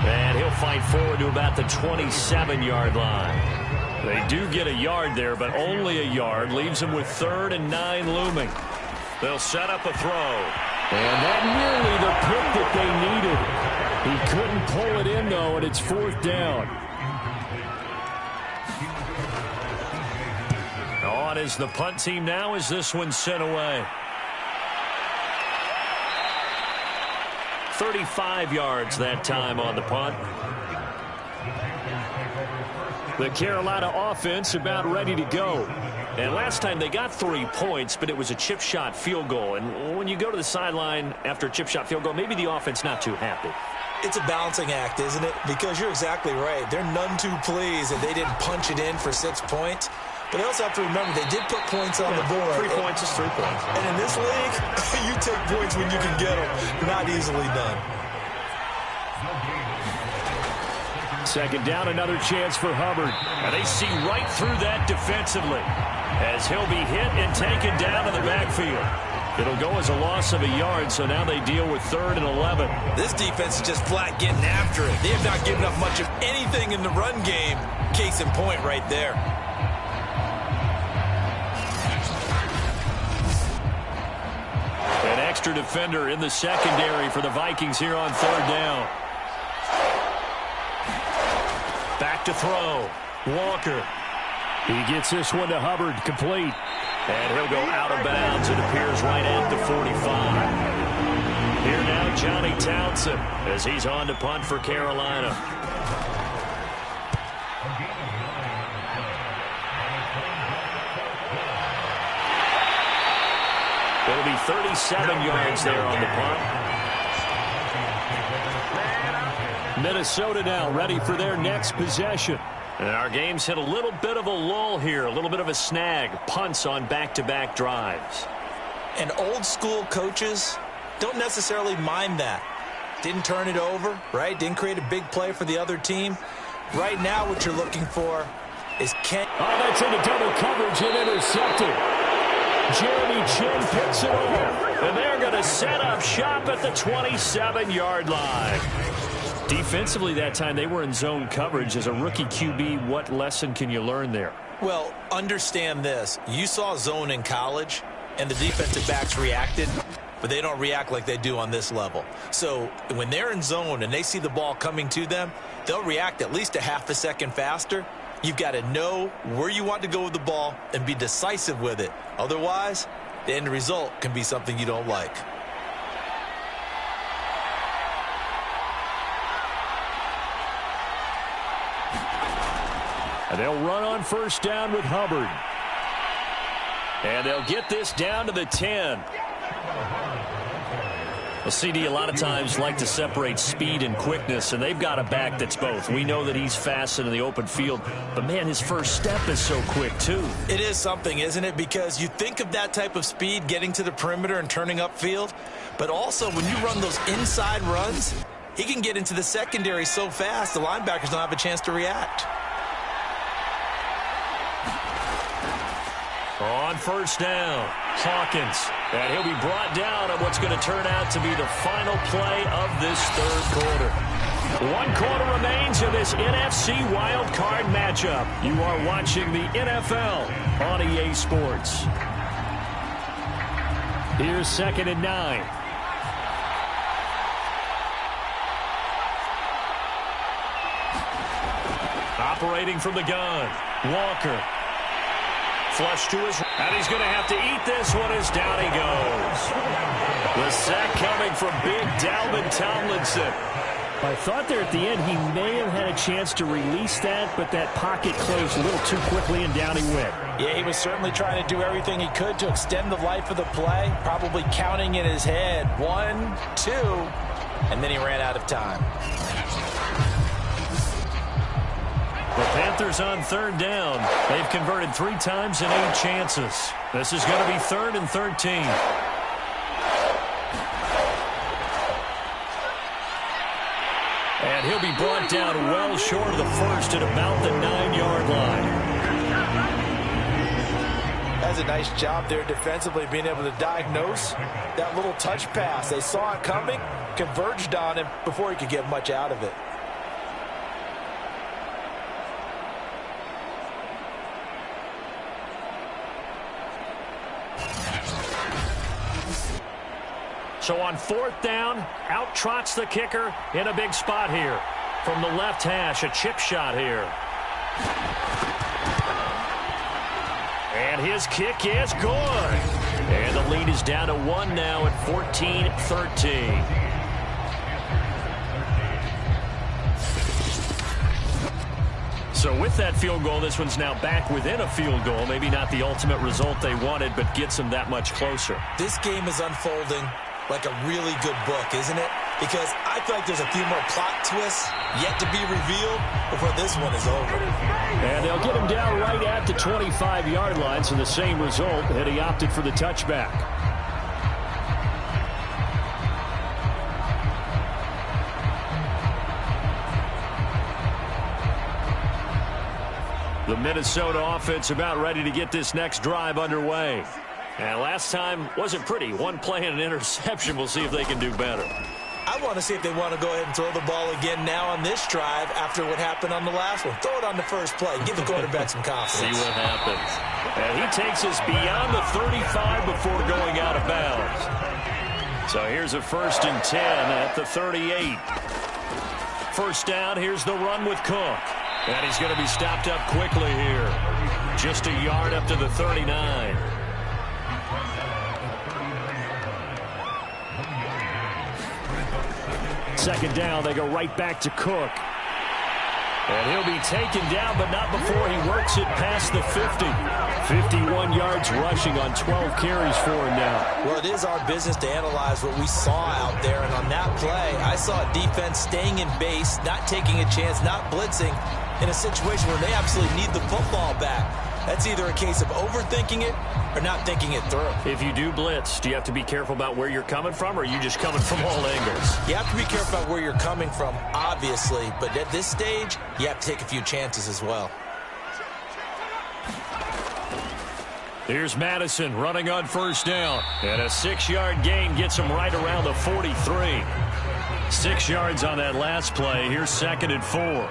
And he'll fight forward to about the 27-yard line. They do get a yard there, but only a yard. Leaves them with 3rd and 9 looming. They'll set up a throw. And that nearly the pick that they needed. He couldn't pull it in, though, and it's 4th down. On is the punt team now as this one's sent away. 35 yards that time on the punt. The Carolina offense about ready to go. And last time they got 3 points, but it was a chip shot field goal. And when you go to the sideline after a chip shot field goal, maybe the offense not too happy. It's a balancing act, isn't it? Because you're exactly right. They're none too pleased that they didn't punch it in for 6 points. But they also have to remember they did put points on the board. 3 points is 3 points. And in this league, you take points when you can get them. Not easily done. 2nd down, another chance for Hubbard. And they see right through that defensively as he'll be hit and taken down in the backfield. It'll go as a loss of a yard, so now they deal with 3rd and 11. This defense is just flat getting after it. They have not given up much of anything in the run game. Case in point right there. An extra defender in the secondary for the Vikings here on 3rd down. Back to throw. Walker. He gets this one to Hubbard, complete. And he'll go out of bounds. It appears right at the 45. Here now, Johnny Townsend, as he's on to punt for Carolina. It'll be 37 yards there on the punt. Minnesota now ready for their next possession. And our game's hit a little bit of a lull here, a little bit of a snag. Punts on back-to-back drives. And old-school coaches don't necessarily mind that. Didn't turn it over, right? Didn't create a big play for the other team. Right now what you're looking for is Ken. Oh, that's into double coverage and intercepted. Jeremy Chin picks it over. And they're going to set up shop at the 27-yard line. Defensively that time, they were in zone coverage. As a rookie QB, what lesson can you learn there? Well, understand this. You saw zone in college, and the defensive backs reacted, but they don't react like they do on this level. So when they're in zone and they see the ball coming to them, they'll react at least a half a second faster. You've got to know where you want to go with the ball and be decisive with it. Otherwise, the end result can be something you don't like. And they'll run on 1st down with Hubbard. And they'll get this down to the 10. Well, CD, a lot of times like to separate speed and quickness, and they've got a back that's both. We know that he's fast in the open field, but, man, his first step is so quick, too. It is something, isn't it? Because you think of that type of speed getting to the perimeter and turning upfield, but also when you run those inside runs, he can get into the secondary so fast the linebackers don't have a chance to react. On first down, Hawkins. And he'll be brought down on what's going to turn out to be the final play of this third quarter. 1 quarter remains in this NFC Wildcard matchup. You are watching the NFL on EA Sports. Here's 2nd and 9. Operating from the gun, Walker. Flush to his, and he's going to have to eat this one as down he goes. The sack coming from big Dalvin Tomlinson. I thought there at the end he may have had a chance to release that, but that pocket closed a little too quickly and down he went. Yeah, he was certainly trying to do everything he could to extend the life of the play, probably counting in his head 1, 2, and then he ran out of time. The Panthers on 3rd down. They've converted 3 times in 8 chances. This is going to be 3rd and 13. And he'll be brought down well short of the first at about the 9-yard line. That's a nice job there defensively, being able to diagnose that little touch pass. They saw it coming, converged on him before he could get much out of it. So on 4th down, out trots the kicker in a big spot here. From the left hash, a chip shot here. And his kick is good. And the lead is down to 1 now at 14-13. So with that field goal, this one's now back within a field goal. Maybe not the ultimate result they wanted, but gets them that much closer. This game is unfolding like a really good book, isn't it? Because I feel like there's a few more plot twists yet to be revealed before this one is over. And they'll get him down right at the 25-yard line, so the same result, and he opted for the touchback. The Minnesota offense about ready to get this next drive underway. And last time wasn't pretty. 1 play and an interception. We'll see if they can do better. I want to see if they want to go ahead and throw the ball again now on this drive after what happened on the last one. Throw it on the first play. Give the quarterback some confidence. See what happens. And he takes us beyond the 35 before going out of bounds. So here's a 1st and 10 at the 38. First down, here's the run with Cook. And he's going to be stopped up quickly here. Just a yard up to the 39. Second down, they go right back to Cook. And he'll be taken down, but not before he works it past the 50. 51 yards rushing on 12 carries for him now. Well, it is our business to analyze what we saw out there. And on that play, I saw a defense staying in base, not taking a chance, not blitzing in a situation where they absolutely need the football back. That's either a case of overthinking it or not thinking it through. If you do blitz, do you have to be careful about where you're coming from, or are you just coming from all angles? You have to be careful about where you're coming from, obviously. But at this stage, you have to take a few chances as well. Here's Madison running on first down. And a 6-yard gain gets him right around the 43. 6 yards on that last play. Here's 2nd and 4.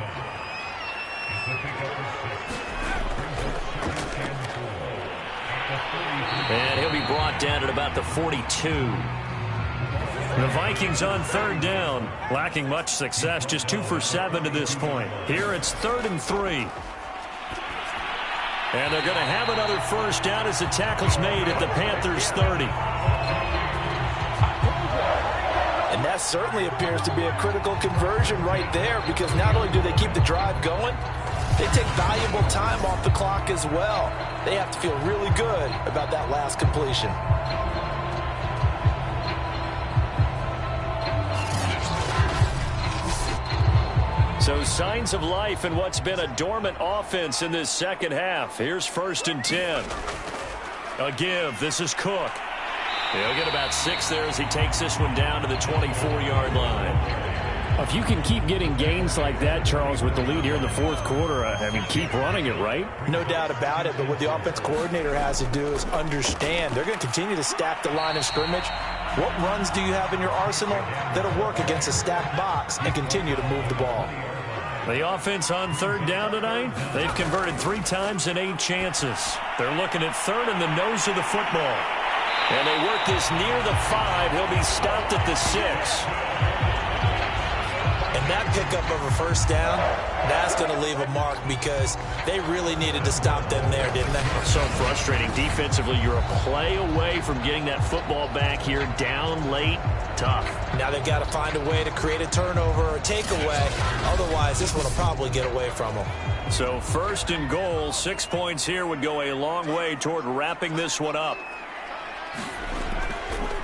And he'll be brought down at about the 42. The Vikings on 3rd down, lacking much success, just 2 for 7 to this point. Here it's 3rd and 3. And they're going to have another first down as the tackle's made at the Panthers' 30. And that certainly appears to be a critical conversion right there, because not only do they keep the drive going, they take valuable time off the clock as well. They have to feel really good about that last completion. So signs of life in what's been a dormant offense in this second half. Here's 1st and 10. A give. This is Cook. He'll get about 6 there as he takes this one down to the 24-yard line. If you can keep getting gains like that, Charles, with the lead here in the 4th quarter, I mean, keep running it, right? No doubt about it, but what the offense coordinator has to do is understand they're going to continue to stack the line of scrimmage. What runs do you have in your arsenal that'll work against a stacked box and continue to move the ball? The offense on 3rd down tonight, they've converted 3 times in 8 chances. They're looking at 3rd in the nose of the football. And they work this near the 5. He'll be stopped at the 6. And that pickup of a 1st down, that's going to leave a mark because they really needed to stop them there, didn't they? So frustrating. Defensively, you're a play away from getting that football back here down late. Tough. Now they've got to find a way to create a turnover or a takeaway. Otherwise, this one will probably get away from them. So 1st and goal, 6 points here would go a long way toward wrapping this one up.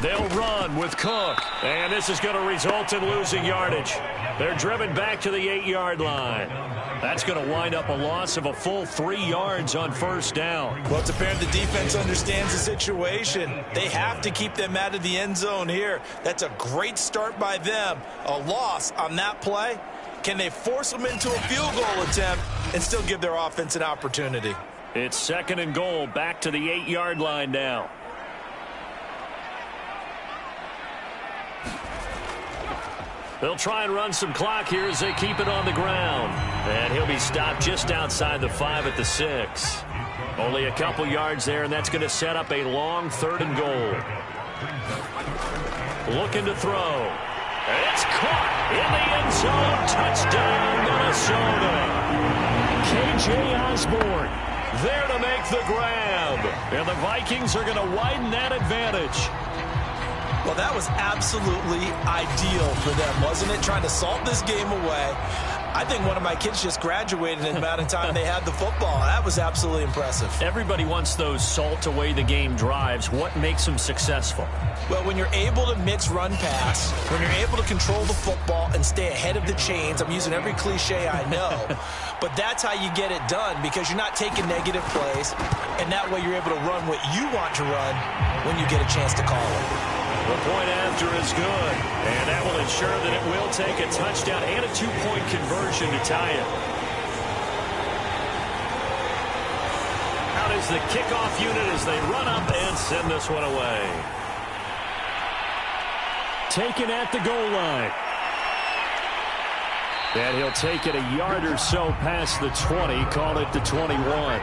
They'll run with Cook, and this is going to result in losing yardage. They're driven back to the 8-yard line. That's going to wind up a loss of a full 3 yards on 1st down. Well, it's apparent the defense understands the situation. They have to keep them out of the end zone here. That's a great start by them. A loss on that play. Can they force them into a field goal attempt and still give their offense an opportunity? It's 2nd and goal, back to the 8-yard line now. They'll try and run some clock here as they keep it on the ground. And he'll be stopped just outside the 5 at the 6. Only a couple yards there, and that's going to set up a long 3rd and goal. Looking to throw. It's caught in the end zone. Touchdown, Minnesota. K.J. Osborne there to make the grab. And the Vikings are going to widen that advantage. Well, that was absolutely ideal for them, wasn't it? Trying to salt this game away. I think one of my kids just graduated in the amount of time they had the football. That was absolutely impressive. Everybody wants those salt away the game drives. What makes them successful? Well, when you're able to mix run pass, when you're able to control the football and stay ahead of the chains, I'm using every cliche I know, but that's how you get it done because you're not taking negative plays, and that way you're able to run what you want to run when you get a chance to call it. The point after is good, and that will ensure that it will take a touchdown and a 2-point conversion to tie it. Out is the kickoff unit as they run up and send this one away. Taken at the goal line. And he'll take it a yard or so past the 20, call it the 21.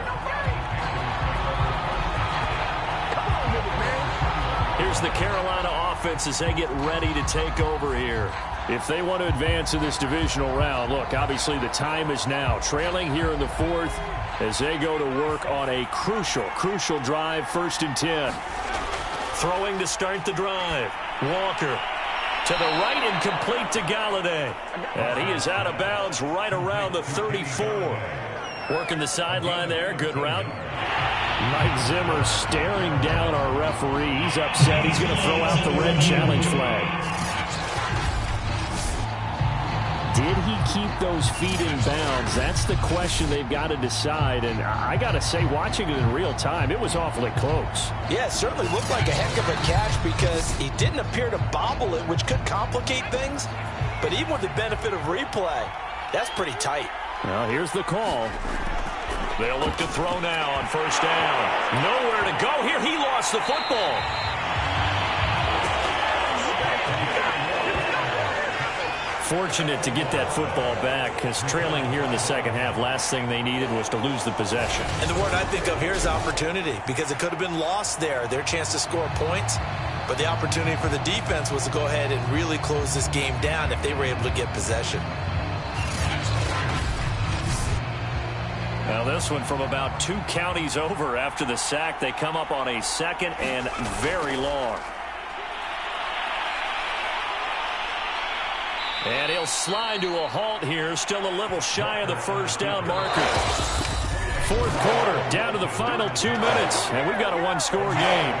Here's the Carolina offense as they get ready to take over here. If they want to advance in this divisional round, look, obviously the time is now. Trailing here in the 4th as they go to work on a crucial drive, 1st and 10. Throwing to start the drive. Walker to the right and complete to Galladay. And he is out of bounds right around the 34. Working the sideline there. Good route. Mike Zimmer staring down our referee. He's upset. He's going to throw out the red challenge flag. Did he keep those feet in bounds? That's the question they've got to decide. And I got to say, watching it in real time, it was awfully close. Yeah, it certainly looked like a heck of a catch because he didn't appear to bobble it, which could complicate things. But even with the benefit of replay, that's pretty tight. Well, here's the call. They'll look to throw now on 1st down. Nowhere to go here. He lost the football. Fortunate to get that football back because trailing here in the second half, last thing they needed was to lose the possession. And the word I think of here is opportunity because it could have been lost there, their chance to score points. But the opportunity for the defense was to go ahead and really close this game down if they were able to get possession. Now this one from about 2 counties over after the sack. They come up on a 2nd and very long. And he'll slide to a halt here, still a little shy of the 1st down marker. 4th quarter, down to the final 2 minutes, and we've got a 1-score game.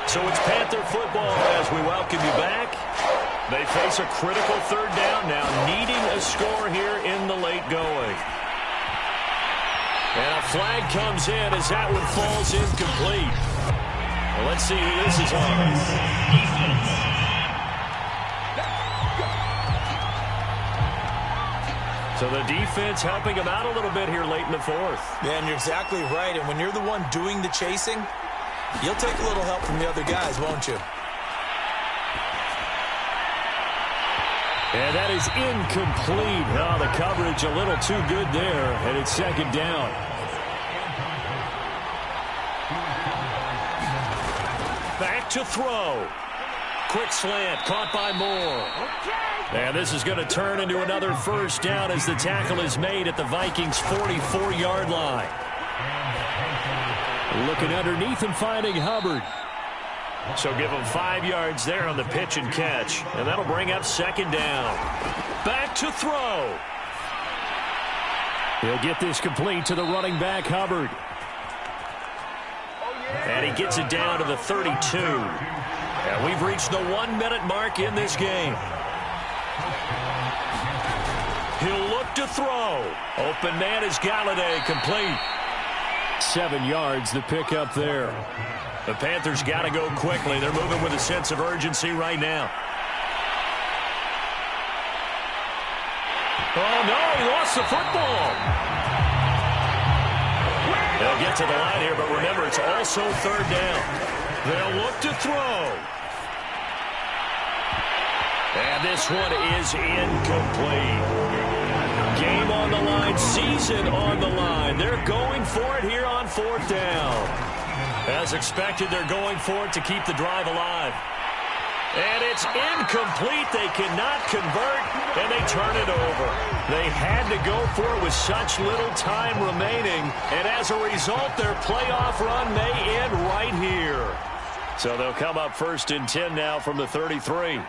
So it's Panther football as we welcome you back. They face a critical 3rd down now, needing a get going. And a flag comes in as that one falls incomplete. Well, let's see who this is on. So the defense helping him out a little bit here late in the fourth. Yeah, and you're exactly right. And when you're the one doing the chasing, you'll take a little help from the other guys, won't you? And that is incomplete. Oh, the coverage a little too good there, and it's second down. Back to throw. Quick slant, caught by Moore. And this is going to turn into another first down as the tackle is made at the Vikings' 44-yard line. Looking underneath and finding Hubbard. So give him 5 yards there on the pitch and catch. And that'll bring up second down. Back to throw. He'll get this complete to the running back, Hubbard. And he gets it down to the 32. And we've reached the 1-minute mark in this game. He'll look to throw. Open man is Galladay, complete. 7 yards, the pickup there. The Panthers got to go quickly. They're moving with a sense of urgency right now. Oh, no, he lost the football. They'll get to the line here, but remember, it's also third down. They'll look to throw. And this one is incomplete. Game on the line, season on the line. They're going for it here on fourth down. As expected, they're going for it to keep the drive alive. And it's incomplete. They cannot convert, and they turn it over. They had to go for it with such little time remaining, and as a result, their playoff run may end right here. So they'll come up 1st and 10 now from the 33.